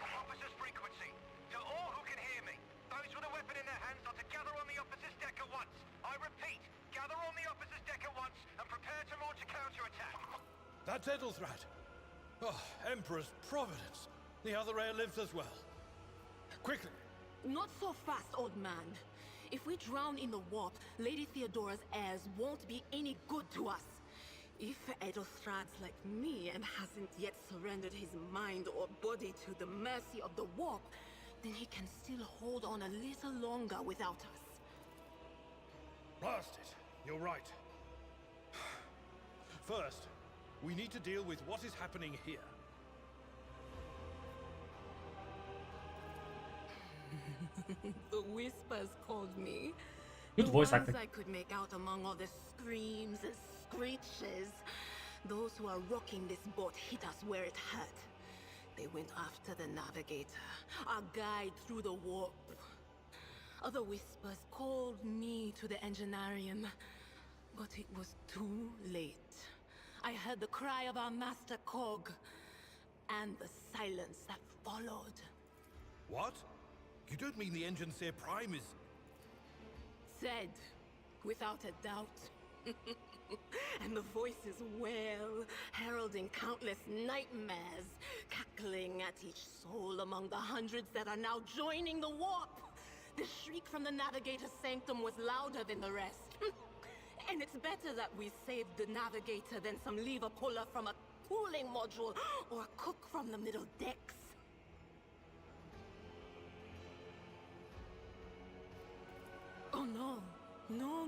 Officers frequency. To all who can hear me, those with a weapon in their hands are to gather on the officer's deck at once. I repeat, gather on the officer's deck at once and prepare to launch a counterattack. That's Edelthrat. Oh, Emperor's Providence. The other heir lives as well. Quickly. Not so fast, old man. If we drown in the warp, Lady Theodora's heirs won't be any good to us. If Edelthrad's like me and hasn't yet surrendered his mind or body to the mercy of the warp, then he can still hold on a little longer without us. Blast it. You're right. First, we need to deal with what is happening here. The whispers called me. Good voice the ones acting. I could make out among all the screams and screeches. Those who are rocking this boat hit us where it hurt. They went after the navigator, our guide through the warp. Other whispers called me to the engineerium, but it was too late. I heard the cry of our master Cog, and the silence that followed. What? You don't mean the Engineer Prime is... Said, without a doubt. And the voices wail, heralding countless nightmares, cackling at each soul among the hundreds that are now joining the warp. The shriek from the Navigator's sanctum was louder than the rest. And it's better that we saved the Navigator than some lever puller from a cooling module or a cook from the middle decks. Oh no. No.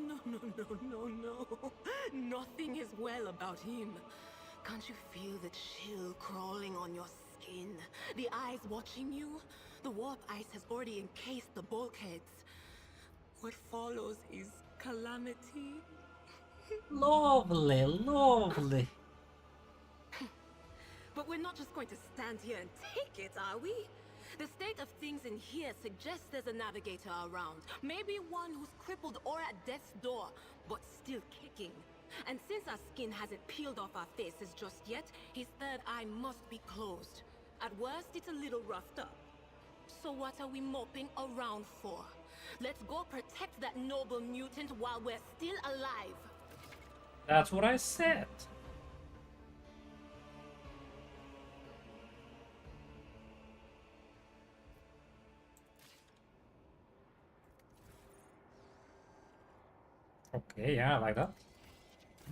Nothing is well about him. Can't you feel the chill crawling on your skin? The eyes watching you? The warp ice has already encased the bulkheads. What follows is calamity. Lovely, lovely. But we're not just going to stand here and take it, are we? The state of things in here suggests there's a navigator around. Maybe one who's crippled or at death's door, but still kicking. And since our skin hasn't peeled off our faces just yet, his third eye must be closed. At worst, it's a little roughed up. So what are we moping around for? Let's go protect that noble mutant while we're still alive. That's what I said. Okay, yeah, I like that.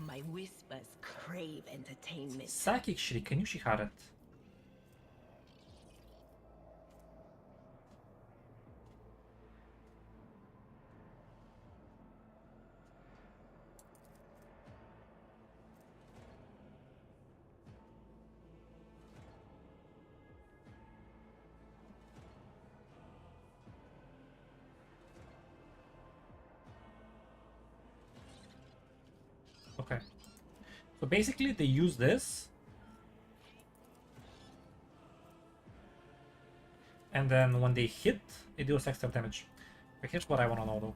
My whispers crave entertainment. Psychic Shriek, can you shihar it? Okay. So basically they use this. And then when they hit, it deals extra damage. But here's what I want to know though.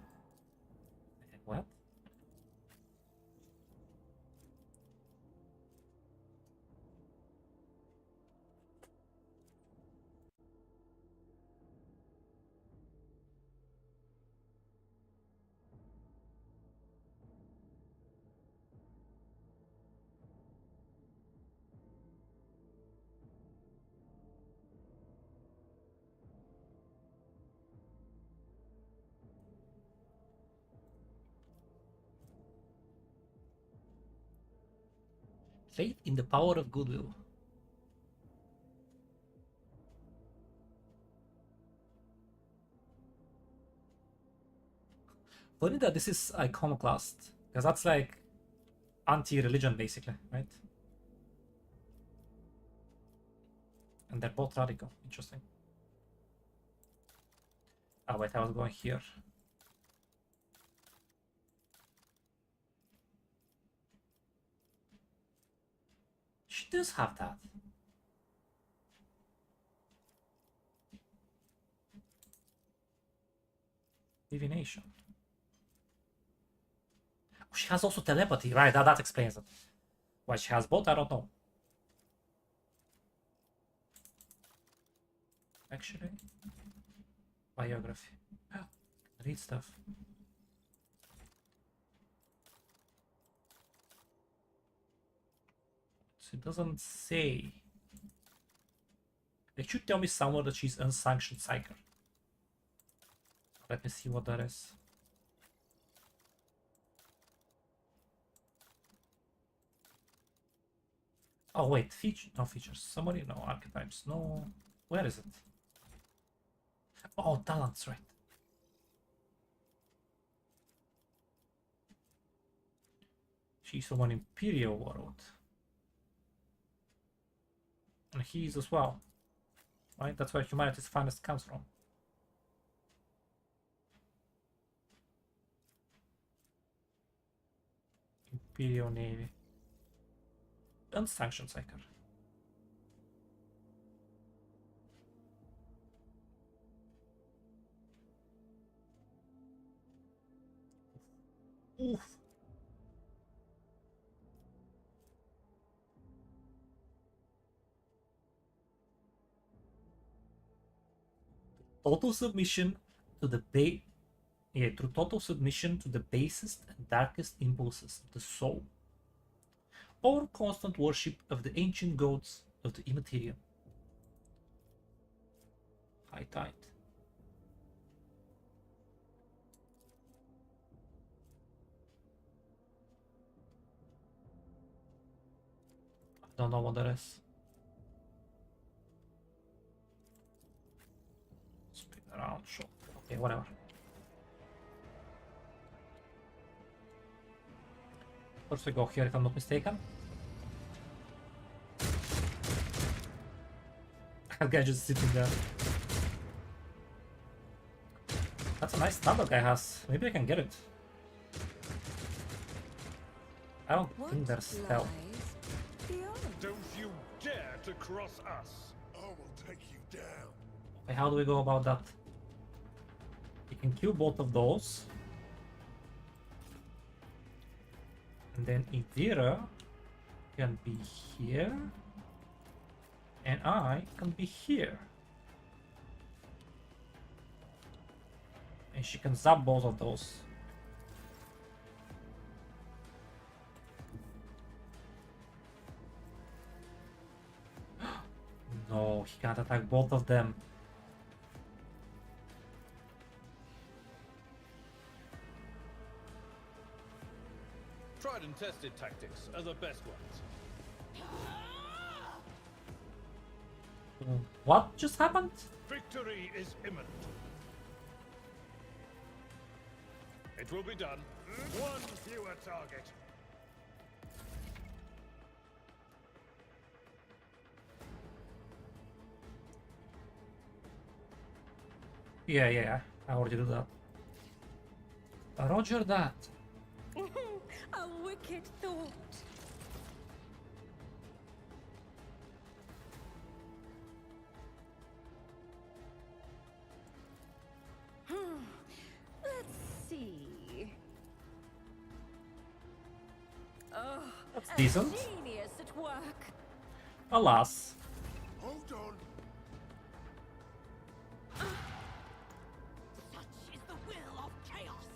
What? Faith in the power of goodwill. Funny that this is iconoclast, because that's like anti-religion basically, right? And they're both radical. Interesting. Oh wait, I was going here. She does have that. Divination. Oh, she has also telepathy, right? That explains it. Why she has both, I don't know. Actually, biography. Read stuff. So it doesn't say. They should tell me somewhere that she's unsanctioned psyker. Let me see what that is. Oh wait, no features. Summary, no. Archetypes, no. Where is it? Oh, talents, right. She's from an Imperial world. And he is as well. Right? That's where humanity's finest comes from. Imperial Navy. Unsanctioned psyker. Oof. Total submission to the through total submission to the basest and darkest impulses of the soul, or constant worship of the ancient gods of the immaterial. High tide. I don't know what that is. Spin around, sure. Okay, whatever. First we go here if I'm not mistaken. That guy just sitting there. That's a nice stun that guy has. Maybe I can get it. I don't think there's hell. Don't you dare to cross us! I will take you down. Okay, how do we go about that? You can kill both of those. And then Idira can be here. And I can be here. And she can zap both of those. No, he can't attack both of them. Time-tested tactics are the best ones. What just happened? Victory is imminent. It will be done. One fewer target. Yeah, I already do that. Roger that. A wicked thought. Let's see. Oh, that's a decent. Genius at work. Alas. Hold on. Such is the will of chaos.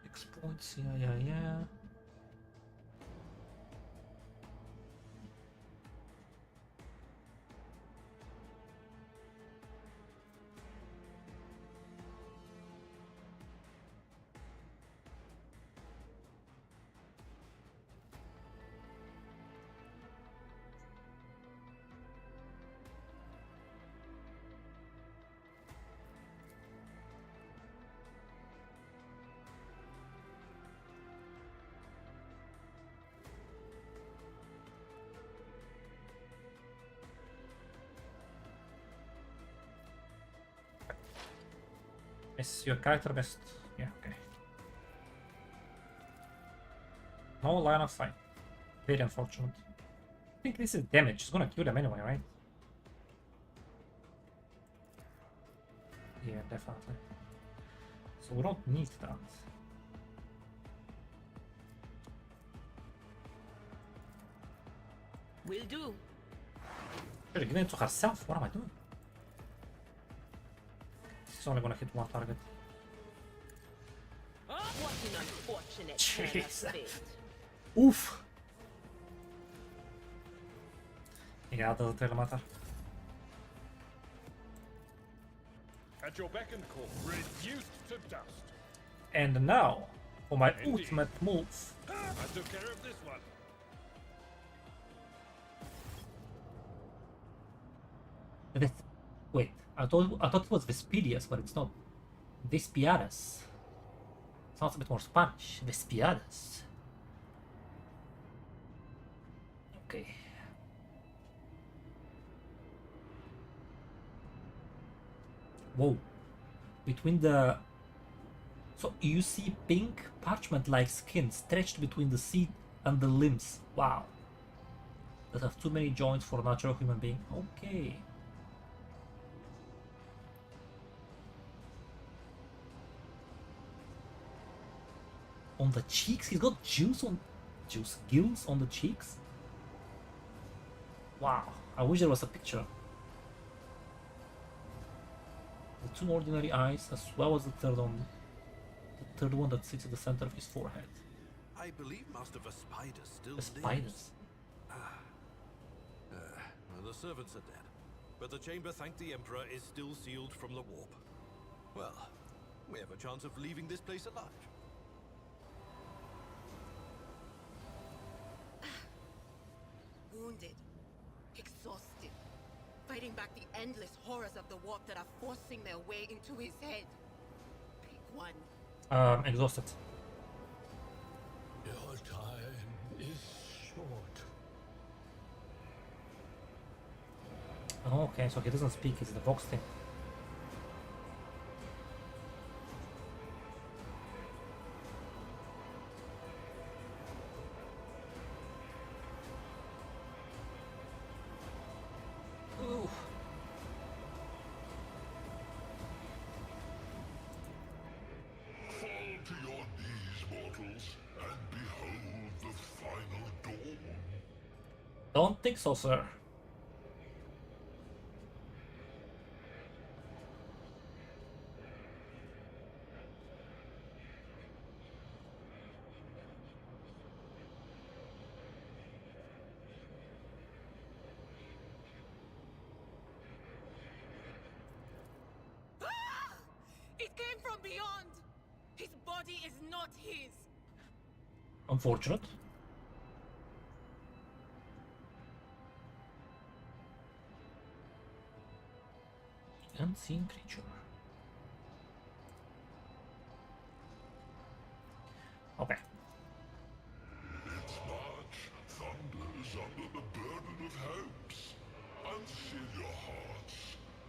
Exploits, yeah. Miss your character best. Yeah, okay. No line of sight. Very unfortunate. I think this is damage. It's gonna kill them anyway, right? Yeah, definitely. So we don't need that. Will do. She's giving it to herself. What am I doing? It's only gonna hit one target. What an unfortunate turn of Jeez. fate. Oof. Yeah, doesn't really matter. At your beck and call, reduced to dust. And now, for my Indeed. ultimate move. I took care of this one. Wait, I thought it was Vespilius, but it's not. Vespiadas. Sounds a bit more Spanish. Vespiadas. Okay. Whoa. Between the... So you see pink parchment-like skin stretched between the seat and the limbs. Wow. That have too many joints for a natural human being. Okay. On the cheeks? He's got gills on the cheeks? Wow. I wish there was a picture. The two ordinary eyes, as well as the third one that sits at the center of his forehead. I believe Master Vespidas still The spiders. Well, the servants are dead, but the chamber, thank the Emperor, is still sealed from the warp. Well, we have a chance of leaving this place alive. Wounded, exhausted, fighting back the endless horrors of the warp that are forcing their way into his head. Pick one. Exhausted. Your time is short. Oh, okay, so he doesn't speak, it's the Vox thing. Ooh. Fall to your knees, mortals, and behold the final dawn. Don't think so, sir. beyond. His body is not his. Unfortunate. Unseen creature. Okay. Its march thunders under the burden of hopes. Unseal your hearts,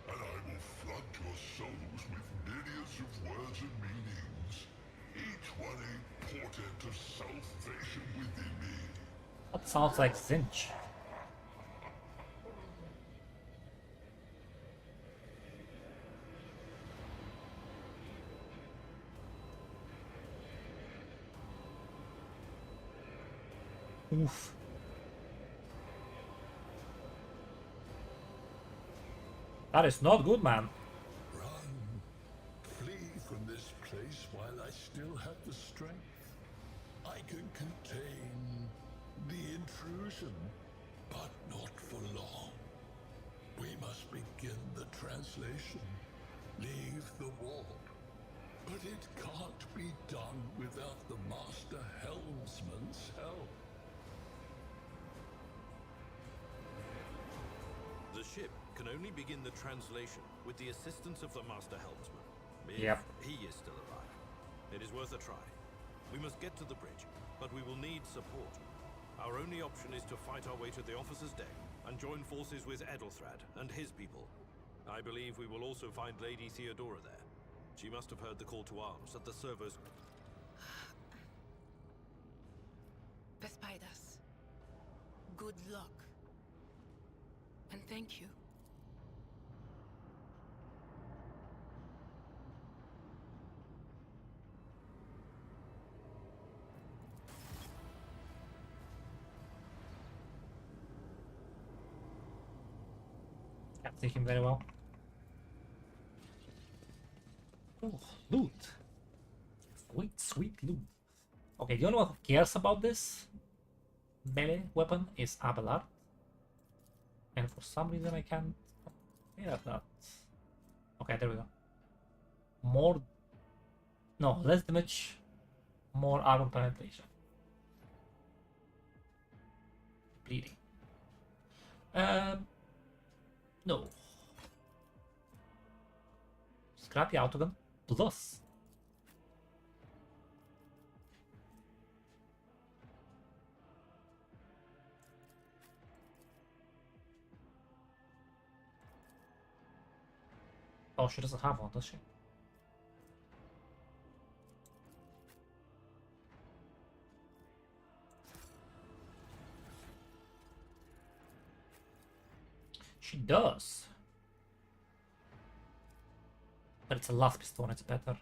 and I will flood your souls with myriads of words and meanings, each one a portent of salvation within me. That sounds like Zinch. Oof. That is not good, man. Run. Flee from this place while I still have the strength. I can contain the intrusion, but not for long. We must begin the translation. Leave the warp. But it can't be done without the Master Helmsman's help. The ship can only begin the translation with the assistance of the Master Helmsman. If Yep. he is still alive. It is worth a try. We must get to the bridge, but we will need support. Our only option is to fight our way to the officer's deck and join forces with Edelthrad and his people. I believe we will also find Lady Theodora there. She must have heard the call to arms at the servers. The spiders. Good luck. And thank you. Can't see him very well. Oh, loot. Sweet, sweet loot. Okay, the only one who cares about this melee weapon is Abelard. And for some reason I can't... Yeah, that. Okay, there we go. More... No, less damage, more armor penetration. Bleeding. No. Scrappy Autogun Plus. Oh, she doesn't have one, does she? She does. But it's a last piston, it's better.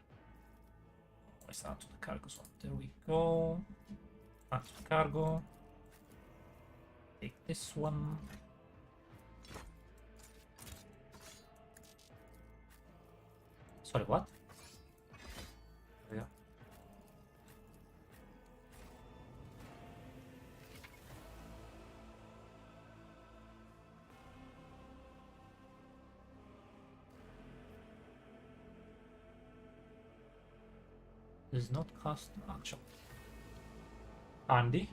Let's add to the cargo swap. There we go. Add to the cargo. Take this one. Sorry, what? There we go. Does not cost action. Andy.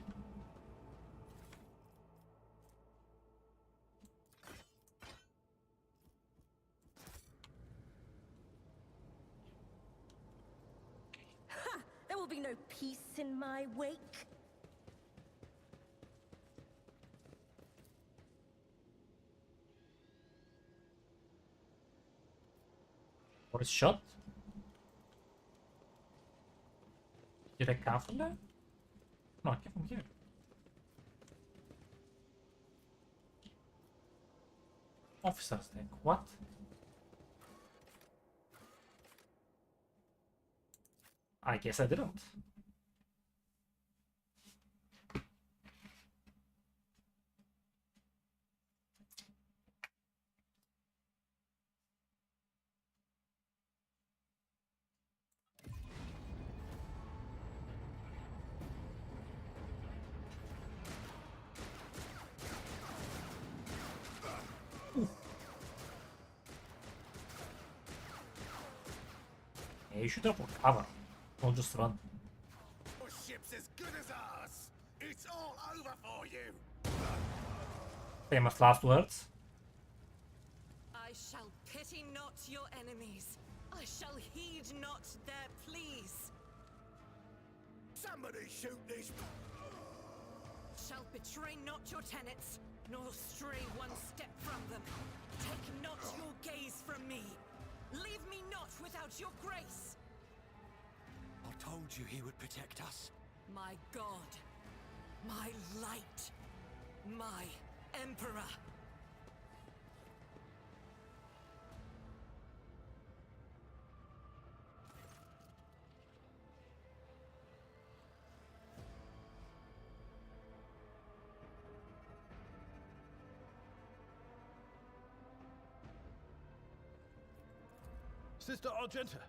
Ha! There will be no peace in my wake. What is shot? Did I come from there? No, I came from here. Officer's deck. What? I guess I didn't. Yeah, you should drop for cover. Don't just run. Your ship's as good as ours. It's all over for you. Famous last words. I shall pity not your enemies. I shall heed not their pleas. Somebody shoot these. Shall betray not your tenets, nor stray one step from them. Take not your gaze from me. Leave me not without your grace. I told you he would protect us. My God, my light, my Emperor. Sister Argenta!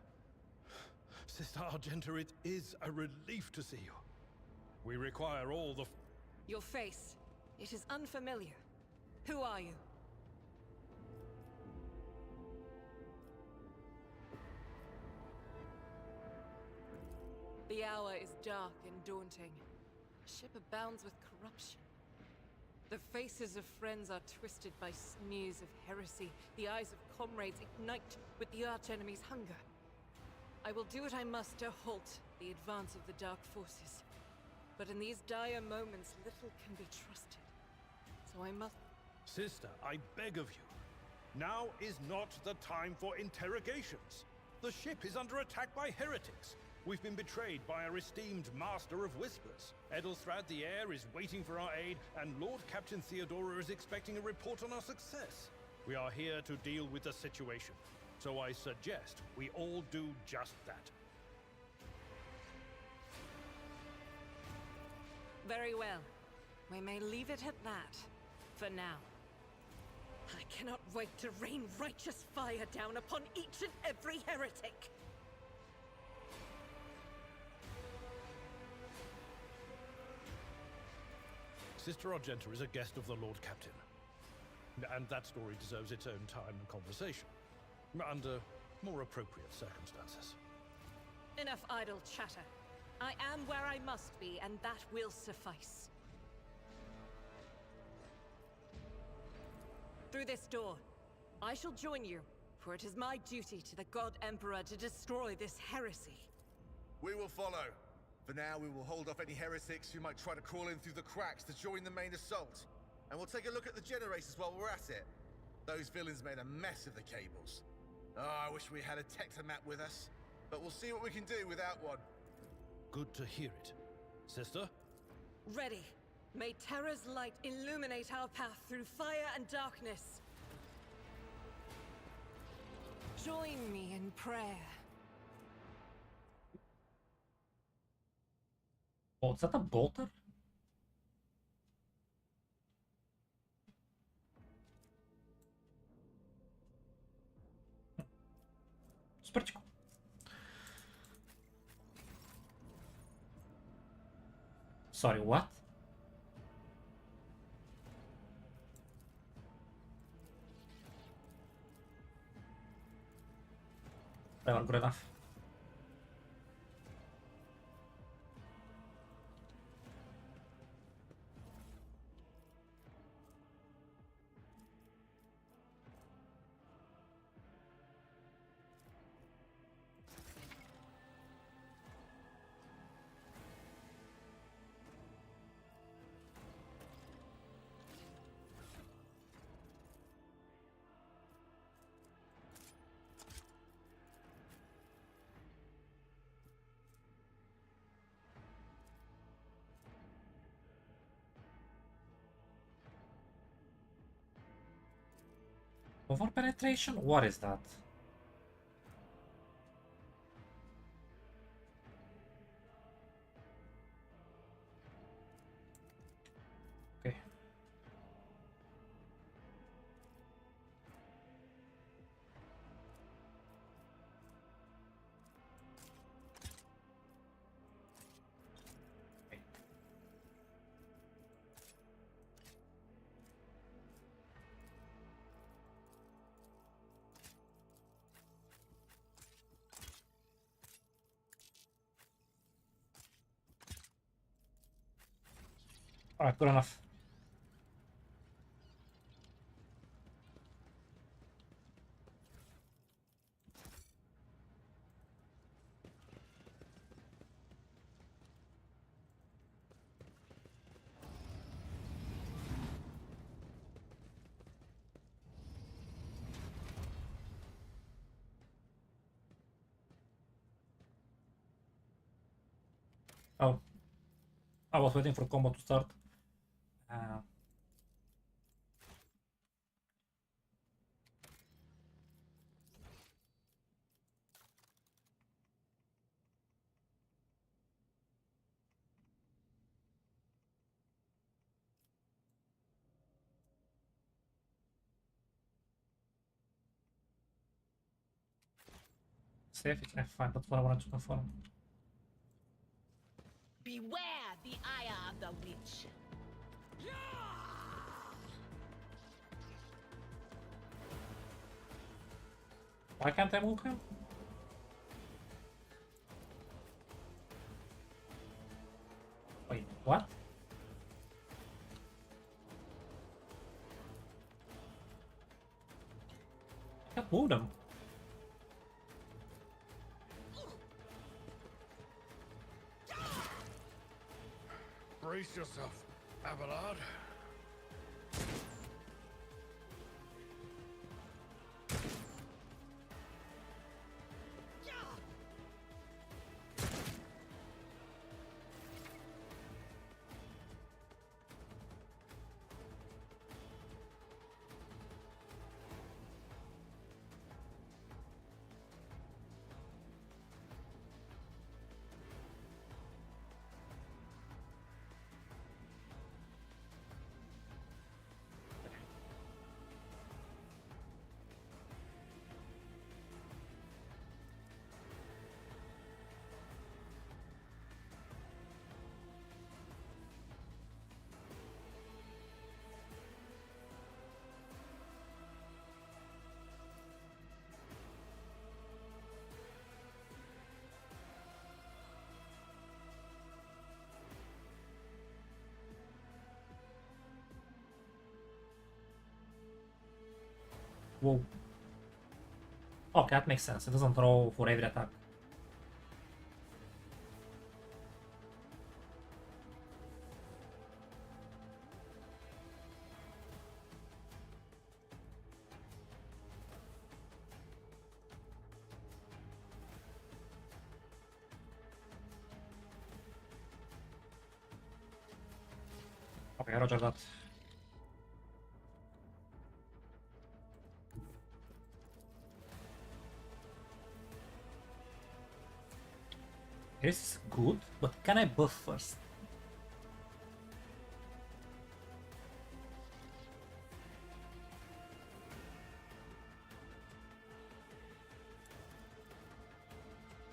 Sister Argenta, it is a relief to see you. We require all the... Your face, it is unfamiliar. Who are you? The hour is dark and daunting. The ship abounds with corruption. The faces of friends are twisted by sneers of heresy. The eyes of comrades ignite with the archenemy's hunger. I will do what I must to halt the advance of the dark forces. But in these dire moments, little can be trusted. So I must... Sister, I beg of you. Now is not the time for interrogations. The ship is under attack by heretics. We've been betrayed by our esteemed Master of Whispers. Edelstrad the Heir is waiting for our aid, and Lord Captain Theodora is expecting a report on our success. We are here to deal with the situation, so I suggest we all do just that. Very well. We may leave it at that, for now. I cannot wait to rain righteous fire down upon each and every heretic! Sister Argenta is a guest of the Lord Captain. And that story deserves its own time and conversation. Under more appropriate circumstances. Enough idle chatter. I am where I must be, and that will suffice. Through this door, I shall join you, for it is my duty to the God Emperor to destroy this heresy. We will follow. For now, we will hold off any heretics who might try to crawl in through the cracks to join the main assault. And we'll take a look at the generators while we're at it. Those villains made a mess of the cables. Oh, I wish we had a tectomat with us. But we'll see what we can do without one. Good to hear it. Sister? Ready. May Terra's light illuminate our path through fire and darkness. Join me in prayer. Oh, is that a bolter? It's pretty cool. Sorry, what? Well, good enough. Over penetration? What is that? Okay. Alright, good enough. Oh, I was waiting for combo to start. Save it, F5, that's what I wanted to confirm. Beware the ire of the witch. Why can't I move him? Wait, what? I can't move them. Brace yourself, Abelard. Whoa. Okay, that makes sense. It doesn't throw for every attack. Okay, roger that. This is good, but can I buff first?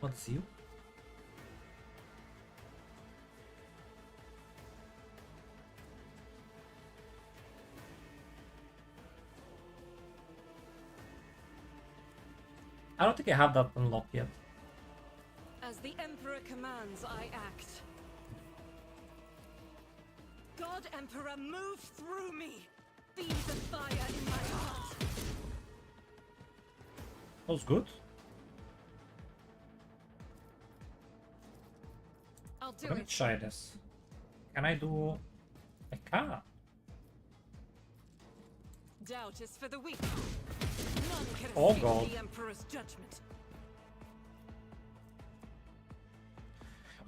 What's you? I don't think I have that unlocked yet. As the Emperor commands, I act. God Emperor, move through me! Be the fire in my heart! That was good. I'll do Let me it. try this. Can I do... I can't. Doubt is for the weak. None can Oh escape God. the Emperor's judgment.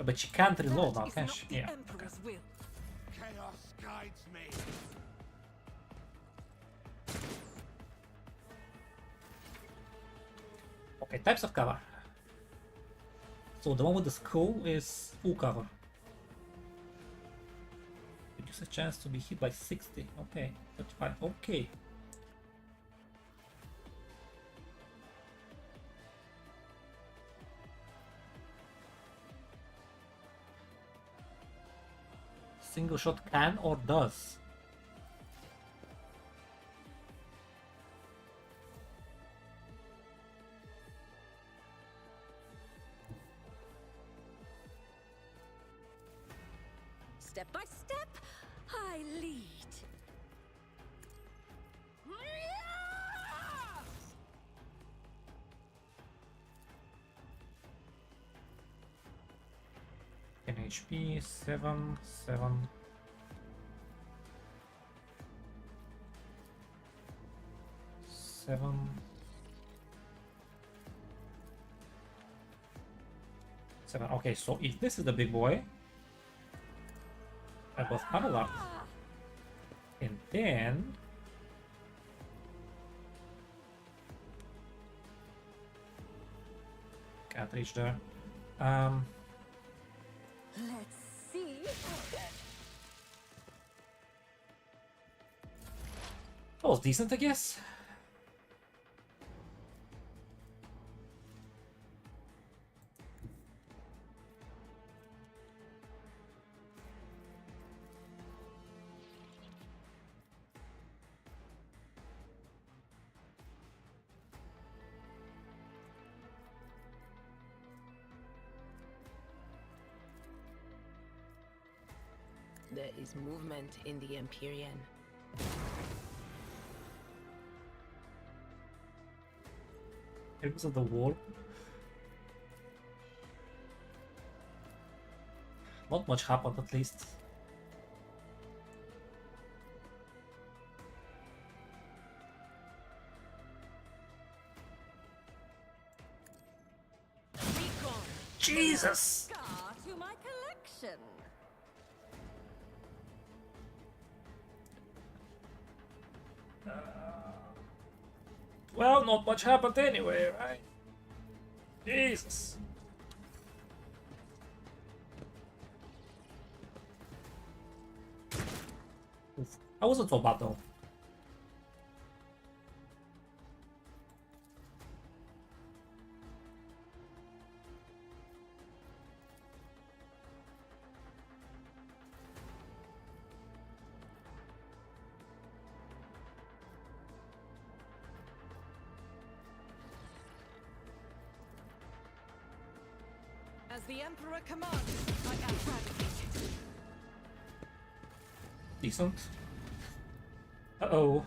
But she can't reload now, Is can not she? the Yeah. Emperor's will. Chaos guides me. Okay, types of cover. So the one with the skull is full cover. Reduce a chance to be hit by 60. Okay, 35. Okay. Single shot can or does. Step by step, I lead. An HP 7, 7. Seven. 7. Okay, so if this is the big boy, I got Analog. And then can't reach there. Let's see. That was decent, I guess. There is movement in the Empyrean. It was at the wall. Not much happened, at least. Jesus! Scar to my collection. Well, not much happened anyway, right? Jesus. Oof. I wasn't so bad though. As the Emperor commands, I am radicate. Decent. Uh-oh.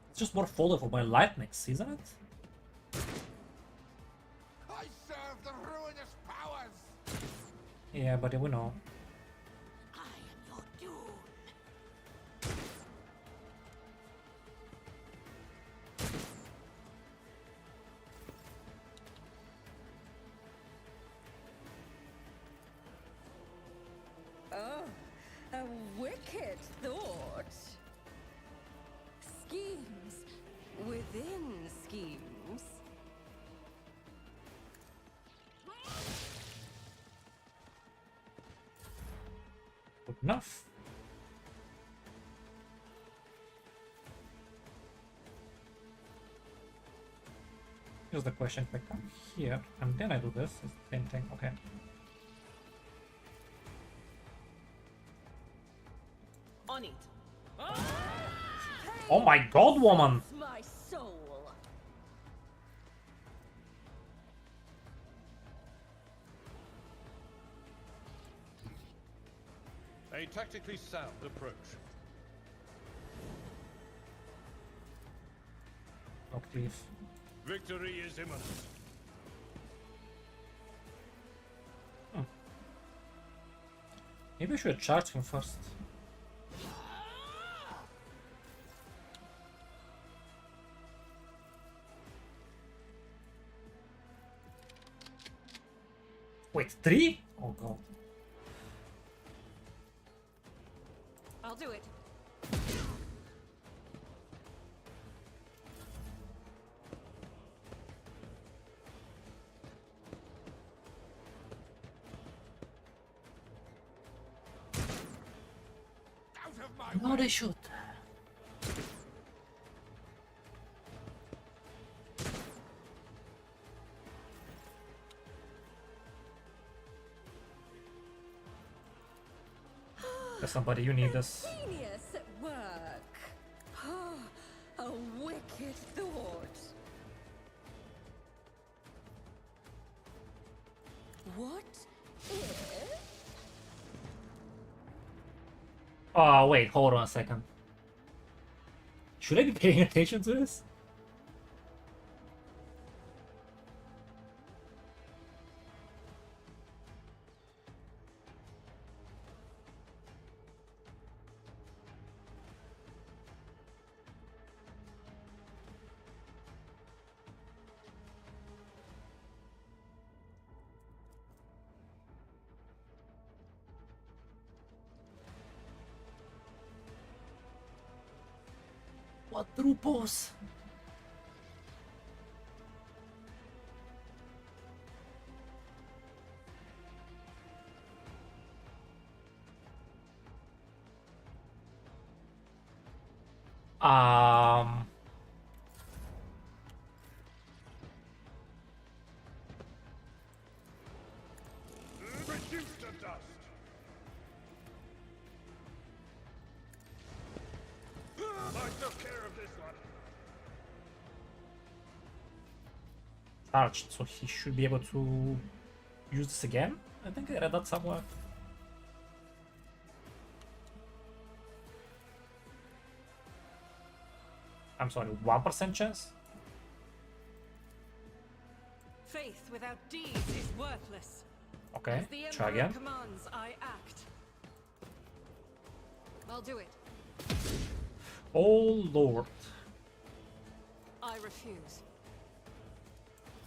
It's just more fodder for my lightnings, isn't it? I serve the ruinous powers! Yeah, but we know. Oh, a wicked thought. Schemes within schemes. Good enough. Here's the question: if I come here and then I do this, it's the same thing. Okay. On it. Oh my god, woman! My soul. A tactically sound approach. Octave. Victory is imminent. Maybe I should charge him first. Wait, 3? Oh god. I'll do it. No, they should. There's somebody, you need this. Genius at work. A wicked thought. Oh, wait, hold on a second. Should I be paying attention to this? Quadruples. Um. Reduce to dust. I took care of this one. Charged, so he should be able to use this again. I think I read that somewhere. I'm sorry, 1% chance? Faith without deeds is worthless. Okay, As the try Emperor again. commands, I act. I'll do it. Oh lord. I refuse.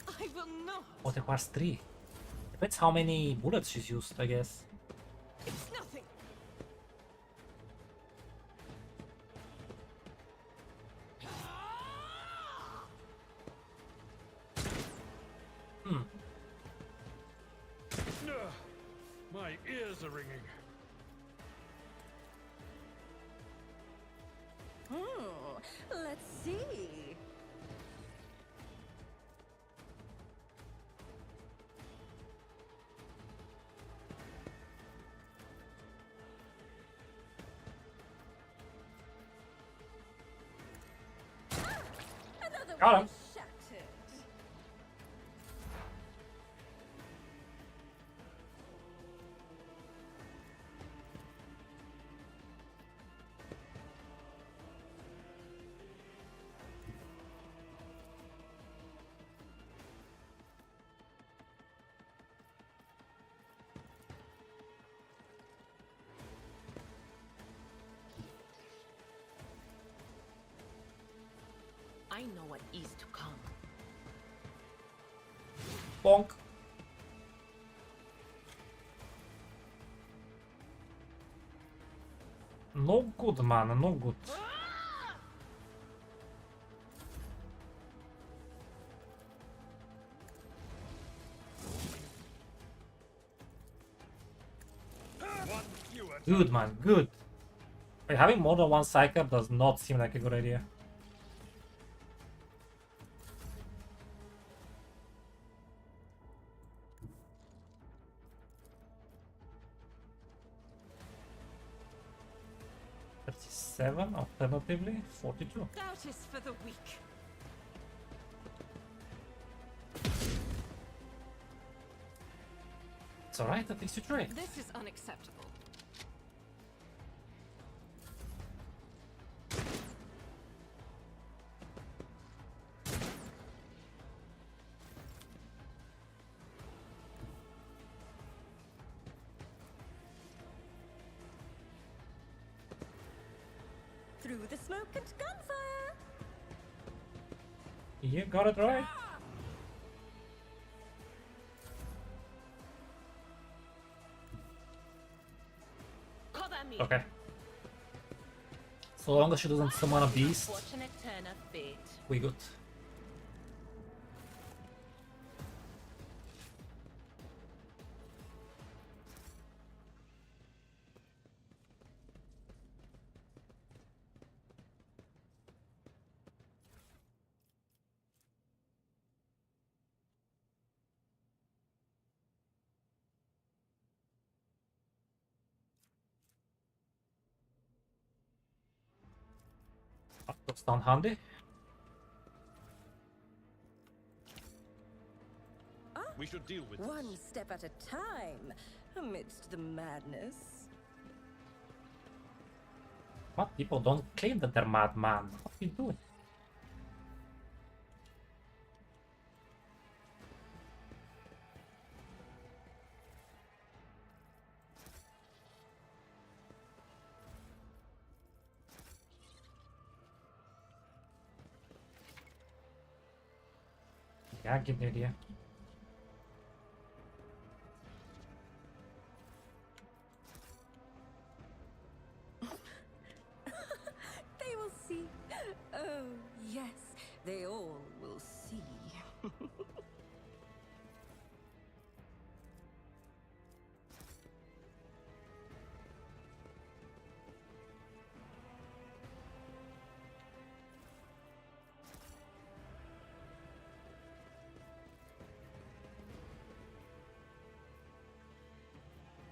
I will not. Oh, it requires 3. Depends how many bullets she's used, I guess. It's nothing. Hmm. Ugh, my ears are ringing. Let's see. Another Got one him. shattered. I know what is to come. Bonk. No good, man, no good. Good, man, good. Wait, having more than one cycle does not seem like a good idea. Seven, alternatively 42. Doubt is for the weak. It's alright, at least you tried. This is unacceptable. Through the smoke and gunfire. You got it right. Cover me. Okay. So long as she doesn't summon a beast, Fortunate turn of fate. we good. That's down handy. We should deal with One this. step at a time, amidst the madness. What? People don't claim that they're madman. What are you doing? Yeah, I get the idea. They will see. Oh, yes, they all will see.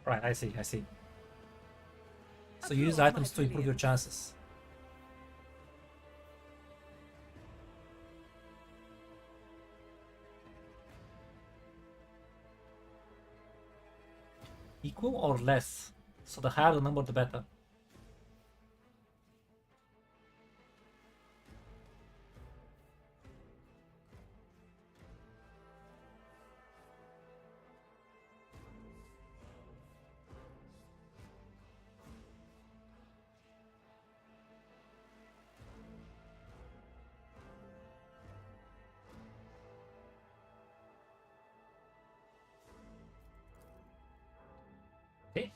Right, I see, I see. So you use items to improve your chances. Equal or less? So the higher the number, the better. Okay.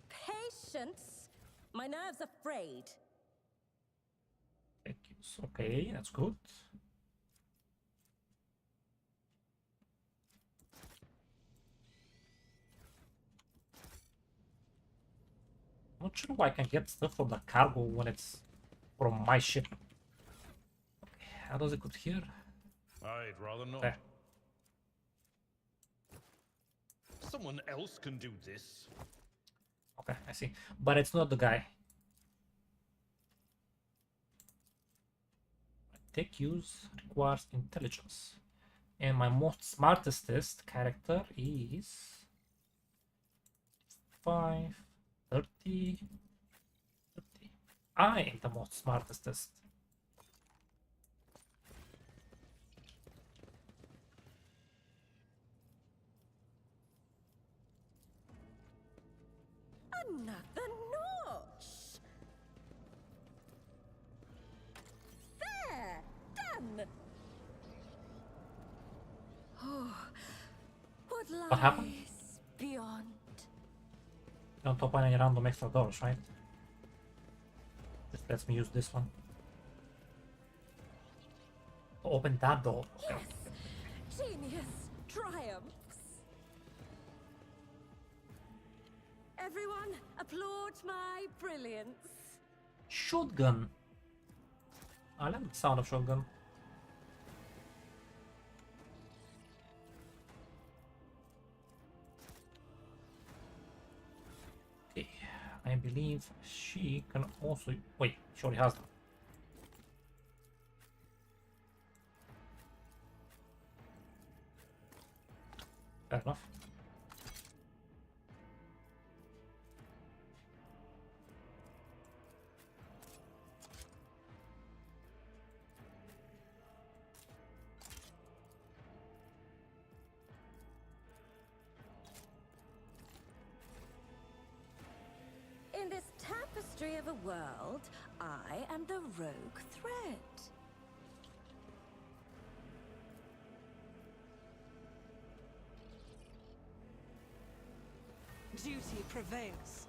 Patience? My nerves are frayed. Thank you. Okay, that's good. Not sure why I can get stuff from the cargo when it's from my ship. Okay, how does it go here? I'd rather not. There. Someone else can do this. Okay, I see. But it's not the guy. Tech use requires intelligence. And my most smartest character is 5, 30, 30. I am the most smartest. Another notch. There, done. Oh, what lies happened? beyond? Don't open any random extra doors, right? Just lets me use this one. Open that door. Okay. Yes, genius triumphs. Everyone, applaud my brilliance. Shotgun. I like the sound of shotgun. Okay, I believe she can also. Wait, she already has them. Fair enough. In this tapestry of a world, I am the rogue thread. Duty prevails.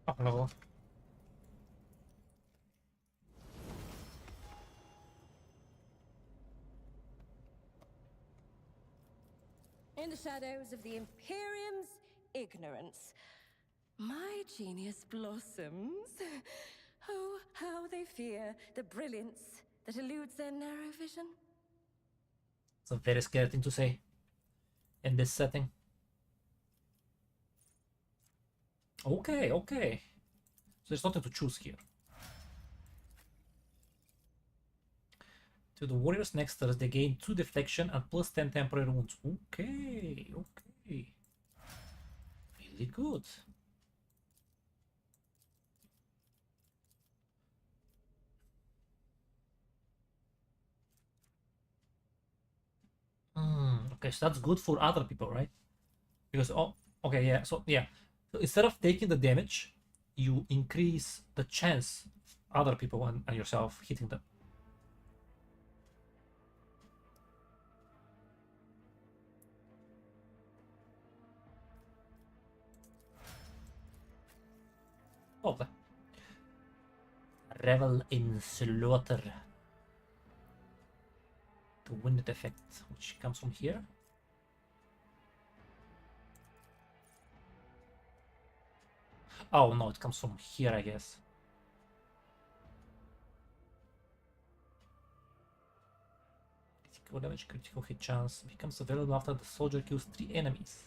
Oh, hello. In the shadows of the Imperium's ignorance, my genius blossoms. Oh, how they fear the brilliance that eludes their narrow vision. It's a very scary thing to say in this setting. Okay, okay. So there's nothing to choose here. To the warriors next turn, they gain 2 deflection and plus 10 temporary wounds. Okay, okay. Really good. Okay, so that's good for other people, right? Because, oh, okay, yeah, so instead of taking the damage, you increase the chance of other people and yourself hitting them. Oh, revel in slaughter. The wind effect, which comes from here. Oh no, it comes from here, I guess. Critical damage, critical hit chance becomes available after the soldier kills 3 enemies.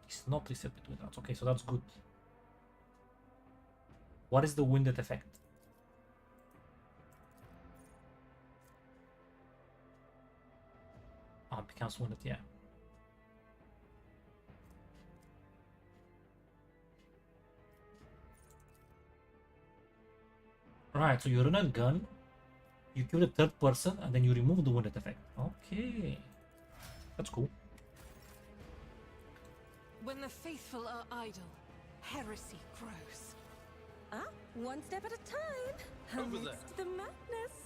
It's not reset between rounds. Okay, so that's good. What is the winded effect? Oh, it becomes winded, yeah. Right, so you run a gun, you kill the third person, and then you remove the winded effect. Okay. That's cool. When the faithful are idle, heresy grows. Ah, one step at a time. Over there. Amidst the madness.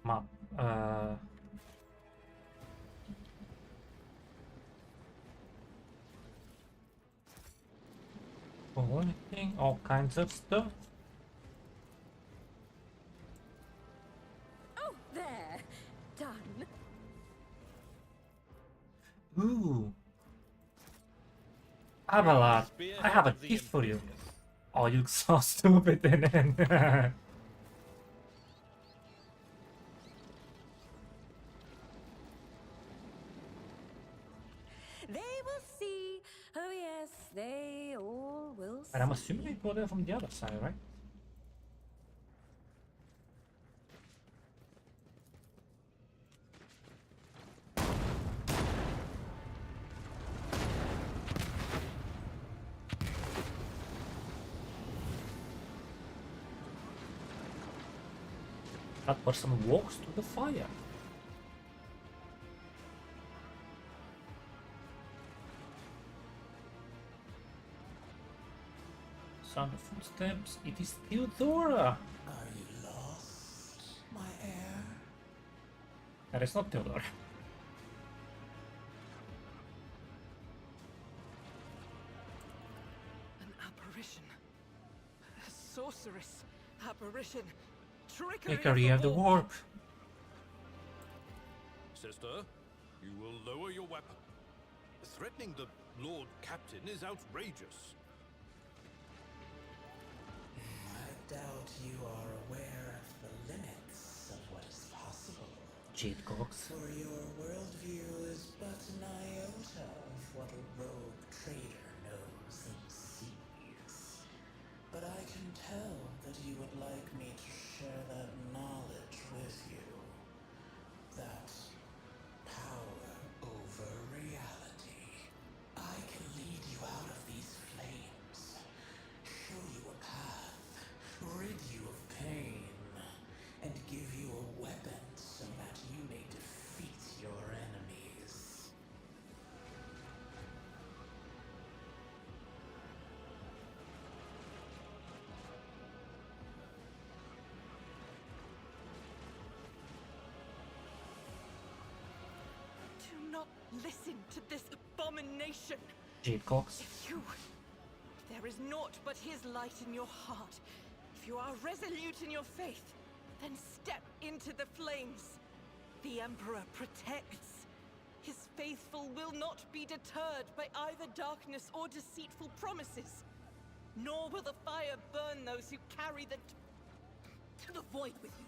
Map. Anything, all kinds of stuff. Oh, there. Done. Ooh. Abelard, I have a gift for you. Oh, you look so stupid in it. They will see. Oh yes, they all will see. And I'm assuming they go there from the other side, right? That person walks to the fire. Sound of footsteps. It is Theodora. Are you lost, my heir? That is not Theodora. An apparition. A sorceress. Apparition. Trickery of the warp. Sister, you will lower your weapon. Threatening the Lord Captain is outrageous. I doubt you are aware of the limits of what is possible. Jade Cox. For your worldview is but an iota of what a rogue trader knows and sees. But I can tell that you would like me to share that knowledge with you. That power over reality. I can lead you out of these flames, show you a path, rid you of pain, and give you a weapon so that you may defeat your enemies. Do not listen to this abomination. Jade Cox. If there is naught but his light in your heart, if you are resolute in your faith, then step into the flames. The Emperor protects. His faithful will not be deterred by either darkness or deceitful promises. Nor will the fire burn those who carry the... To the void with you.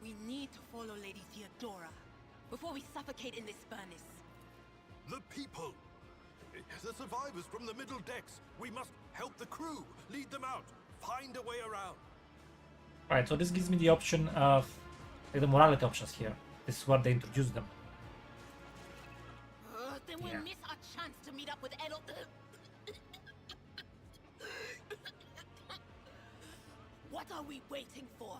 We need to follow Lady Theodora before we suffocate in this furnace. The people! The survivors from the middle decks! We must help the crew! Lead them out! Find a way around! Right, so this gives me the option of like, the morality options here. This is where they introduce them. Then we'll miss our chance to meet up with Edel. What are we waiting for?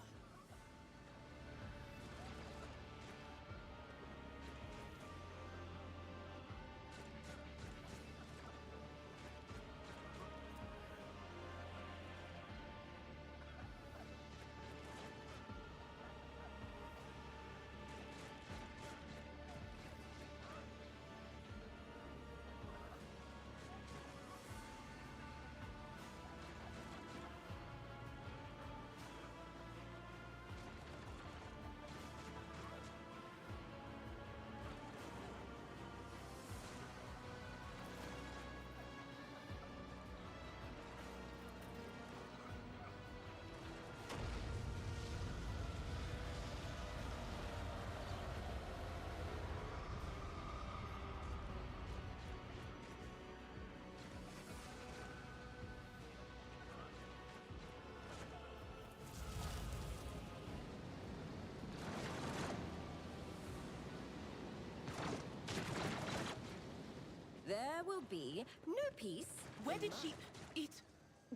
There will be no peace. Where did she...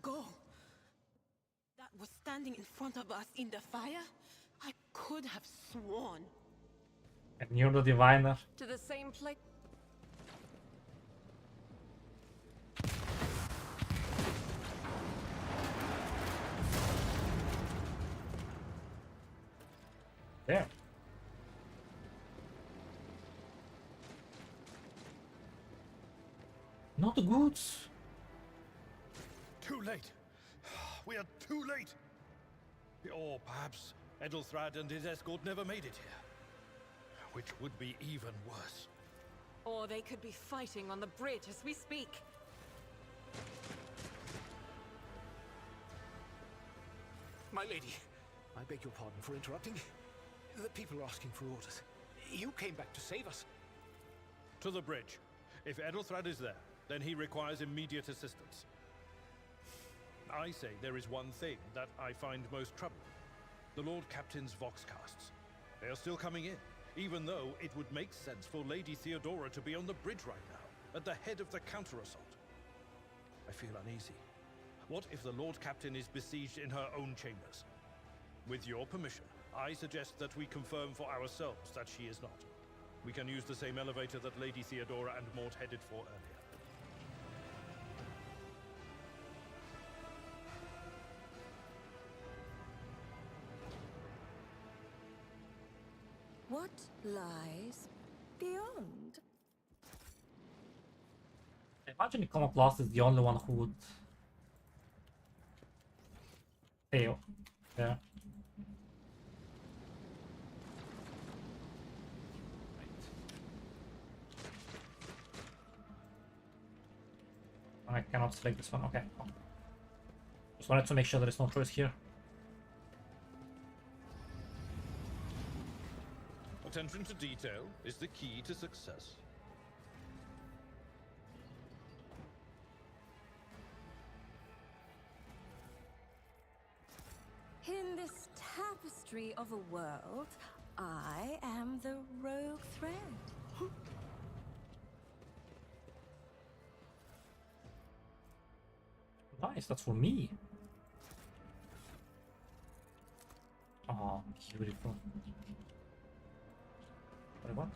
go? That was standing in front of us in the fire? I could have sworn. And you're the diviner. To the same place. There. Not the goods. Too late. We are too late. Or perhaps Edelthrad and his escort never made it here. Which would be even worse. Or they could be fighting on the bridge as we speak. My lady, I beg your pardon for interrupting. The people are asking for orders. You came back to save us. To the bridge. If Edelthrad is there, then he requires immediate assistance. I say there is one thing that I find most troubling. The Lord Captain's Voxcasts. They are still coming in, even though it would make sense for Lady Theodora to be on the bridge right now, at the head of the counter-assault. I feel uneasy. What if the Lord Captain is besieged in her own chambers? With your permission, I suggest that we confirm for ourselves that she is not. We can use the same elevator that Lady Theodora and Mort headed for earlier. What lies beyond? Imagine Iconoclast is the only one who would fail. Yeah. I cannot select this one. Okay. Just wanted to make sure there is no choice here. Attention to detail is the key to success. In this tapestry of a world, I am the rogue thread. Nice, that's for me. Oh, beautiful. Wait, what?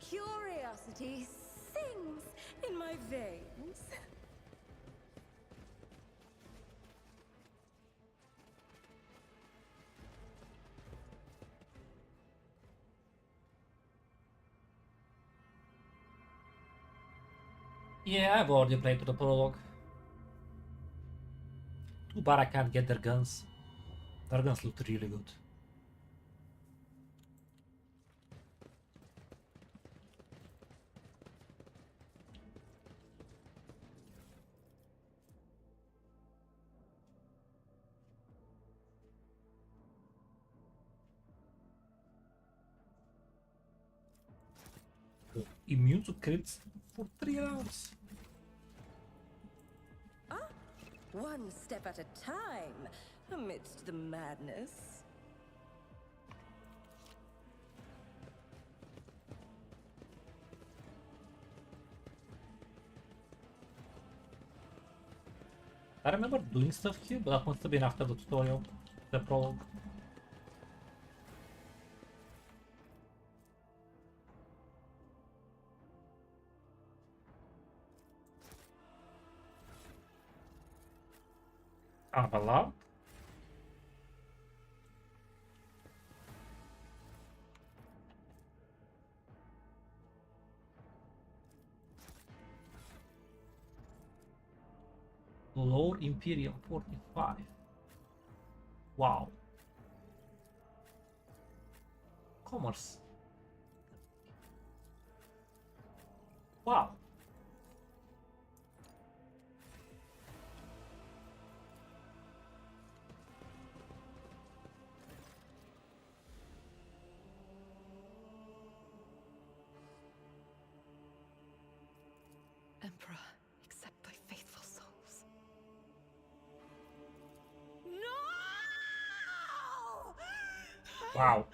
Curiosity sings in my veins. Yeah, I've already played to the prologue. Too bad I can't get their guns. Their guns looked really good. Immune to crits for 3 rounds. One step at a time, amidst the madness. I remember doing stuff here, but that must have been after the tutorial, the prologue. Avalon? Lore Imperium 45. Wow. Commerce. Wow. Emperor, accept thy faithful souls. No! Wow.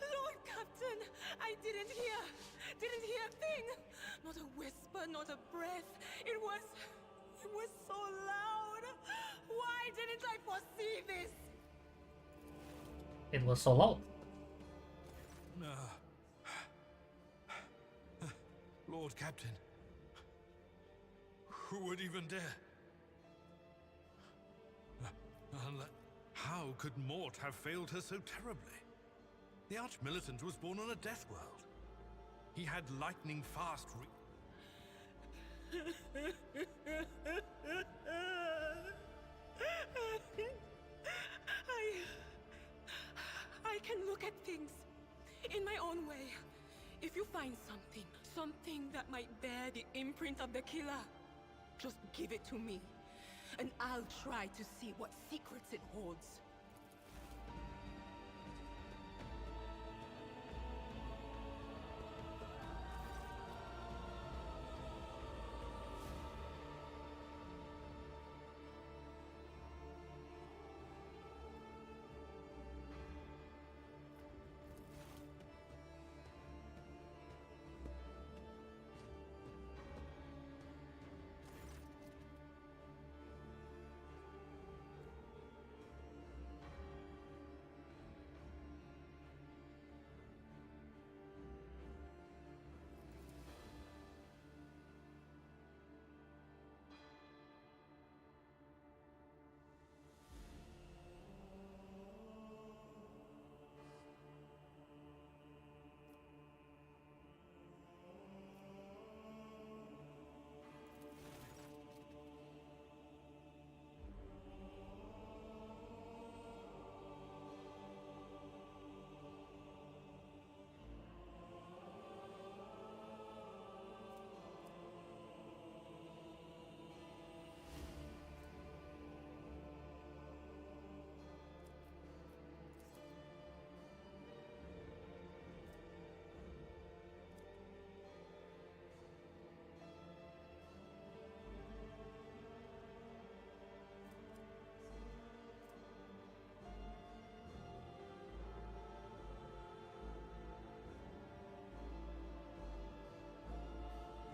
Lord Captain, I didn't hear a thing. Not a whisper, not a breath. It was so loud. Why didn't I foresee this? It was so loud. Lord Captain. Who would even dare? How could Mort have failed her so terribly? The Arch-Militant was born on a death world. He had lightning fast I can look at things in my own way. If you find something that might bear the imprint of the killer, just give it to me, and I'll try to see what secrets it holds.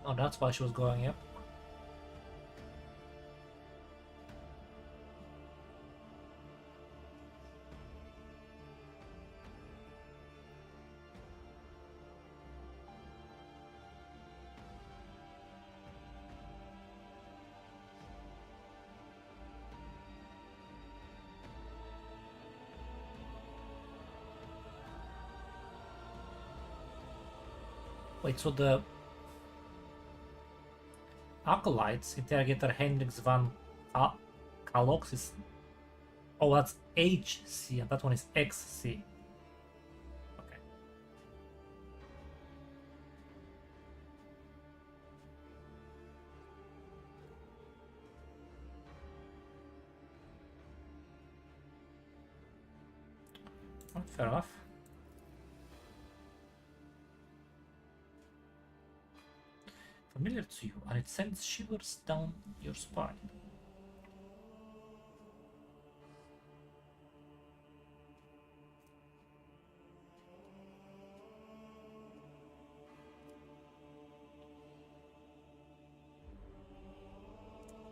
Oh, that's why she was going up. Wait, so the Acolytes, Interrogator Hendrix van Kalox is... Oh, that's HC, and that one is XC. Okay. Oh, fair enough. Familiar to you, and it sends shivers down your spine.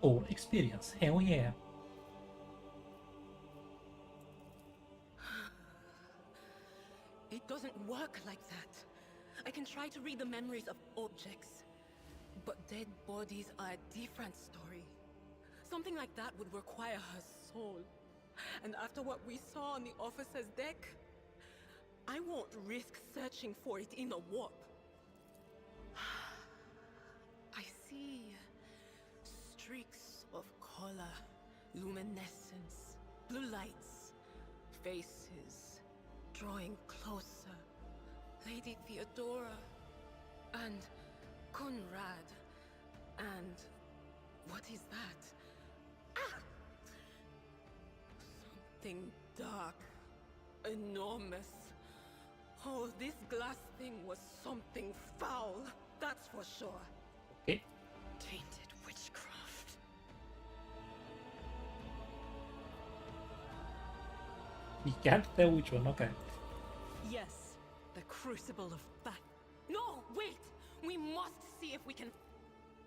Or experience, hell yeah. It doesn't work like that. I can try to read the memories of objects, but dead bodies are a different story. Something like that would require her soul. And after what we saw on the officer's deck, I won't risk searching for it in a warp. I see streaks of color, luminescence, blue lights, faces drawing closer. Lady Theodora and Conrad and what is that? Ah! Something dark, enormous. Oh, this glass thing was something foul, that's for sure. Okay. Tainted witchcraft. You can't tell which one, okay. Yes, the Crucible of Bat. No, wait! We must see if we can...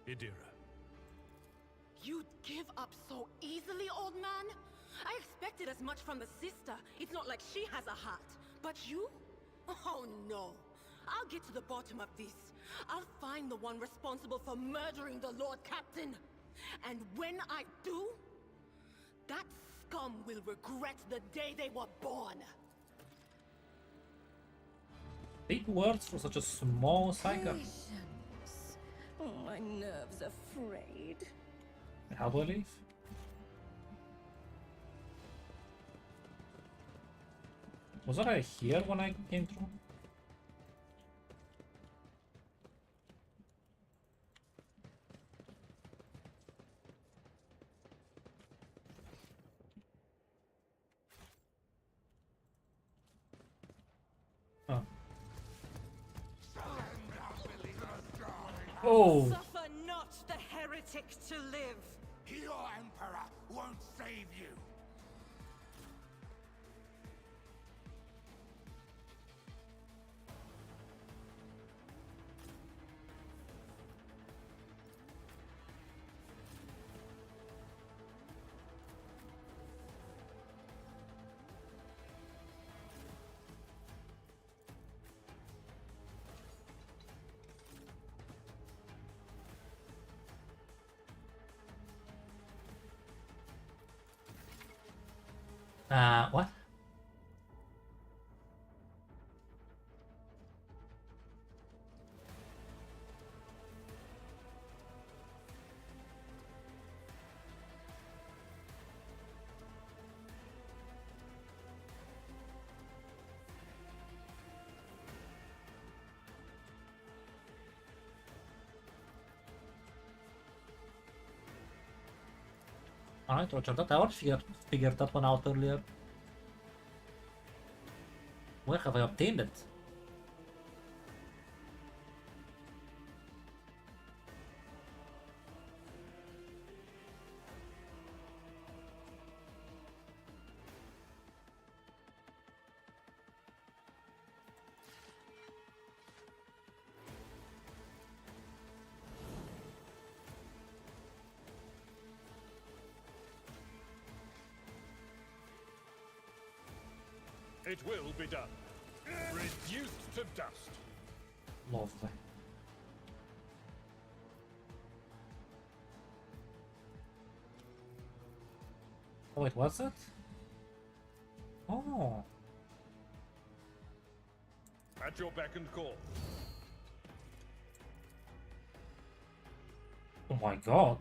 Idira. You'd give up so easily, old man? I expected as much from the sister. It's not like she has a heart. But you? Oh no. I'll get to the bottom of this. I'll find the one responsible for murdering the Lord Captain. And when I do, that scum will regret the day they were born. Big words for such a small psycho. My nerves are frayed. How do I leave? Wasn't I here when I came through? Oh. Suffer not the heretic to live. Your Emperor won't save you. What? Alright, Roger that. I figured that one out earlier. Where have I obtained it? It will be done. Reduced to dust. Lovely. Oh wait, what's that? Oh. At your beck and call. Oh my god.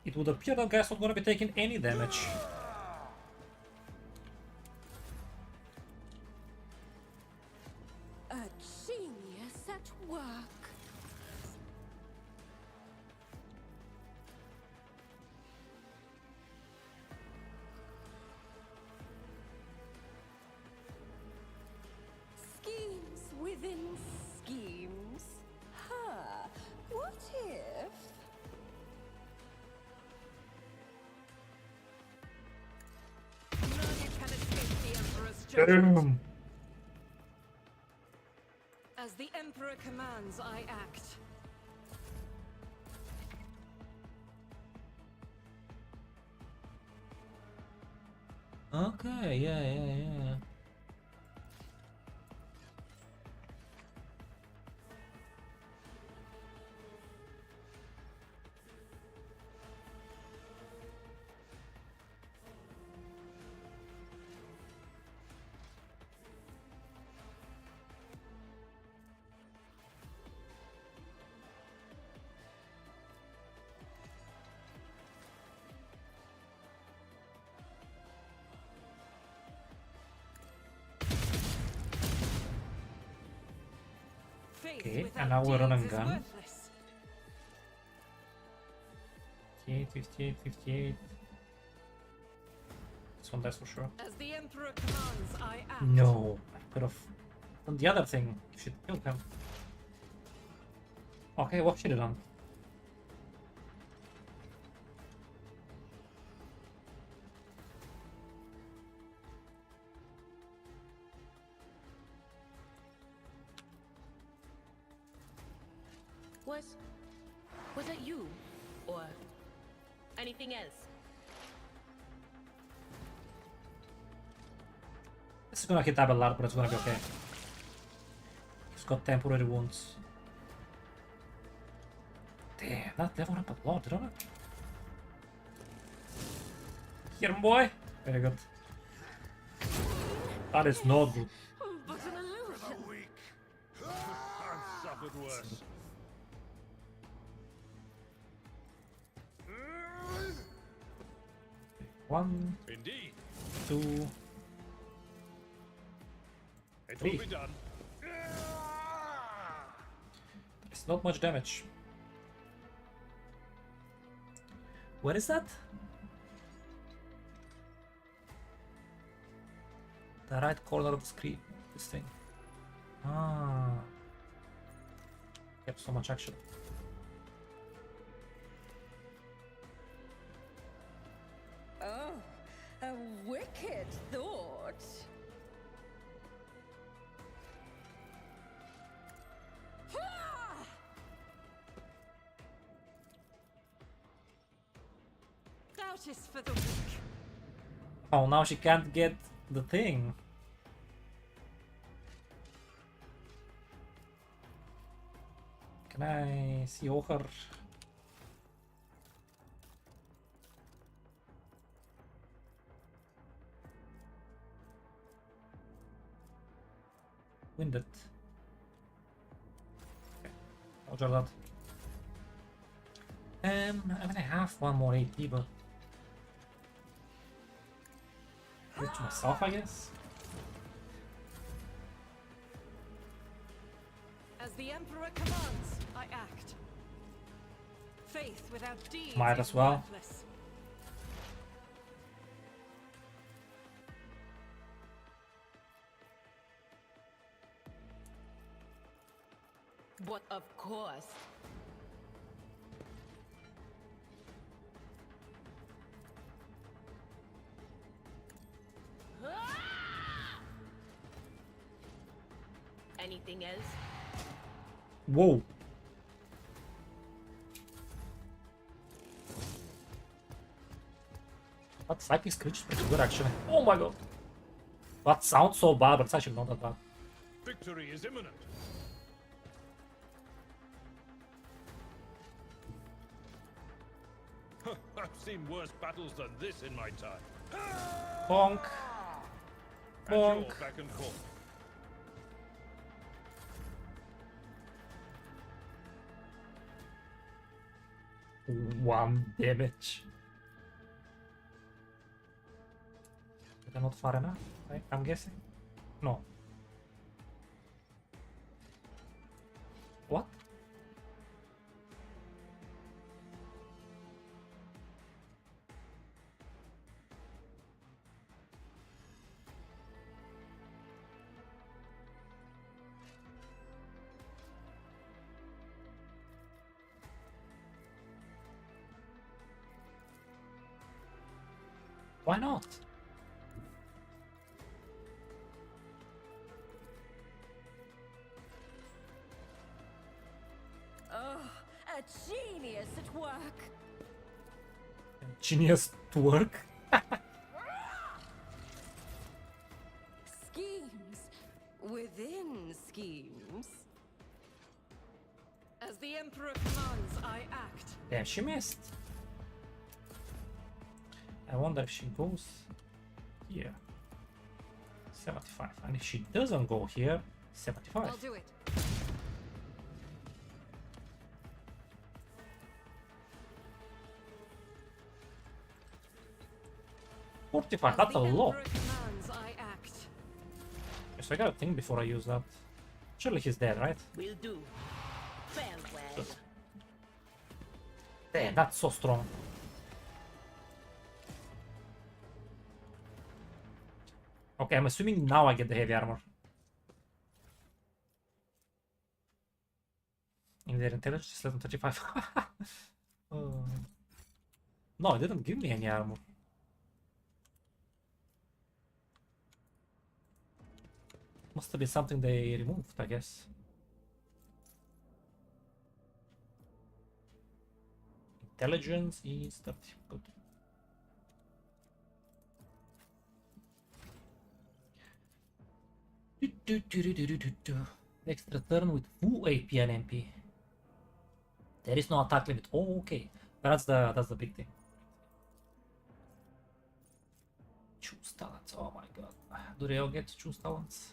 It would appear that guy's not gonna be taking any damage. A genius at work. Schemes within schemes. Huh. What if? None can escape the Emperor's judgment. Damn. As the Emperor commands, I act. Okay, yeah. Okay, and now we're running gun. 58. This one dies for sure. As the Emperor commands, I act. No, I could have done the other thing. You should kill him. Okay, what should have done? Was it you? Or anything else? This is gonna hit Abel a lot, but it's gonna be okay. He's got temporary wounds. Damn, that leveled up a lot, didn't it? Get him, boy! Very good. That is not good. But an illusion. I've suffered worse. One, Indeed. 2, It 3. will be done. It's not much damage. What is that? The right corner of the screen. This thing. Ah. Yep, so much action. Oh, a wicked thought. Ha! Doubt is for the weak. Oh, now she can't get the thing. Can I see her? Winded. Okay, Roger that. I mean, I have one more AP, but give it to myself, I guess. As the Emperor commands, I act. Faith without deeds Might is as well. worthless. But of course. Anything else? Whoa. That psychic screech is pretty good, actually. Oh my god. That sounds so bad, but it's actually not that bad. Victory is imminent. I've seen worse battles than this in my time. Bonk. At your Bonk. beck and call. 1 damage. They're not far enough, right? I'm guessing. No. What? Why not? Oh, a genius at work. Genius to work. Schemes within schemes. As the Emperor commands, I act. Damn, she missed. I wonder if she goes here. 75. And if she doesn't go here, 75. I'll do it. 45, that's a lot. Commands, I act. So I gotta think before I use that. Surely he's dead, right? Will do. Farewell. Good. Damn, that's so strong. Okay, I'm assuming now I get the heavy armor. In their intelligence is less than 35. No, it didn't give me any armor. Must have been something they removed, I guess. Intelligence is 30. Good. Next return with full AP and MP. There is no attack limit. Oh, okay. That's the big thing. Choose talents. Oh my god. Do they all get to choose talents?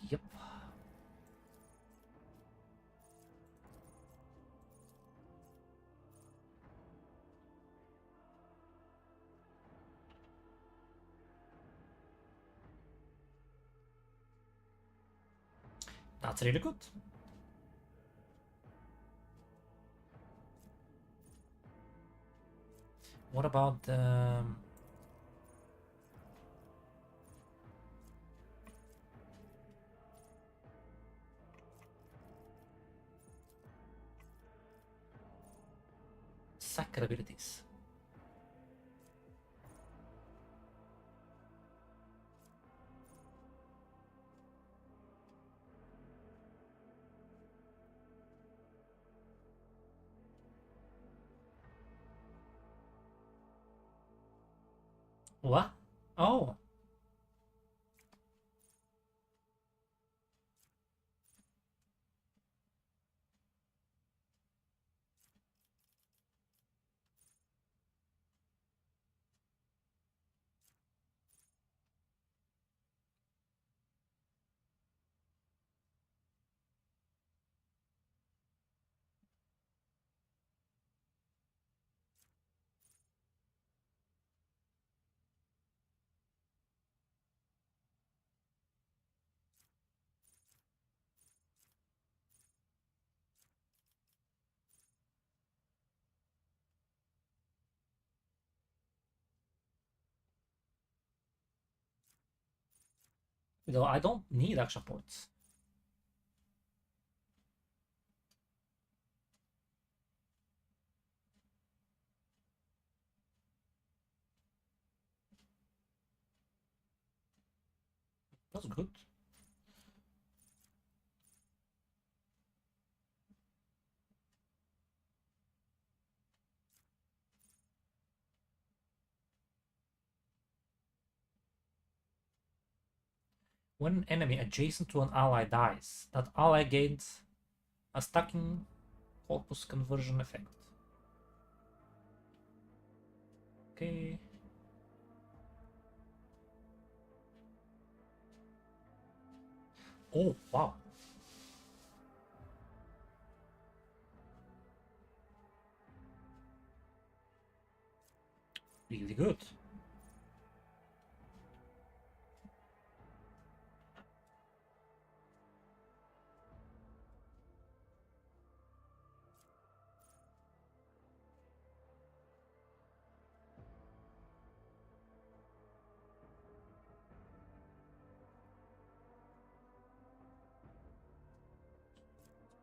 Yep. That's really good. What about sacred abilities? What? Oh. Though I don't need action points. That's good. When an enemy adjacent to an ally dies, that ally gains a stacking corpus conversion effect. Okay. Oh, wow. Really good.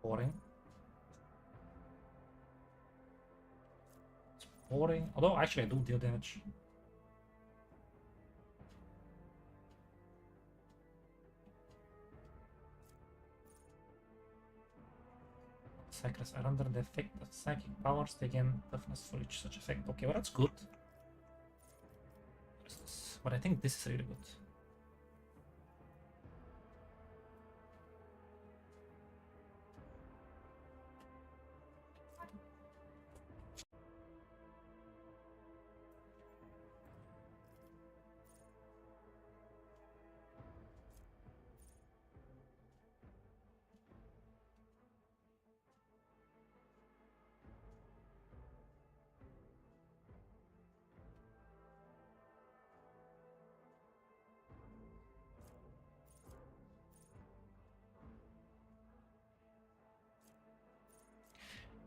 Boring. It's boring. Although actually I do deal damage. Cycles are under the effect of psychic powers, they gain toughness for each such effect. Okay, well that's good. But I think this is really good.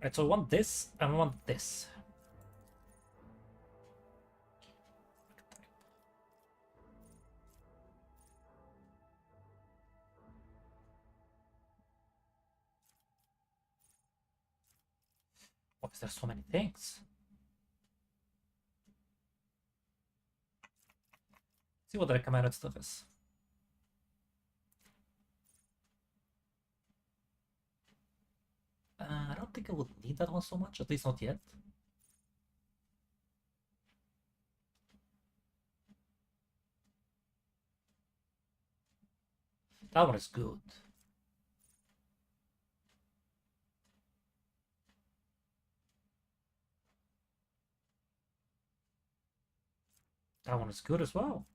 Right, so I want this, and I want this. Why is there so many things? See what the recommended stuff is. I don't think I would need that one so much, at least not yet. That one is good. That one is good as well.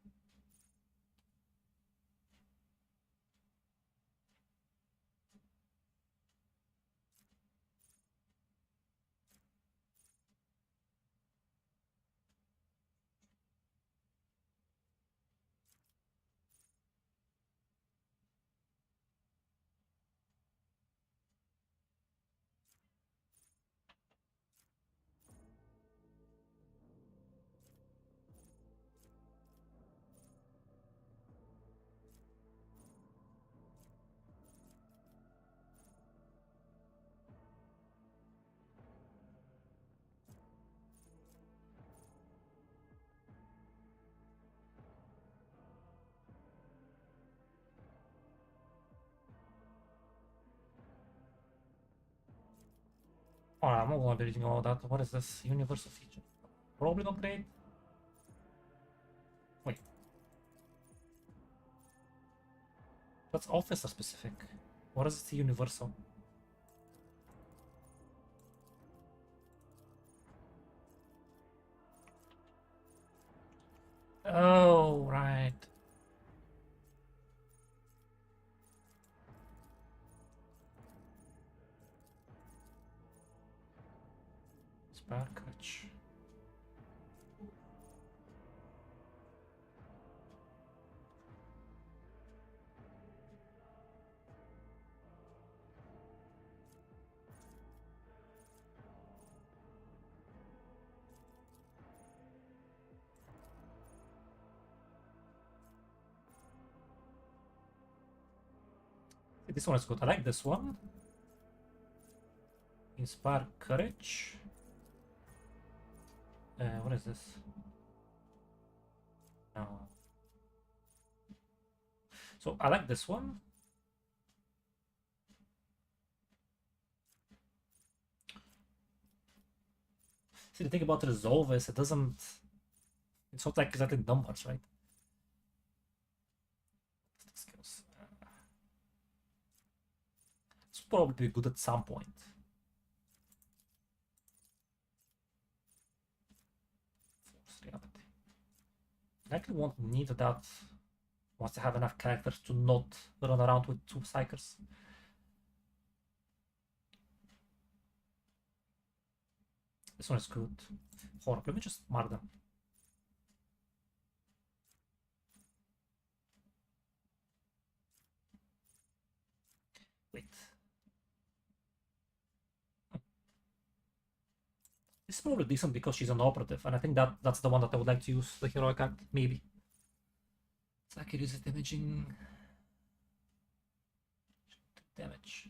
Oh, I'm not gonna be reading all that. What is this? Universal feature. Probably not great. Wait. That's officer specific. What is the universal? Oh, right. Sparkage. This one is good. I like this one. Inspire courage. What is this? No. So I like this one. See, the thing about resolve is it doesn't. It's not like exactly numbers, right? Skills. It's probably good at some point. Force reality. I actually won't need that once I have enough characters to not run around with 2 psychers. This one is good. Hold up, let me just mark them. Wait. This is probably decent because she's an operative, and I think that's the one that I would like to use, the heroic act, maybe. So I could use it damaging. Damage.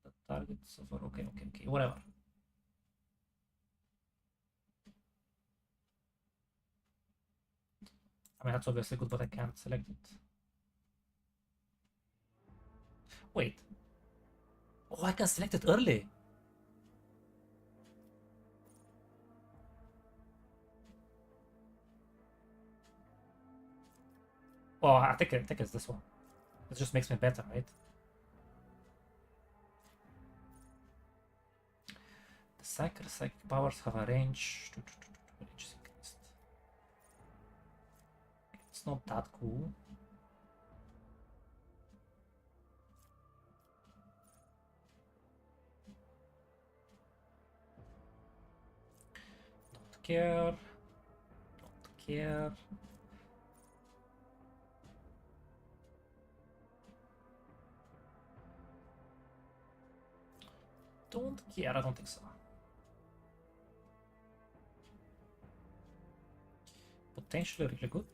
The target suffer. Okay, whatever. I mean, that's obviously good, but I can't select it. Wait. Oh, I can select it early. Oh, I think it's this one. It just makes me better, right? The psychic powers have a range. Range is increased. It's not that cool. Don't care. Don't care. Don't care, I don't think so. Potentially really good.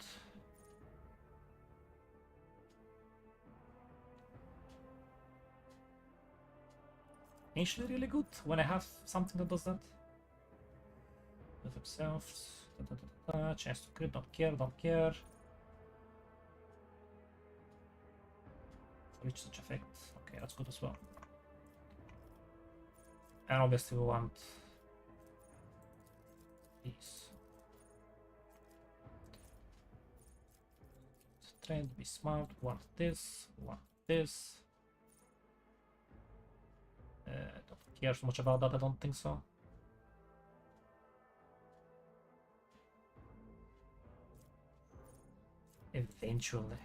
Potentially really good when I have something that does that. With themselves. Chance to crit, don't care, don't care. For each such effect. Okay, that's good as well. And obviously we want these. Train, be smart, want this, want this. Don't care so much about that, I don't think so. Eventually.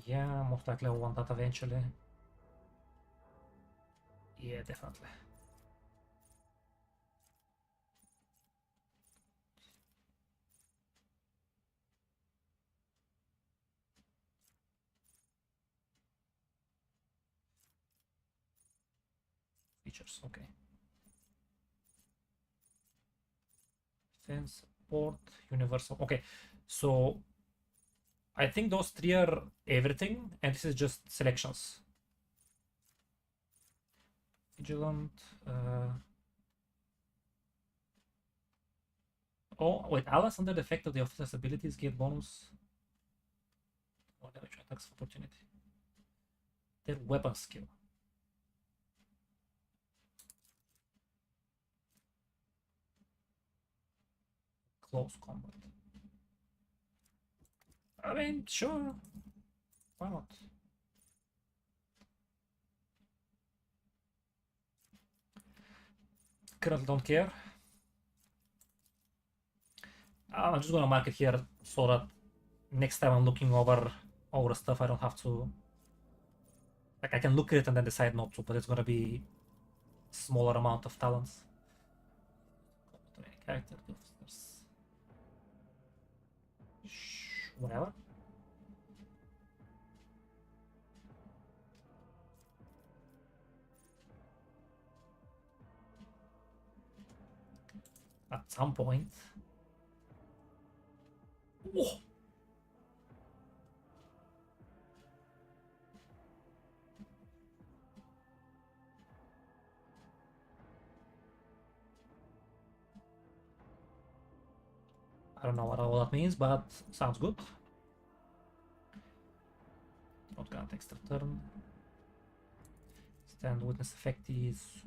Yeah, most likely I want that eventually. Yeah, definitely. Features, okay. Defense, support, universal. Okay, so I think those 3 are everything, and this is just selections. Vigilant. Oh, wait, allies under the effect of the officer's abilities get bonus. Or damage attacks of opportunity. Their weapon skill. Close combat. I mean, sure. Why not? Currently don't care. I'm just gonna mark it here so that next time I'm looking over all the stuff I don't have to, like, I can look at it and then decide not to, but it's gonna be smaller amount of talents. Character, officers. Whatever. At some point. Oh. I don't know what all that means, but sounds good. Not gonna take extra turn. Stand witness effect is...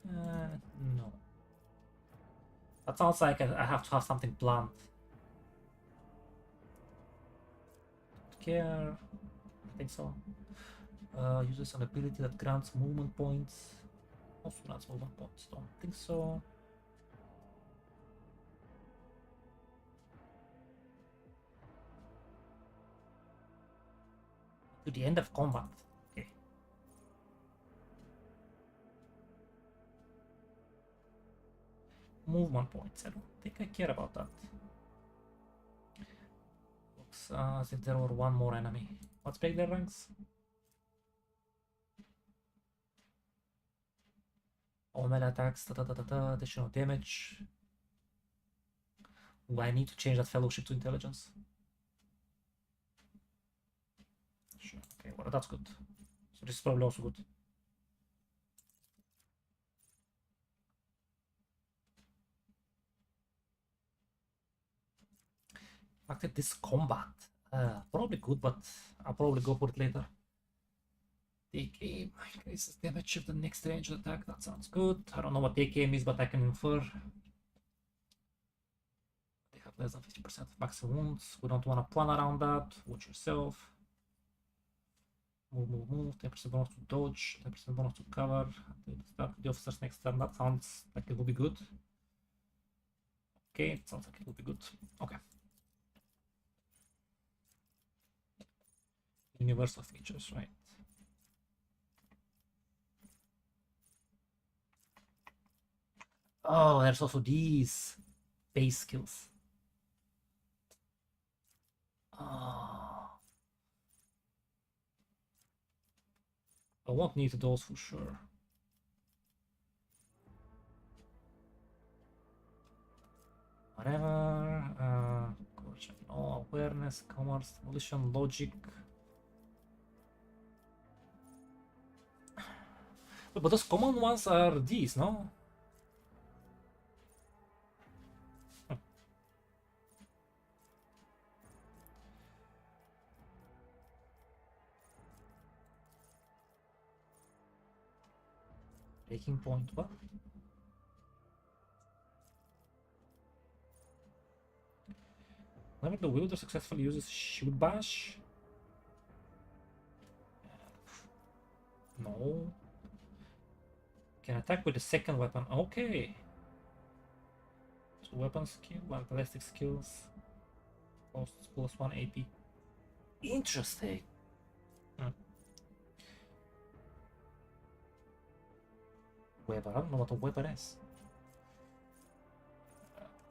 no. That sounds like I have to have something planned. Don't care. I think so. Uses an ability that grants movement points. Also grants movement points. Don't think so. To the end of combat. Okay. Movement points. I don't think I care about that. Looks as if there were one more enemy. Let's break their ranks. All melee attacks, additional damage. Ooh, I need to change that fellowship to intelligence. Sure. Okay, well that's good. So this is probably also good. After this combat, probably good, but I'll probably go for it later. Take aim increases damage of the next ranged attack. That sounds good. I don't know what take aim is, but I can infer. They have less than 50% of maximum wounds. We don't want to plan around that. Watch yourself. Move, move, move. 10% bonus to dodge. 10% bonus to cover. Start the officer's next turn. That sounds like it will be good. Okay, it sounds like it will be good. Okay. Universal features, right? Oh, there's also these base skills. Oh. I won't need those for sure. Whatever. No awareness, commerce, demolition, logic. But those common ones are these, no? Breaking point, what? Whenever the wielder successfully uses shoot bash. No. Can attack with the second weapon. Okay. So weapon skill and ballistic skills. Costs +1 AP. Interesting. Weapon. I don't know what a weapon is.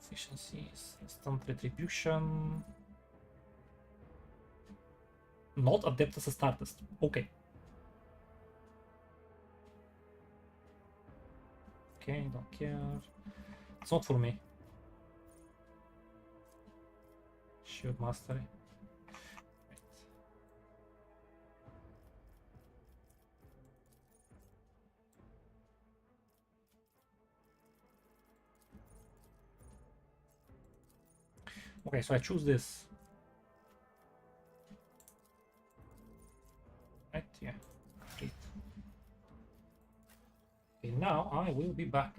Efficiencies, instant retribution. Not adept as a startist. Okay. Okay, don't care. It's not for me. Shield mastery. Okay, so I choose this. Right, yeah. Great. Okay, now I will be back.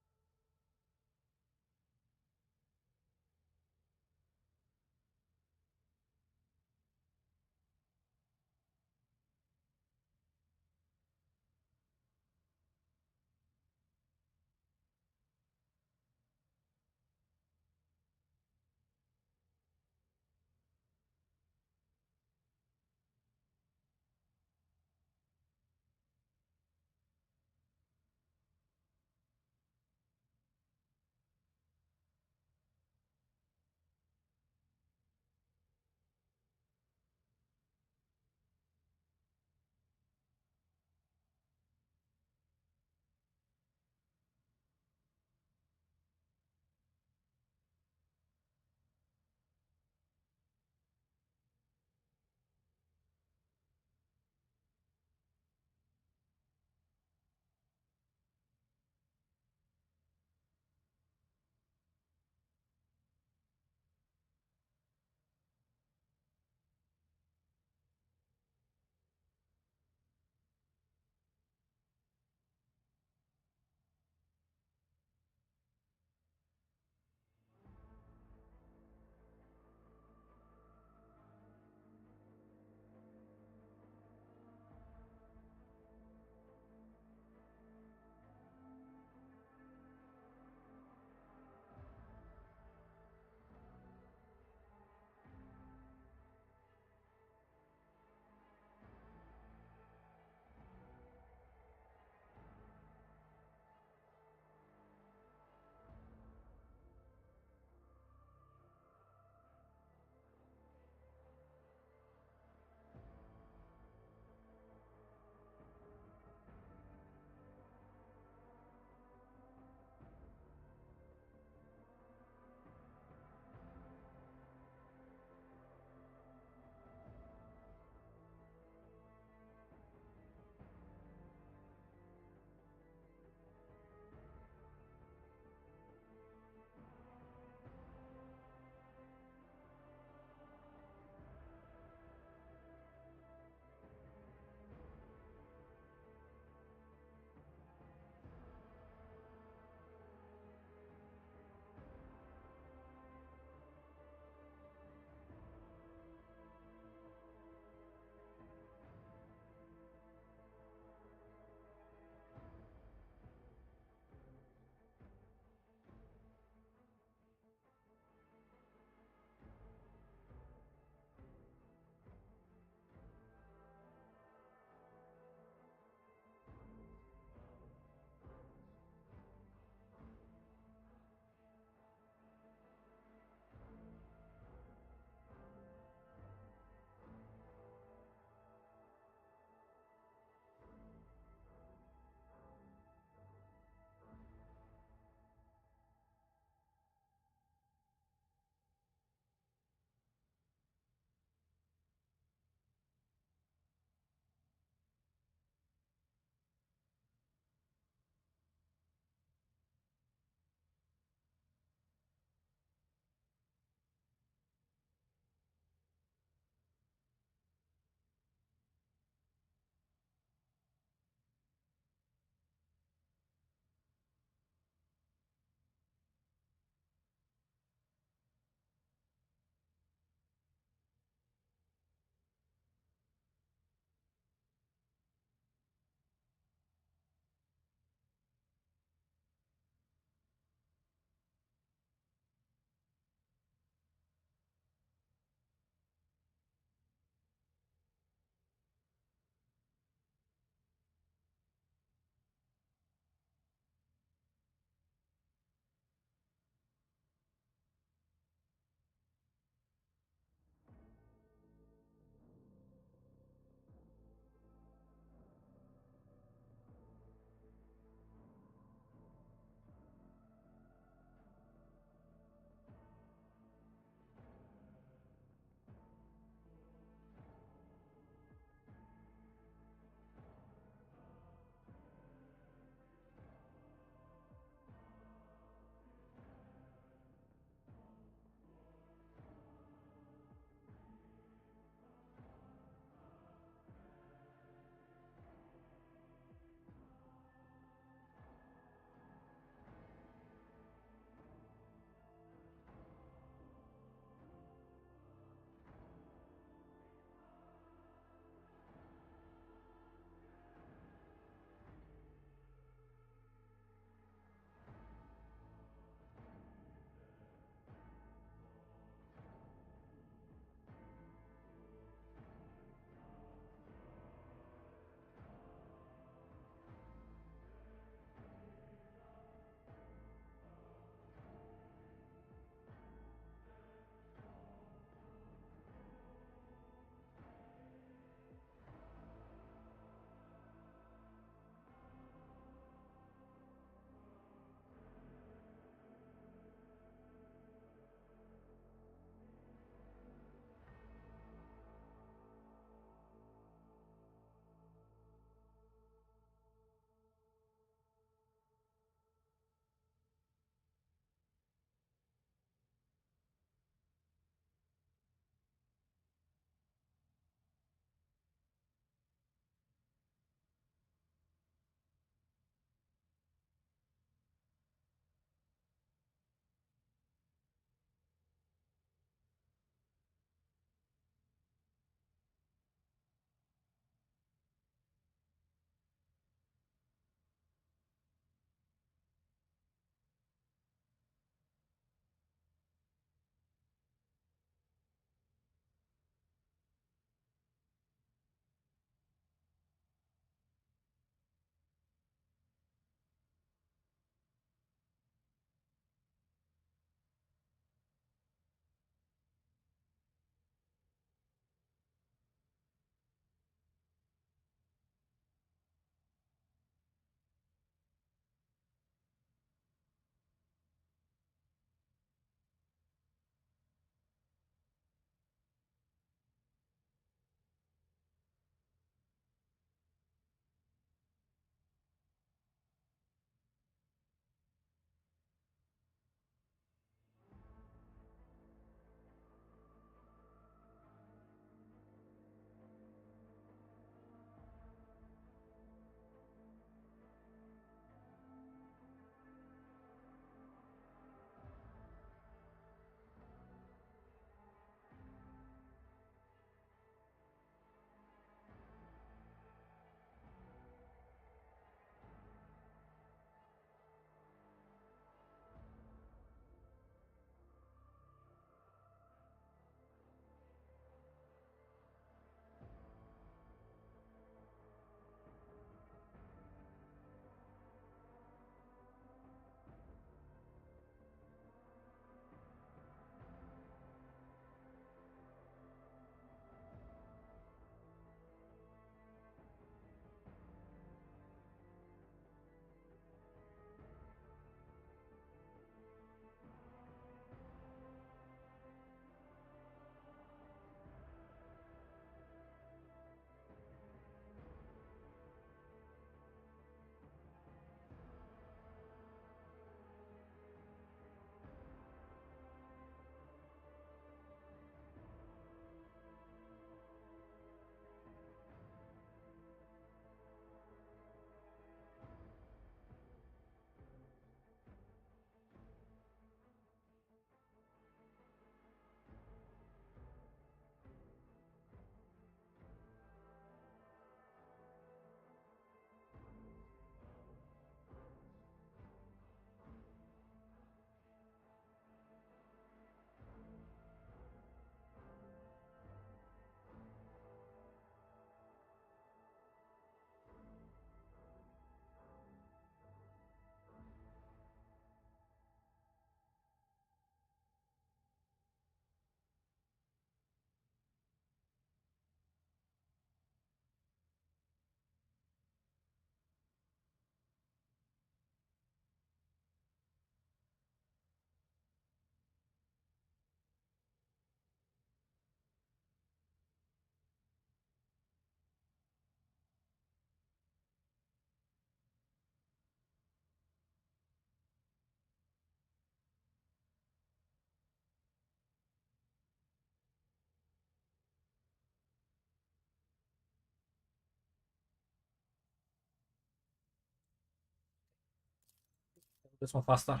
This one faster.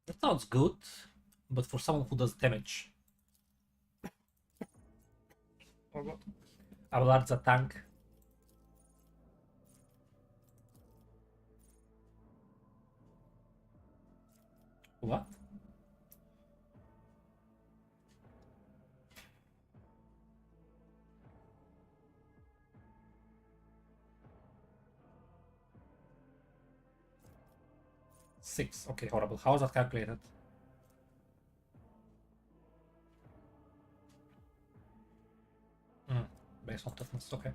That sounds good, but for someone who does damage. Oh god. A large tank. What? Six. Okay, horrible. How is that calculated? Based on toughness, okay.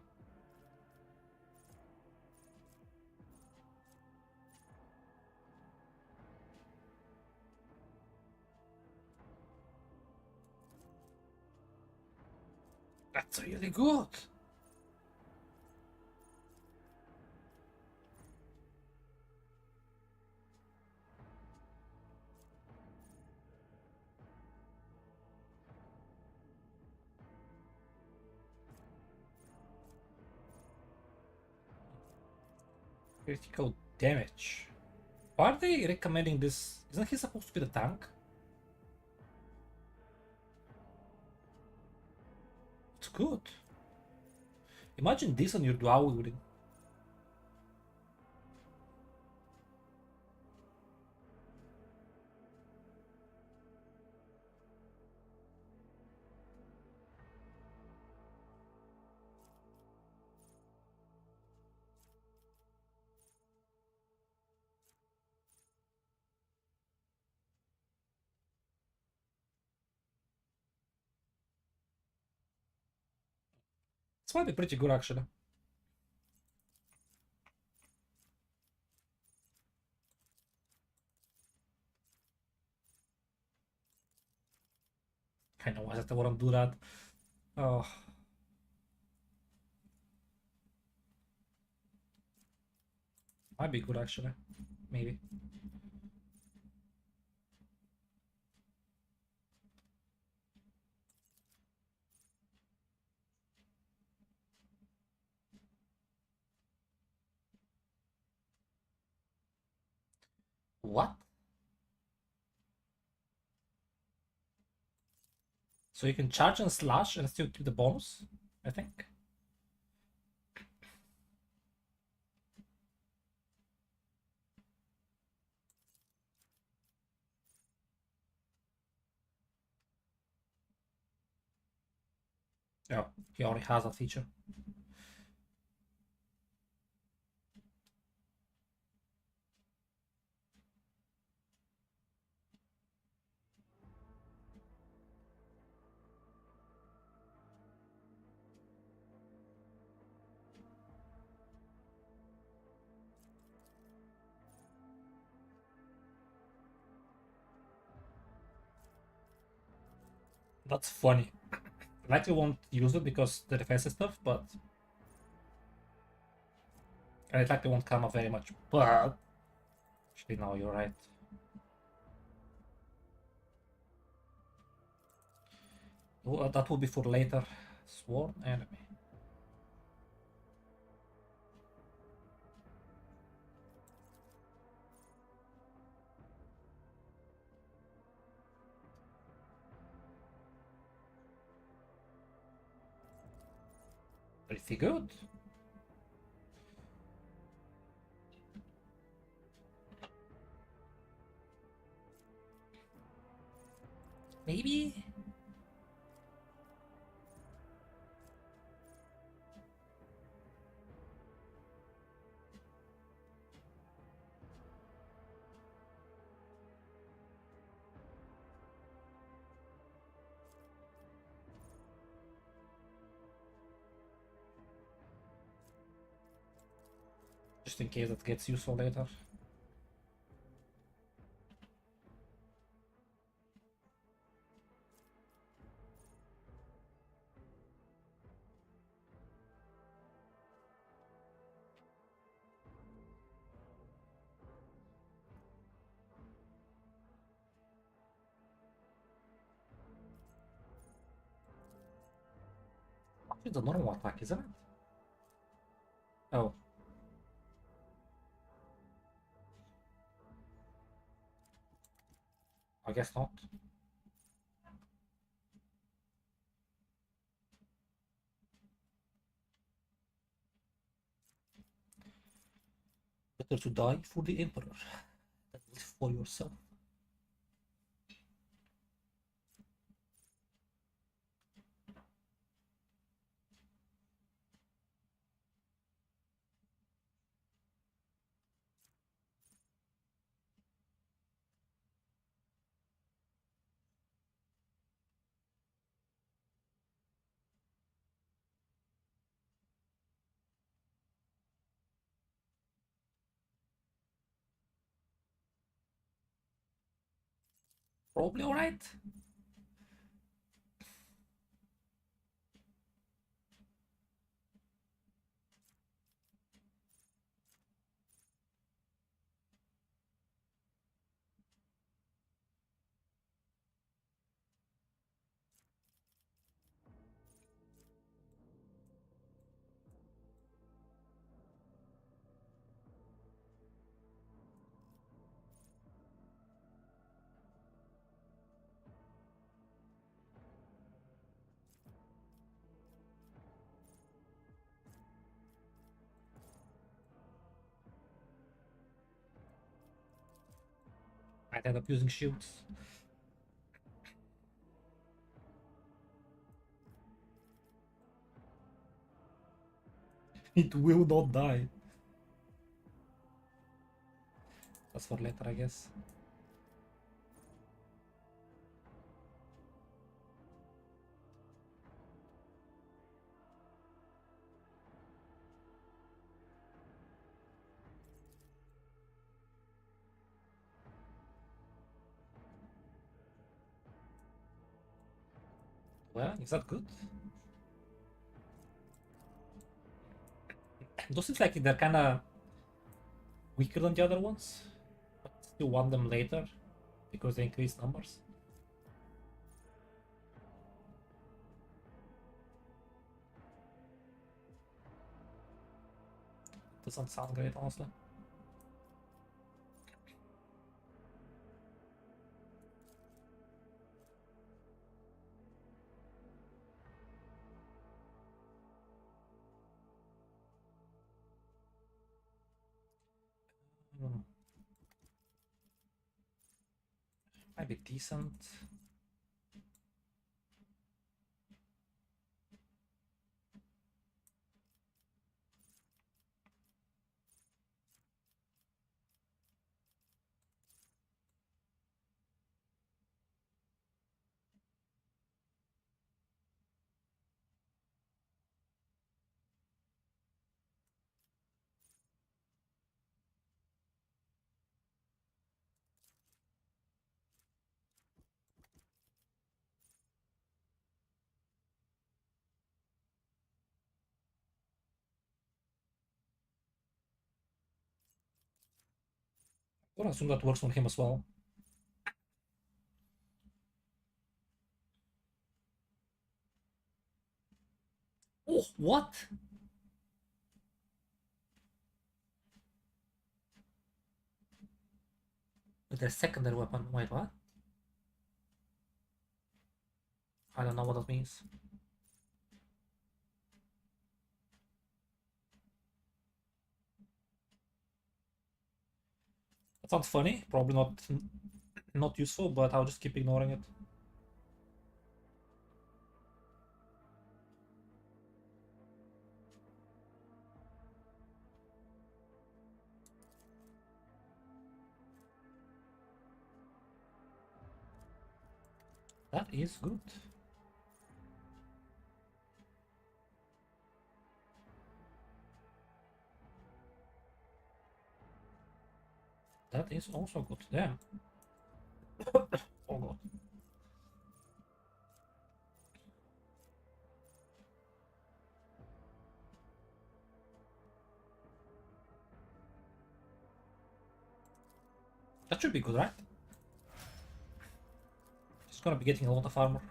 That's really good. Critical damage. Why are they recommending this? Isn't he supposed to be the tank? It's good. Imagine this on your dual wielding. This might be pretty good actually. I know I wouldn't do that. Oh. Might be good actually. Maybe. What? So you can charge and slash and still keep the bonus, I think. Yeah, he already has that feature. That's funny. I likely won't use it because the defensive stuff, but and it likely won't come up very much. But actually, no, you're right. That will be for later. Sworn enemy. Pretty good. Maybe. Just in case that gets useful later. It's a normal attack, isn't it? Oh. I guess not. Better to die for the Emperor than live for yourself. Probably alright. Might end up using shields. It will not die. That's for later, I guess. Well, is that good? Those seems like they're kinda weaker than the other ones, but still want them later because they increase numbers. Doesn't sound great, honestly. Might be decent. I would assume that works on him as well. Oh, what? With their secondary weapon. Wait, what? I don't know what that means. That sounds funny. Probably not useful, but I'll just keep ignoring it. That is good. That is also good. Damn. Oh god. That should be good, right? He's gonna be getting a lot of armor.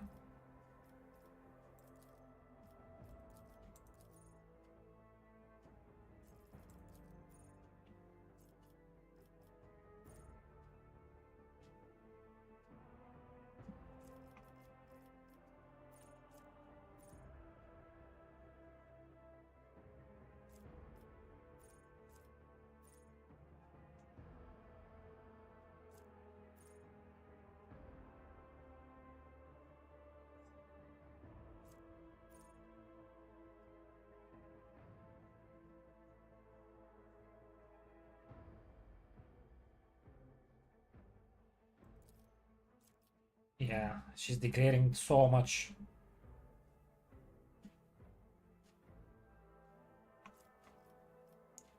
Yeah, she's degrading so much.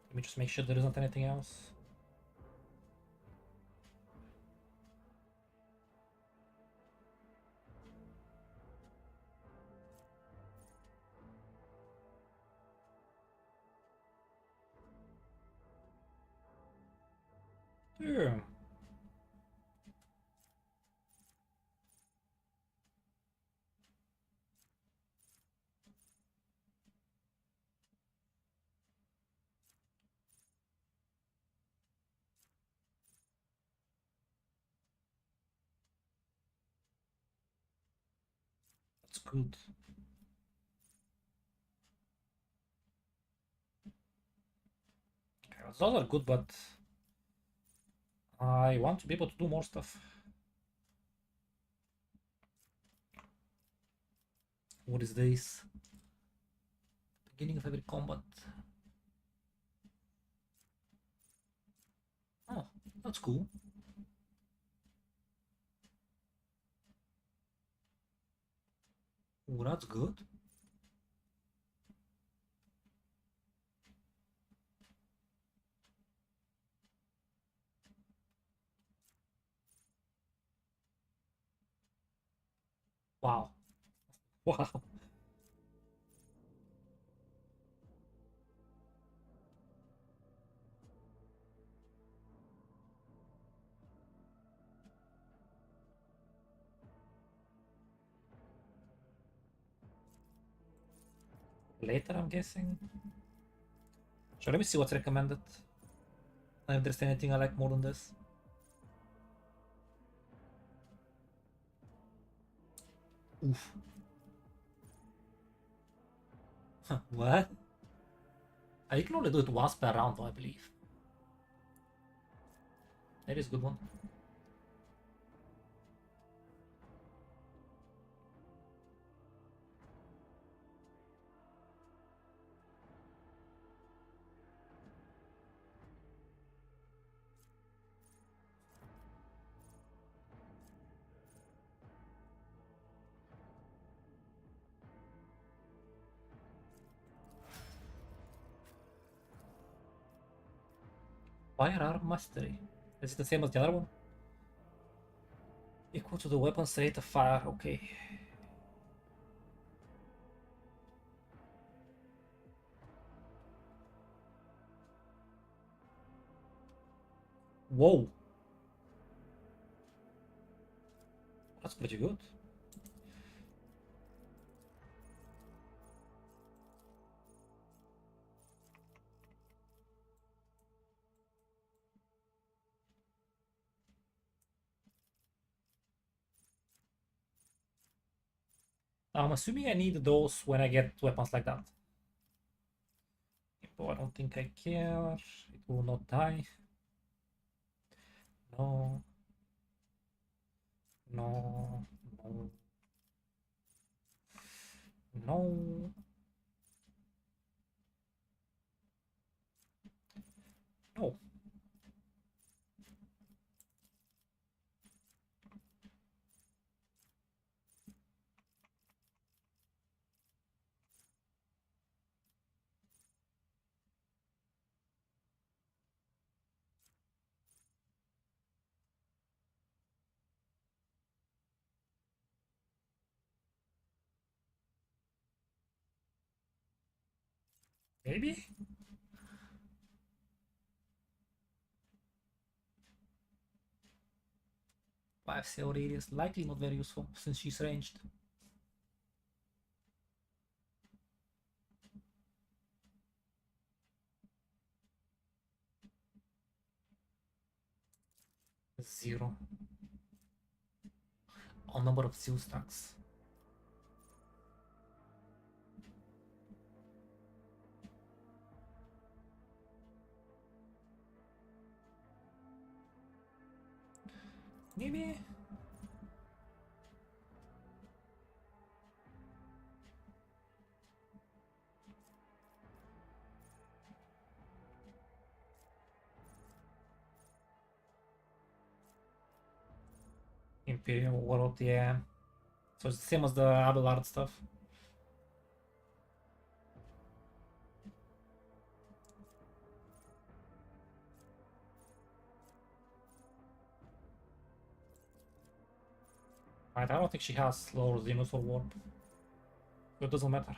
Let me just make sure there isn't anything else. Yeah. That's good. Okay, those are good, but I want to be able to do more stuff. What is this? Beginning of every combat. Oh, that's cool. Oh, that's good. Wow. Wow. Later, I'm guessing. So let me see what's recommended. If there's anything I like more than this. Oof. What? You can only do it once per round, though, I believe. That is a good one. Firearm Mastery. Is it the same as the other one? Equal to the weapon's rate of fire, okay. Whoa. That's pretty good. I'm assuming I need those when I get weapons like that. But I don't think I care. It will not die. No. No. No. No. No. Maybe? 5 CO radius, likely not very useful since she's ranged. Zero. On number of seal stacks. Maybe? Imperial World, yeah. So it's the same as the Abelard stuff. Right, I don't think she has Lord Zenus or Warp. So it doesn't matter.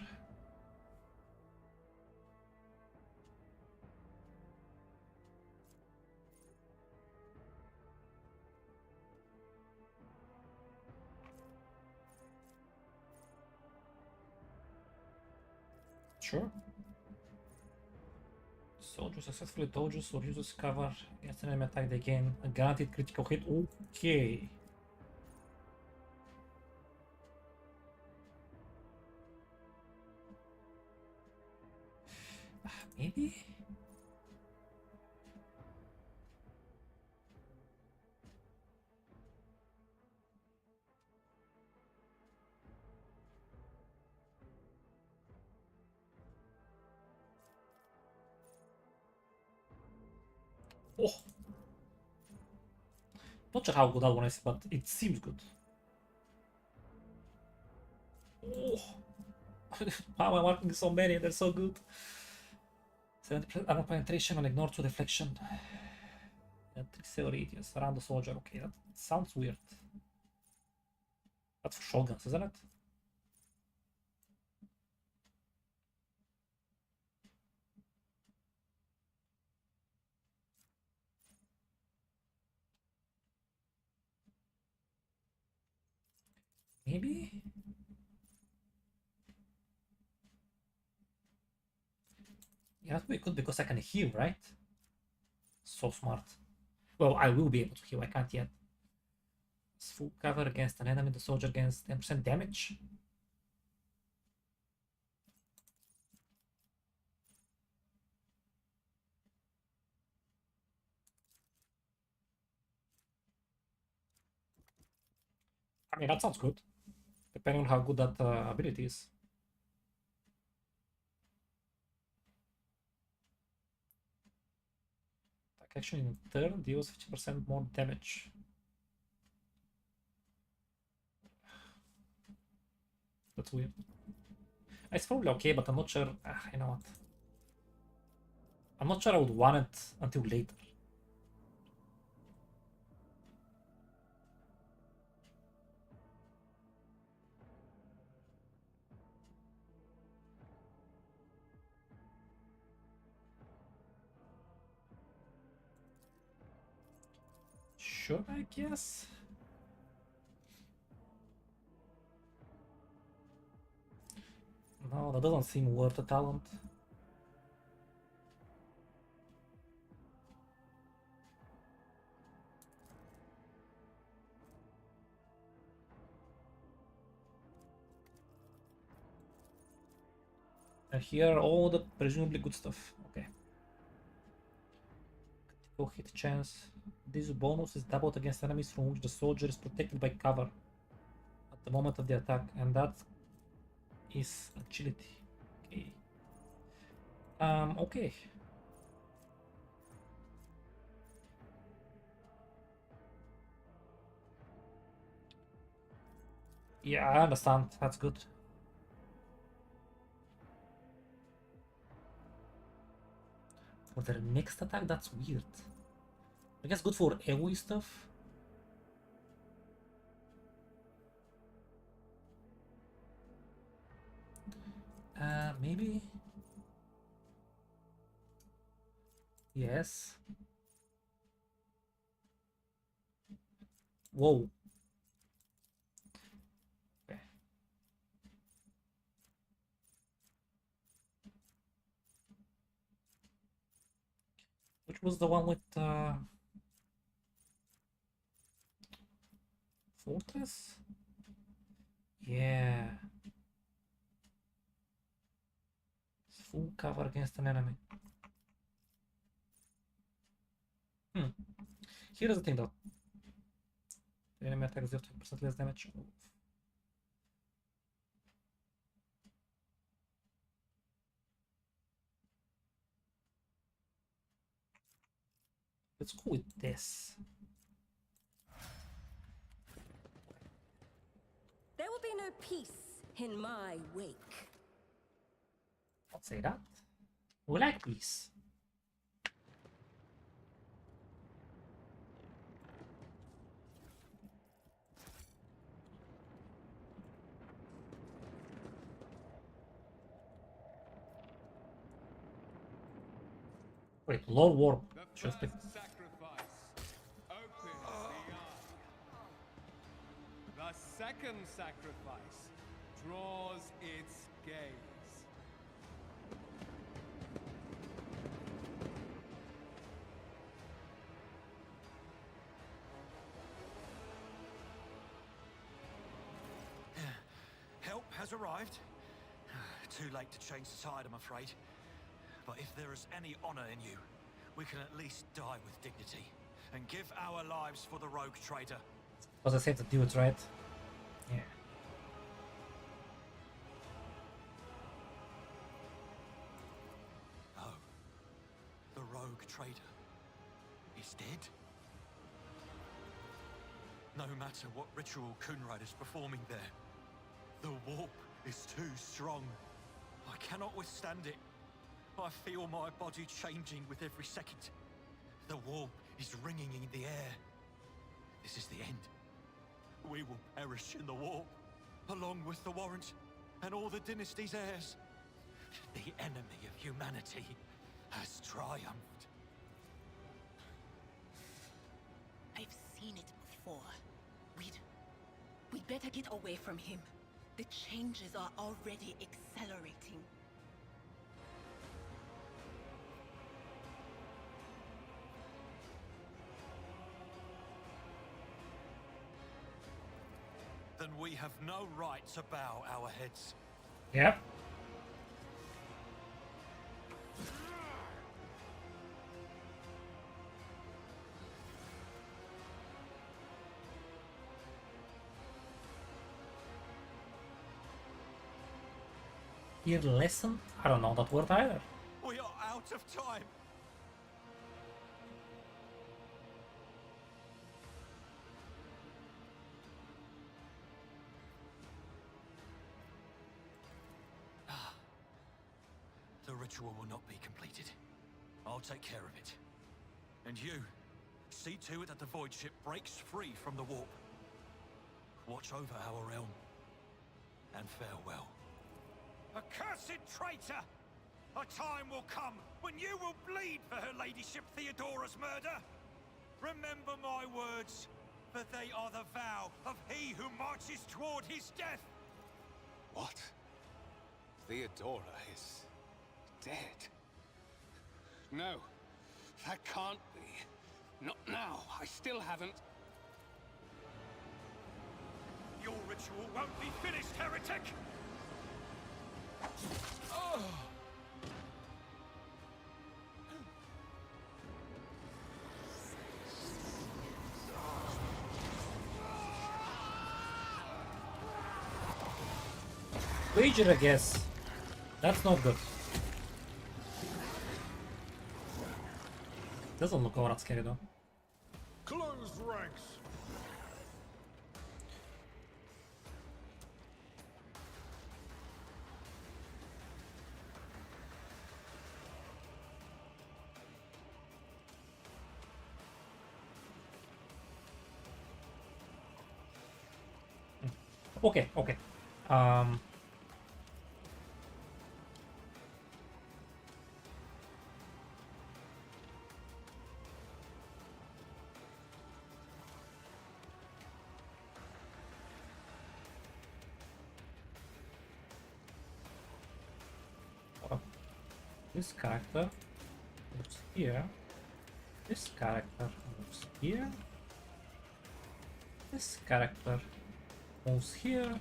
Sure. Soldier successfully dodges or uses cover against an enemy attack, they gain a guaranteed critical hit. Okay. Maybe? Oh! Not sure how good that one is, but it seems good. Oh! How am I marking so many? They're so good. 70% armor penetration and ignore 2 deflection. And 3 radius around the soldier. Okay, that sounds weird. That's for shotguns, isn't it? Maybe? Yeah, that would be good because I can heal, right? So smart. Well, I will be able to heal, I can't yet. It's full cover against an enemy, the soldier gains 10% damage. I mean, that sounds good. Depending on how good that ability is. Attack action in turn deals 50% more damage. That's weird. It's probably okay, but I'm not sure. You know what? I'm not sure I would want it until later. Sure, I guess. No, that doesn't seem worth a talent. And here are all the presumably good stuff. Okay. Critical hit chance. This bonus is doubled against enemies from which the soldier is protected by cover at the moment of the attack, and that is agility. Okay. Okay. Yeah, I understand. That's good. For their next attack, that's weird. I guess good for AoE stuff. Maybe. Yes. Whoa. Okay. Which was the one with Fortress? Yeah. It's full cover against an enemy. Here's the thing though. The enemy attacks deal 20% less damage. Let's go with this. There will be no peace in my wake. Don't say that. We like peace. Wait, Lord Warp. Just Sacrifice opens the eye. The second sacrifice draws its gaze. Help has arrived. Too late to change the tide, I'm afraid. But if there is any honor in you, we can at least die with dignity and give our lives for the rogue trader. Was I said the dudes, right? Yeah. Oh, the rogue trader is dead? No matter what ritual Kunrad is performing there, the warp is too strong. I cannot withstand it. I feel my body changing with every second. The warp is ringing in the air. This is the end. We will perish in the warp, along with the Warrant and all the dynasty's heirs. The enemy of humanity has triumphed. I've seen it before. We'd better get away from him. The changes are already accelerating. Then we have no right to bow our heads. Yep. Iridescent? I don't know that word either. We are out of time. The ritual will not be completed. I'll take care of it. And you, see to it that the void ship breaks free from the warp. Watch over our realm. And farewell. Accursed traitor! A time will come when you will bleed for her ladyship Theodora's murder. Remember my words, for they are the vow of he who marches toward his death. What? Theodora is dead? No, that can't be. Not now. I still haven't. Your ritual won't be finished, heretic! Oh. Wager, I guess. That's not good. Doesn't look all that scary though. Close ranks! Okay, okay. This character moves here. This character moves here. This character moves here.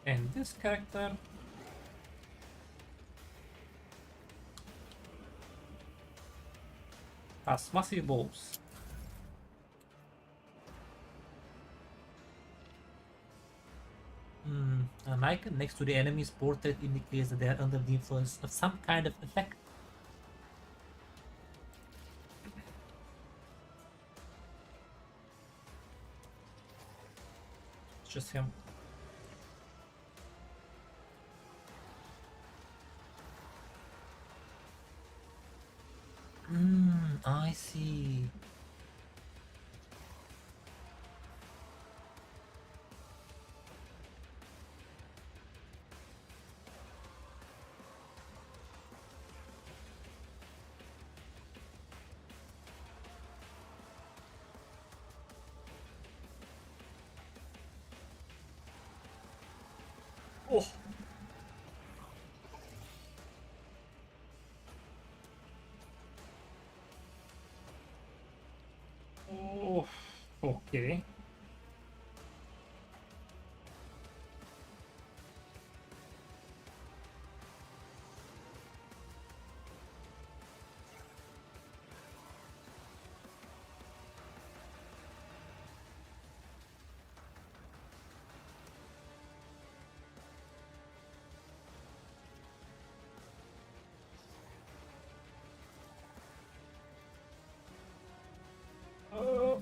And this character has massive balls. An icon next to the enemy's portrait indicates that they are under the influence of some kind of effect. It's just him. I see. Oh. Oh, okay.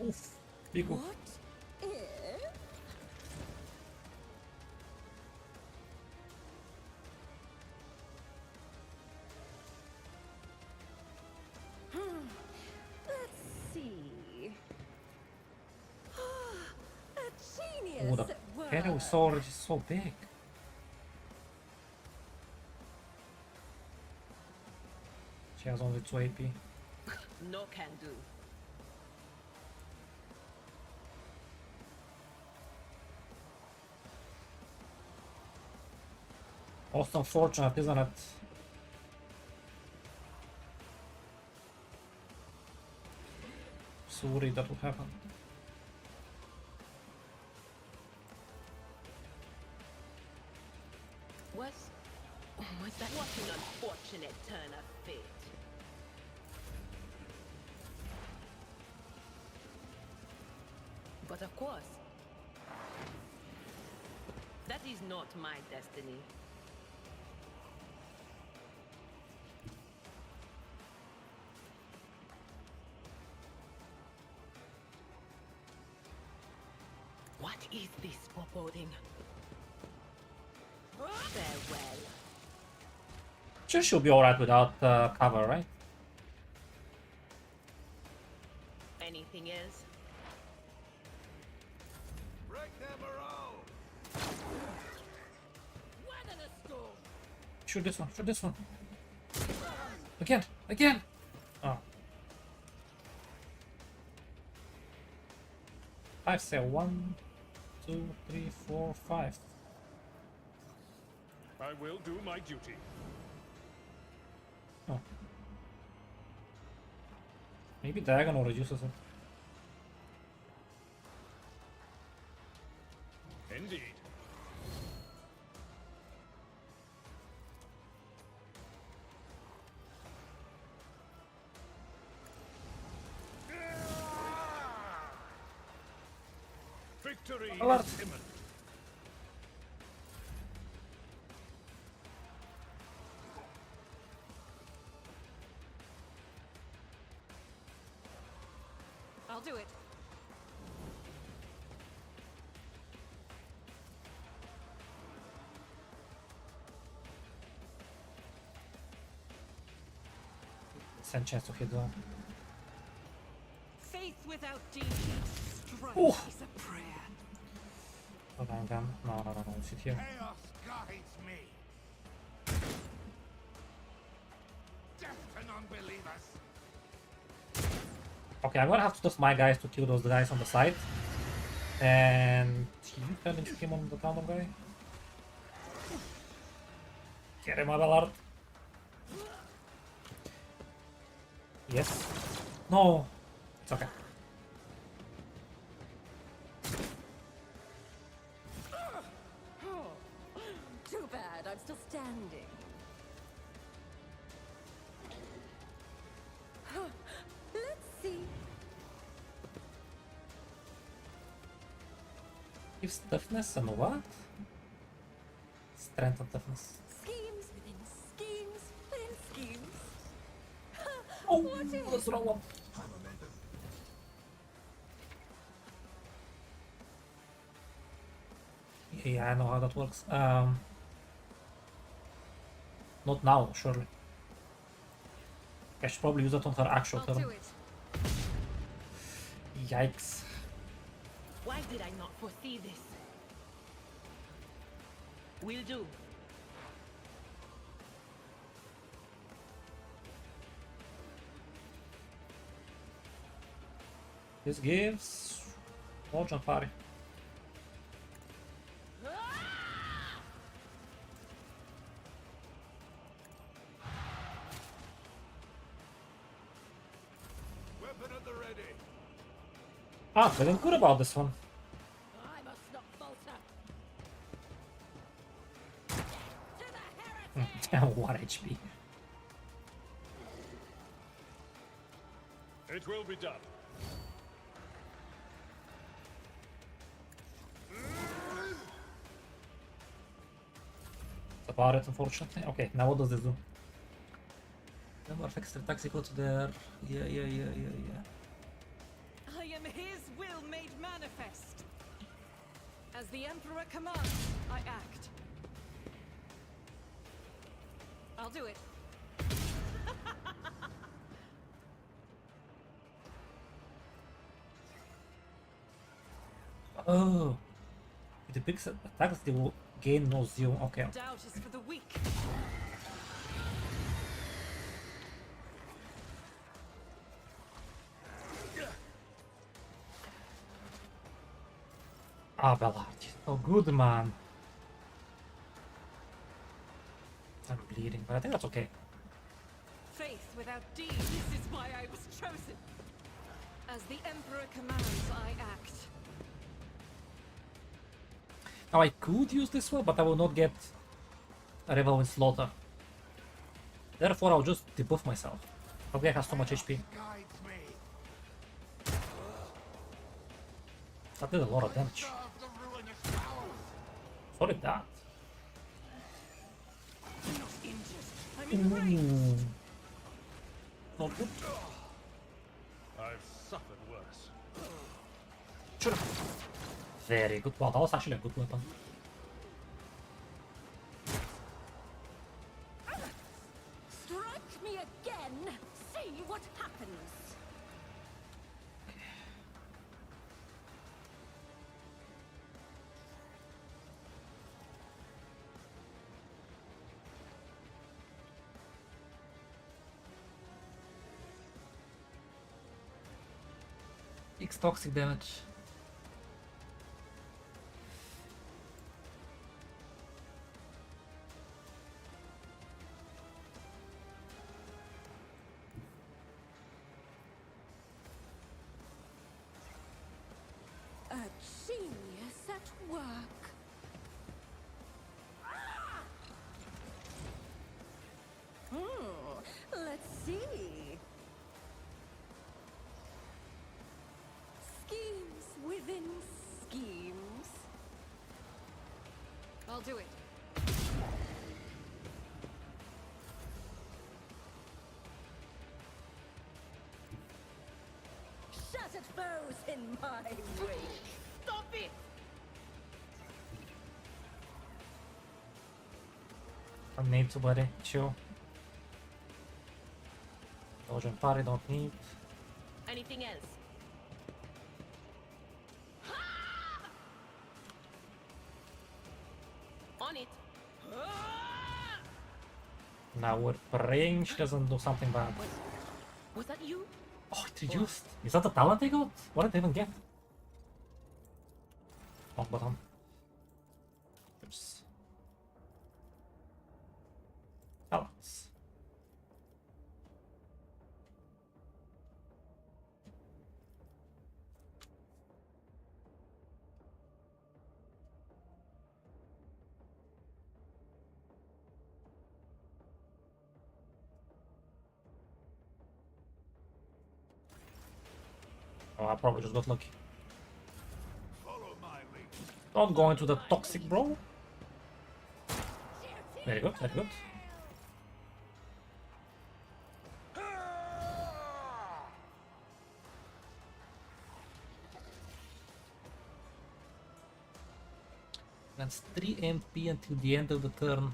Oof. Big oof. Let's see. A Oh, genius the at work. arrow sword is so big. She has only 2 AP. No can do. Also unfortunate, isn't it? Sorry that would happen. Was that what an unfortunate turn of fate? But of course, that is not my destiny. What is this foreboding? Farewell. Sure, she'll be alright without cover, right? Anything else? Shoot this one, shoot this one. Again, again! Oh. I say 1, 2, 3, 4, 5. I will do my duty. Oh. Maybe diagonal reduces it. Indeed. Victory Alert. is imminent. I'll do it. Send chance to hit though. Faith without deed. Strife Ooh. is a prayer. Hold on, gun. No, sit here. Chaos guides me. Death to non-believers. Okay, I'm gonna have to trust my guys to kill those guys on the side. And you haven't him on the counter guy. Get him, Abelard. Yes. No. It's okay. Too bad, I'm still standing. Let's see. Gives toughness and what? Strength and toughness. Schemes within schemes within schemes. Oh, What is? that's the wrong one. Yeah, I know how that works. Not now, surely. I should probably use it on her actual I'll turn. do it. Yikes. Why did I not foresee this? Will do. This gives more jump party. Weapon at the ready. Ah, feeling good about this one. I must not falter. 1 HP. It will be done. That's about it, unfortunately. Okay, now what does this do? Number of extra attacks equal to their... Yeah. I am his will made manifest. As the Emperor commands, I act. I'll do it. Oh. With the big attacks, they will gain no zero. Okay. Doubt is for the weak. Ah, Bellard. Oh, good, man. I'm bleeding, but I think that's okay. Faith without deed, this is why I was chosen. As the Emperor commands, I act. Now I could use this one, but I will not get a Revel in Slaughter. Therefore, I'll just debuff myself. That guy has so much HP. That did a lot of damage. So did that. Ooh. Not good. I've suffered worse. Very good. Wow, that was actually a good weapon. Strike me again. See what happens. X toxic damage. A genius at work. Let's see. Schemes within schemes. I'll do it. Shattered foes in my wake. Stop it! I need to, buddy. Chill. Dodge and parry, don't need. Anything else? On it. Now we're praying she doesn't do something bad. Was that you? Oh, it reduced. Is that the talent they got? What did they even get? Oh, bottom. Oops. Talents. Oh, I probably just got lucky. Don't go into the toxic, bro. Very good, very good. That's 3 MP until the end of the turn.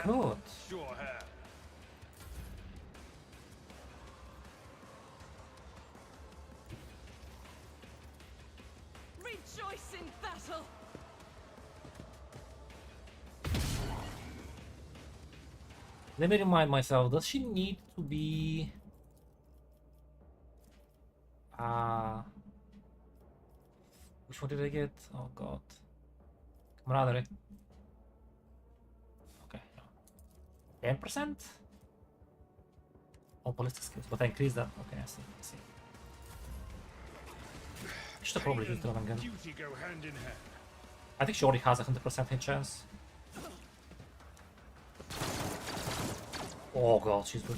good. Sure have. Rejoice in battle! Let me remind myself, does she need to be... Which one did I get? Oh god. Camaraderie. Okay, no. 10%? All ballistic skills, but I increased that. Okay, I see, I see. I should probably use that again. Duty go hand in hand. I think she already has a 100% hit chance. Oh god, she's good.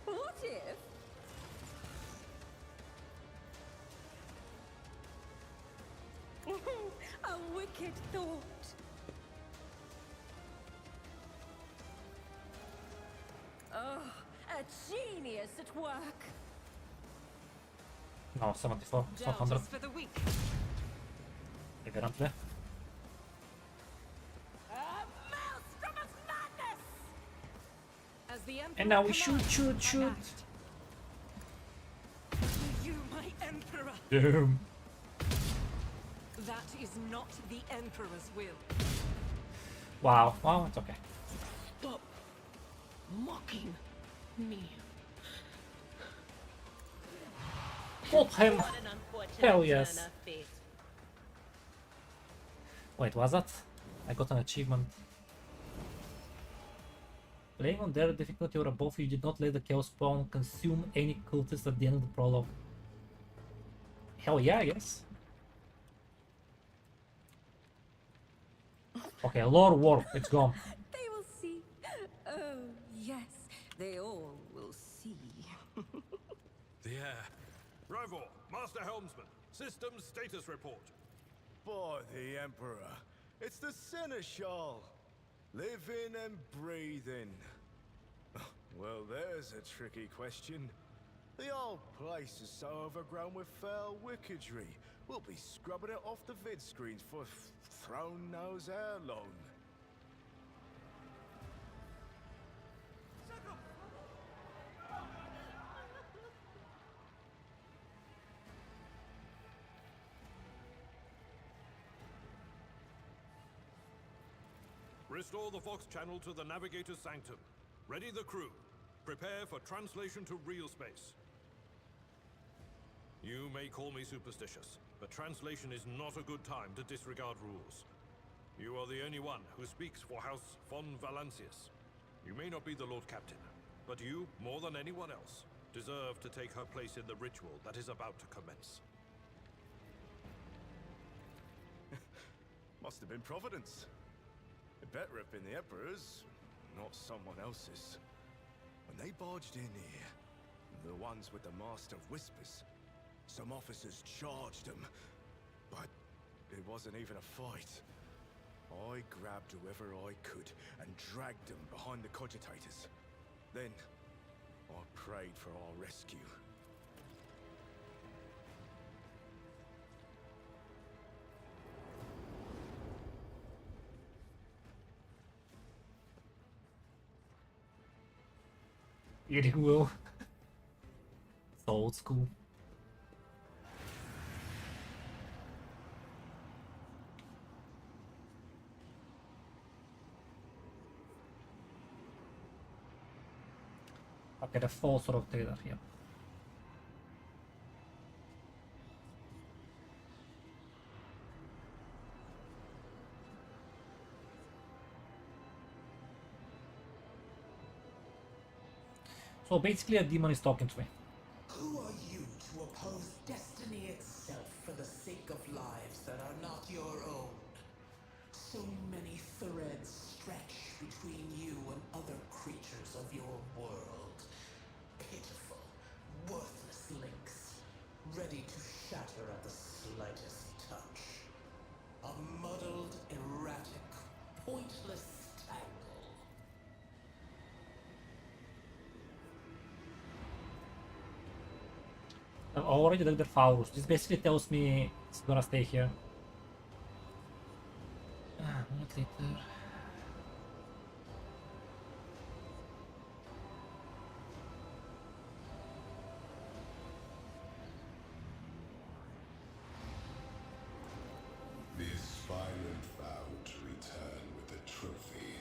What if? A wicked thought. Oh, a genius at work. No, 74, it's not 100. For the weak. Evidently. As the Emperor And now we commands, shoot. I act. You, my Emperor. Damn. That is not the Emperor's will. Wow, well, it's okay. Stop mocking me. Pop him. What an unfortunate Hell yes. turn of fate. Wait, was that? I got an achievement. Playing on their difficulty or above, you did not let the chaos spawn consume any cultists at the end of the prologue. Hell yeah, I guess. Okay, lore warp, it's gone. They will see. Oh, yes, they all will see. Yeah. Rivor, Master Helmsman, systems status report. By the Emperor, it's the Seneschal. Living and breathing. Well, there's a tricky question. The old place is so overgrown with foul wickedry. We'll be scrubbing it off the vid screens for throne knows how long. Restore the Vox channel to the Navigator's Sanctum. Ready the crew. Prepare for translation to real space. You may call me superstitious, but translation is not a good time to disregard rules. You are the only one who speaks for House von Valancius. You may not be the Lord Captain, but you, more than anyone else, deserve to take her place in the ritual that is about to commence. Must have been Providence. It better have been the Emperor's, not someone else's. When they barged in here, the ones with the Master of Whispers, some officers charged them, but it wasn't even a fight. I grabbed whoever I could and dragged them behind the cogitators. Then, I prayed for our rescue. Eating will. It's old school. Okay, the false rotator here. So basically a demon is talking to me. Who are you to oppose destiny itself for the sake of lives that are not your own? So many threads stretch between you and other creatures of your world. Pitiful, worthless links, ready to shatter at the slightest touch. A muddled, erratic, pointless tangle. I've already dug the Faurus. This basically tells me it's gonna stay here. A minute later. The aspirant vowed to return with a trophy,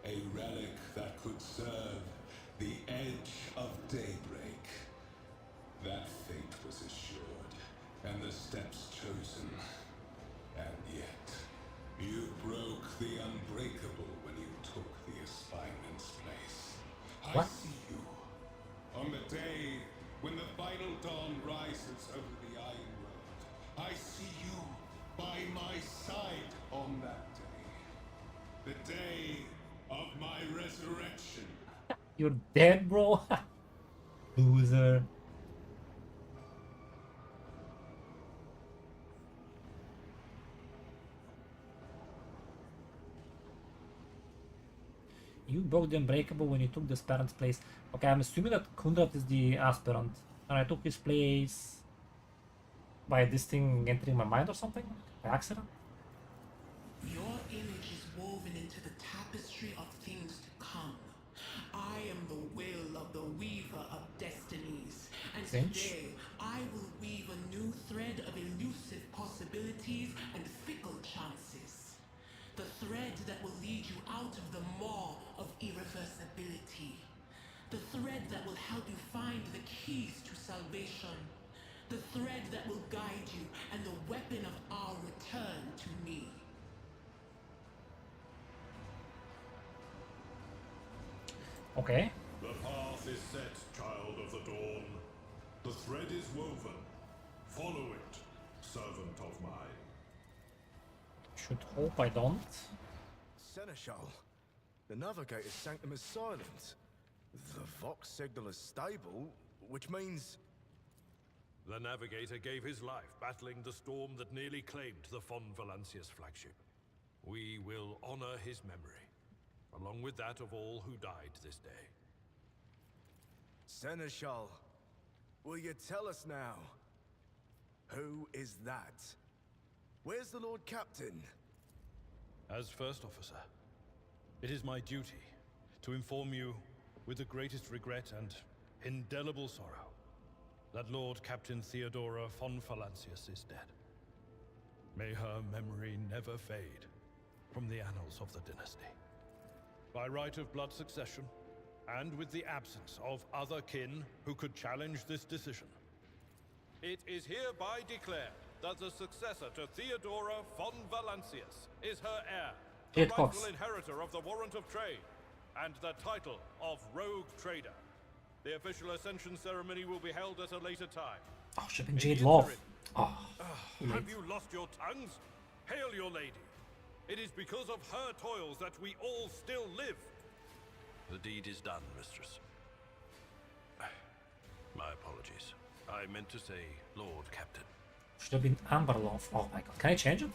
a relic that could serve the edge of daybreak. That fate was assured, and the steps chosen. And yet, you broke the unbreakable when you took the aspirant's place. What? I see you. On the day when the final dawn rises over the Iron World, I see you by my side on that day. The day of my resurrection. You're dead, bro. Loser. You broke the unbreakable when you took the aspirant's place. Okay, I'm assuming that Kundrat is the aspirant, and I took his place by this thing entering my mind or something? By accident? Your image is woven into the tapestry of things to come. I am the will of the weaver of destinies, and today I will weave a new thread of elusive possibilities and fickle chances. The thread that will lead you out of the maw of irreversibility. The thread that will help you find the keys to salvation. The thread that will guide you and the weapon of our return to me. Okay. The path is set, child of the dawn. The thread is woven. Follow it, servant of mine. Should hope I don't. Seneschal, the Navigator's sanctum is silent. The Vox signal is stable, which means... The Navigator gave his life battling the storm that nearly claimed the Von Valancius flagship. We will honor his memory, along with that of all who died this day. Seneschal, will you tell us now? Who is that? Where's the Lord Captain? As First Officer, it is my duty to inform you with the greatest regret and indelible sorrow that Lord Captain Theodora von Valancius is dead. May her memory never fade from the annals of the dynasty. By right of blood succession, and with the absence of other kin who could challenge this decision, it is hereby declared that the successor to Theodora von Valancius is her heir, the rightful inheritor of the Warrant of Trade, and the title of Rogue Trader. The official ascension ceremony will be held at a later time. Oh, should have been Jade Love. Oh, have you lost your tongues? Hail your lady. It is because of her toils that we all still live. The deed is done, mistress. My apologies. I meant to say Lord Captain. Should have been Amber Love. Oh my god. Can I change it?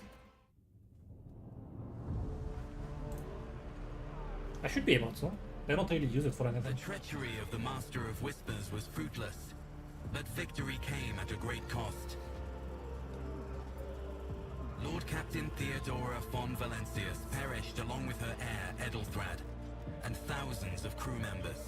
I should be able to. They don't really use it for anything. The treachery of the Master of Whispers was fruitless, but victory came at a great cost. Lord Captain Theodora von Valancius perished along with her heir, Edelthrad, and thousands of crew members.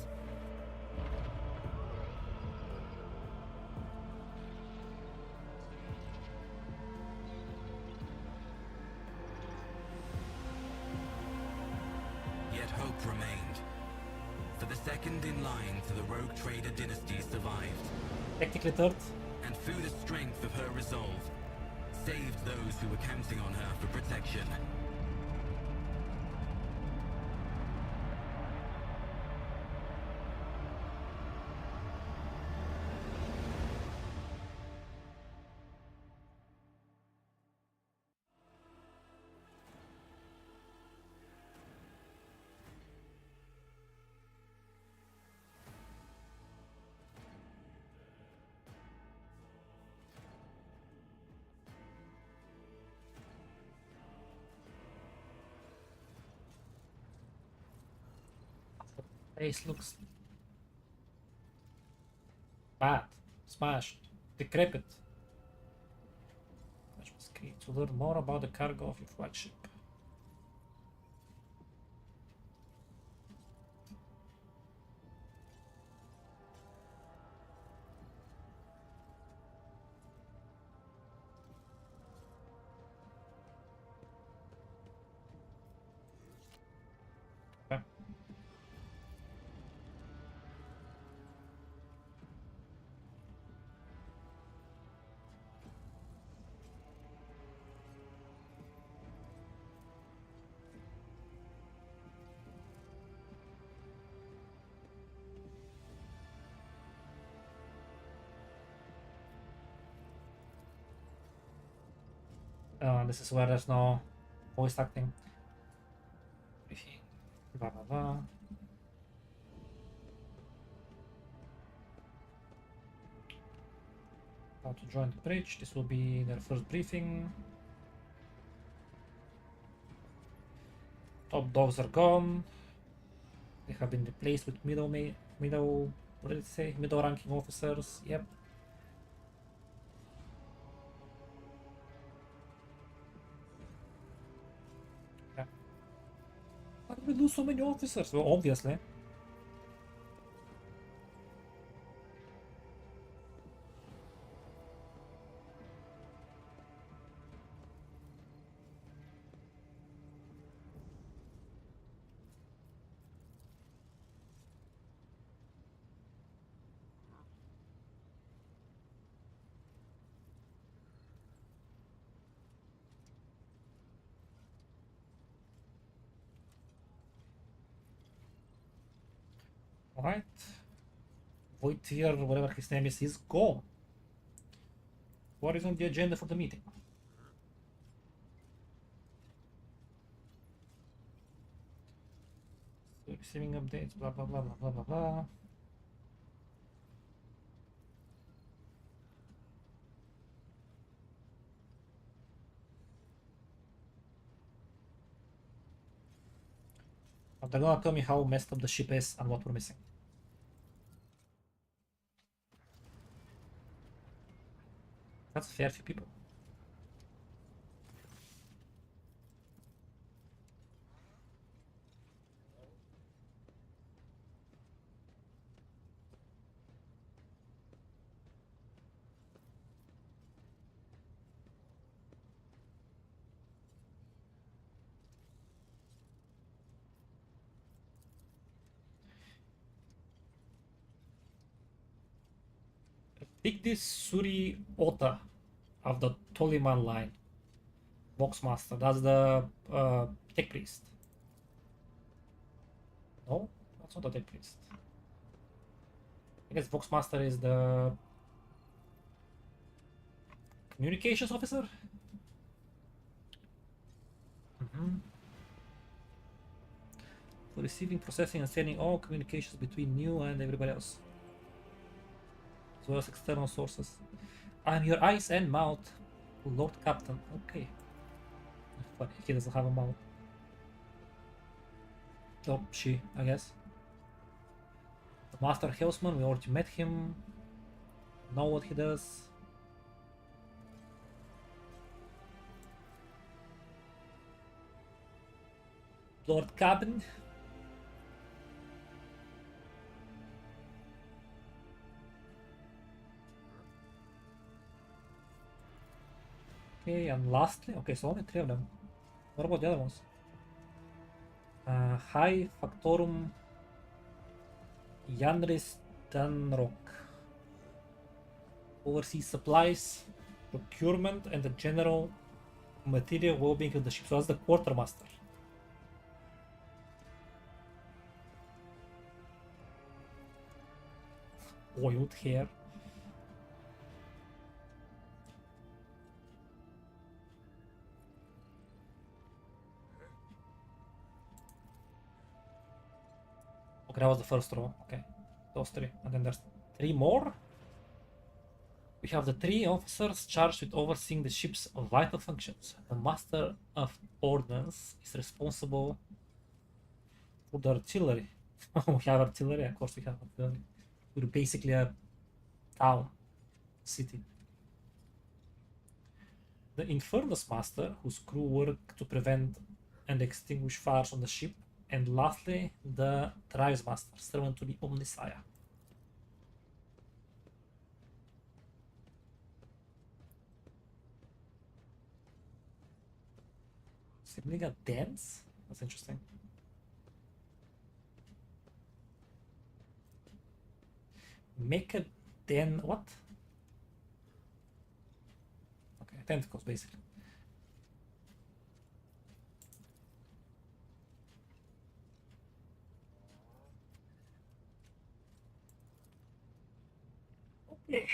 Yet hope remained. For the second in line to the Rogue Trader dynasty survived. Technically third. And through the strength of her resolve, saved those who were counting on her for protection. Face looks bad. Smashed. decrepit. To learn more about the cargo of your flagship. Okay. This is where there's no voice acting. Blah blah blah. How to join the bridge. This will be their first briefing. Top dogs are gone. They have been replaced with what did it say? Middle ranking officers. Yep. Yeah. Why did we lose so many officers? Well, obviously. Alright. Voitier, whatever his name is gone. What is on the agenda for the meeting? So receiving updates, blah blah blah blah blah blah blah. But they're gonna tell me how messed up the ship is and what we're missing. That's a fair few people. Pick this Suri Ota of the Toliman line. Voxmaster, that's the Tech Priest. No, that's not the Tech Priest. I guess Voxmaster is the Communications Officer? For receiving, processing, and sending all communications between you and everybody else, as well as external sources. I'm your eyes and mouth, Lord Captain. Okay. Funny, he doesn't have a mouth. Oh, she, I guess. The Master Hellsman, we already met him. Know what he does. Lord Cabin. Okay, and lastly, okay, so only 3 of them. What about the other ones? High Factorum Yanris Danrock. Oversees supplies, procurement, and the general material well-being of the ship. So that's the quartermaster. Oiled hair. Okay, that was the first row. Okay, those 3. And then there's 3 more. We have the 3 officers charged with overseeing the ship's vital functions. The Master of Ordnance is responsible for the artillery. We have artillery, of course we have artillery. We're basically a town, city. the Infernus Master, whose crew work to prevent and extinguish fires on the ship, and lastly, the Thrives Master, servant to the Omnissiah. Sibling a dance? That's interesting. Make a den. What? Okay, tentacles basically. Okay.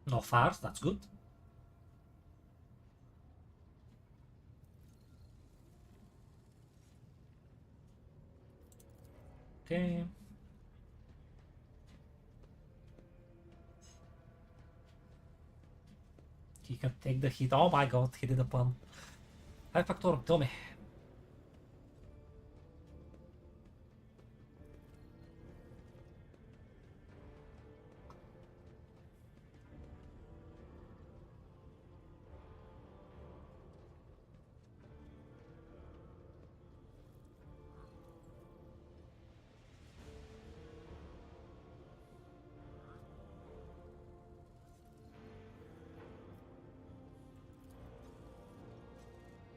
No fires, that's good. Okay. He can take the hit. Oh my god, he did a pun. Hi Factor, tell me.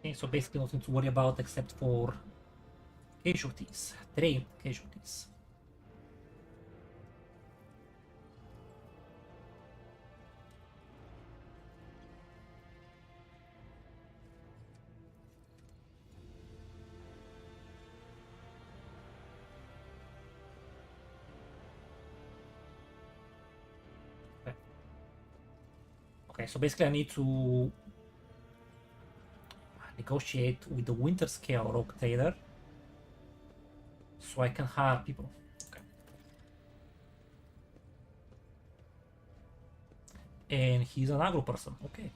Okay, so basically nothing to worry about except for casualties, trained casualties. Okay, so basically I need to negotiate with the Winter Scale Rogue Tailor so I can hire people. Okay. And he's an aggro person. Okay.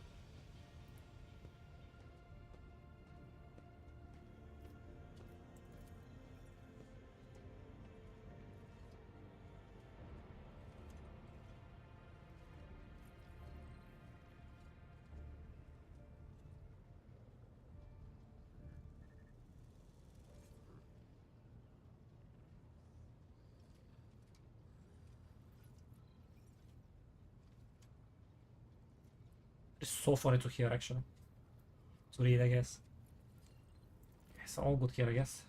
It's so funny to hear actually. To read, I guess. It's all good here, I guess.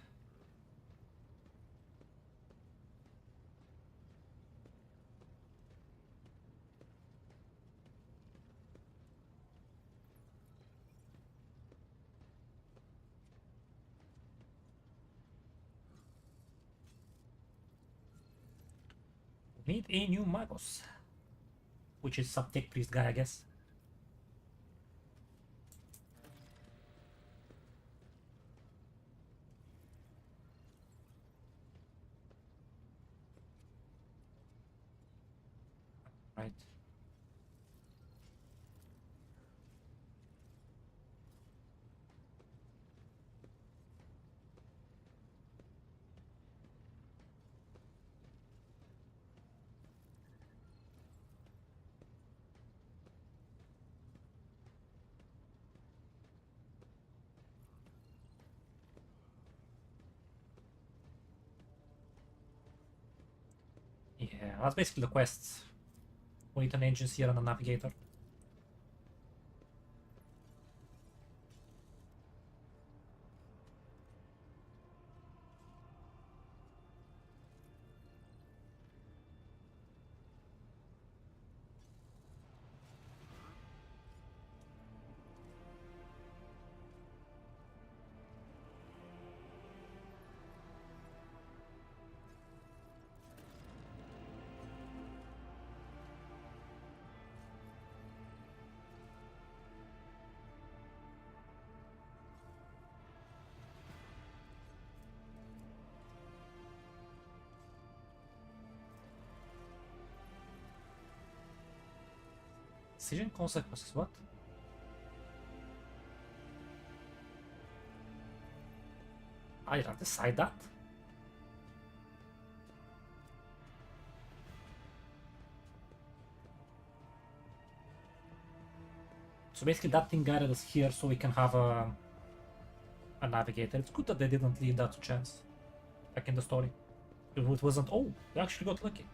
Need a new Magos, which is some tech priest guy, I guess. Right. Yeah, that's basically the quests. We need an agency and a navigator. Decision consequences, what? I didn't decide that. So basically that thing guided us here so we can have a navigator. It's good that they didn't leave that to chance back in the story. If it wasn't, oh, we actually got lucky.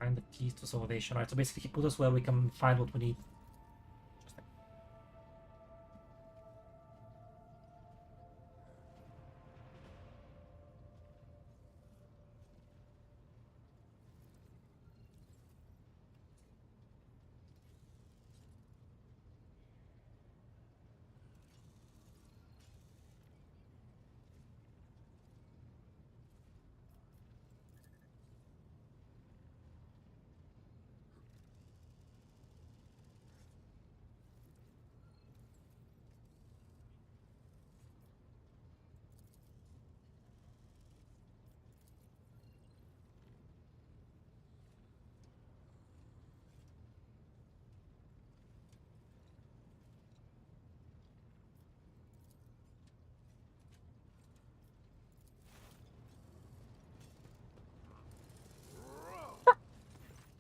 Find the keys to salvation, right? So basically he put us where we can find what we need.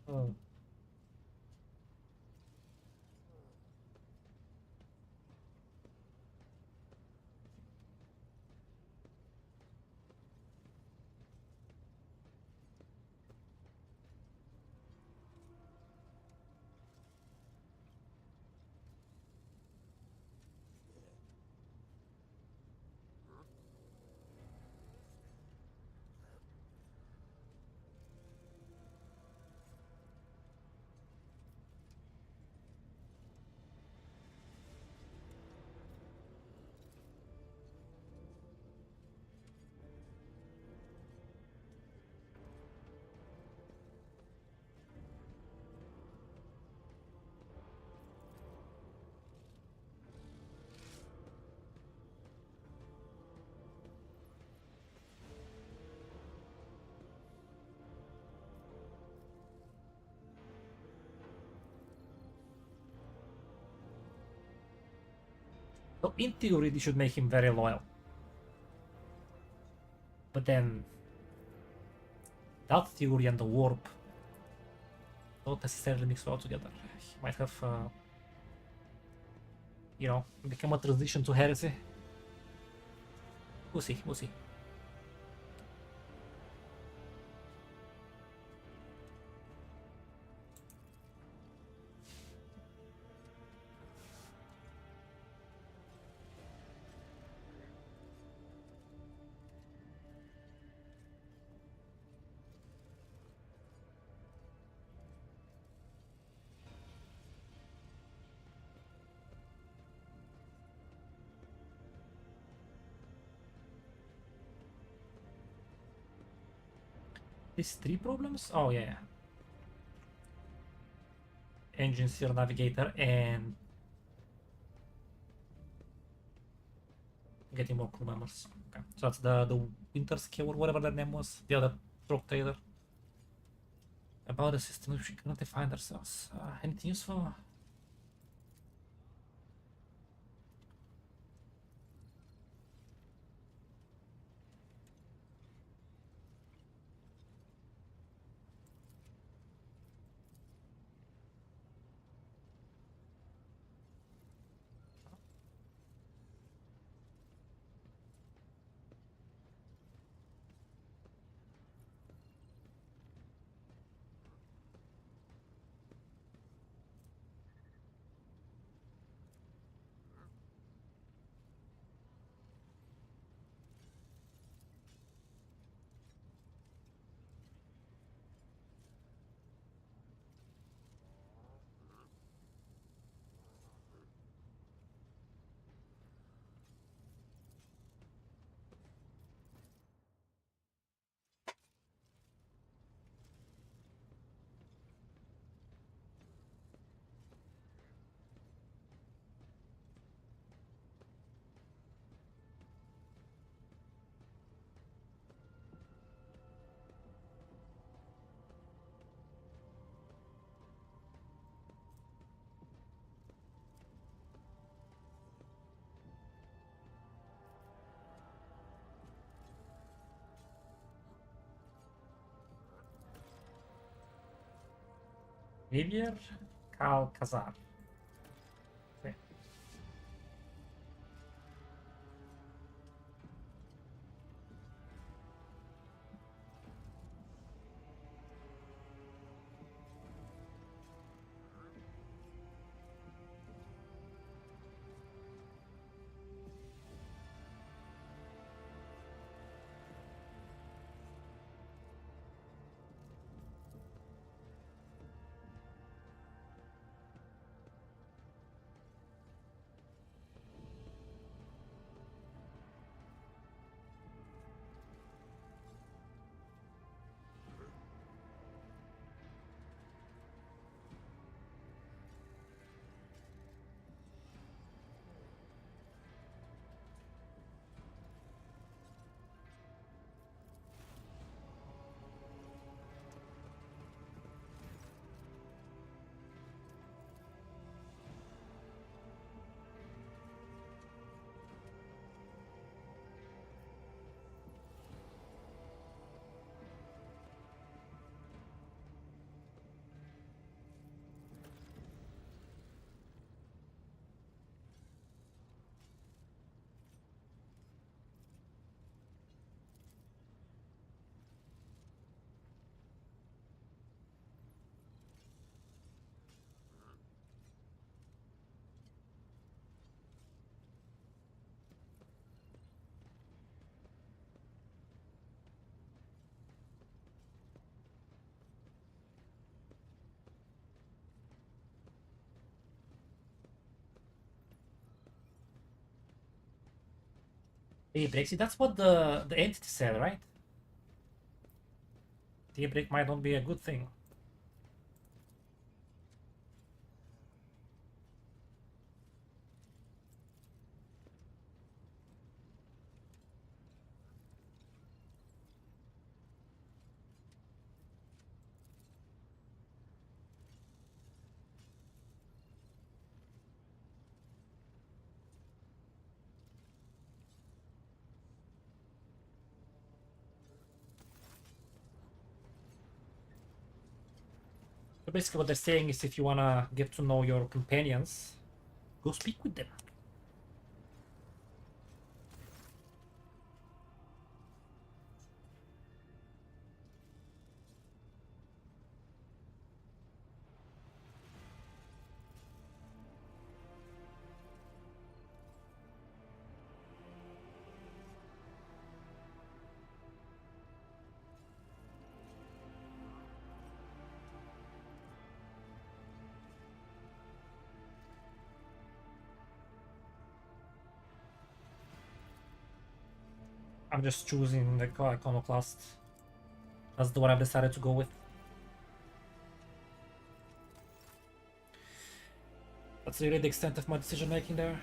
Oh. So in theory, this should make him very loyal. But then, that theory and the warp don't necessarily mix well together. He might have, you know, become a transition to heresy. We'll see, we'll see. These 3 problems? Oh yeah. Engine, Seer, Navigator, and getting more crew members. Okay, so that's the Winter Scale or whatever that name was, the other truck trader. About the system which we currently find ourselves. Anything useful? Vivir Kalkazar. Okay. Hey, Brexit, that's what the entity said, right? Daybreak might not be a good thing. So basically what they're saying is if you wanna get to know your companions, go speak with them. I'm just choosing the iconoclast. That's the one I've decided to go with. That's really the extent of my decision making there.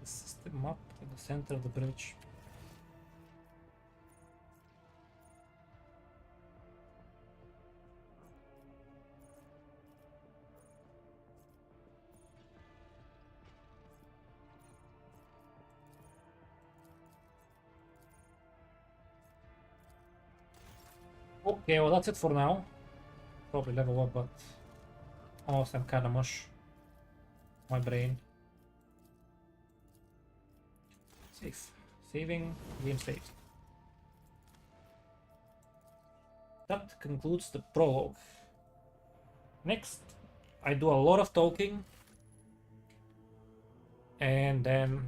The system up in the center of the bridge. Okay, well that's it for now. Probably level up, but honestly I'm kinda mush. My brain. Save. Saving. Game saved. That concludes the prologue. Next, I do a lot of talking. And then...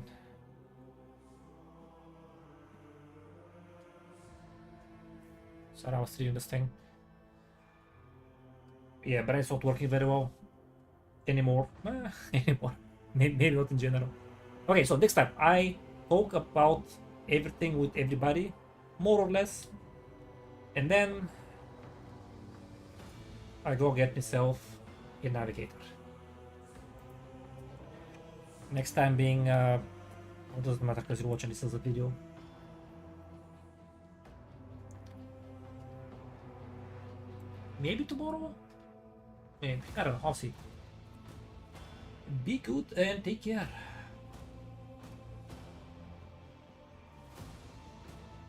Sorry, I was reading this thing. Yeah, but it's not working very well anymore. Anymore. Maybe not in general. Okay, so next time I talk about everything with everybody, more or less, and then I go get myself a navigator. Next time being, it doesn't matter because you're watching this as a video. Maybe tomorrow? Maybe. I don't know, I'll see. Be good and take care.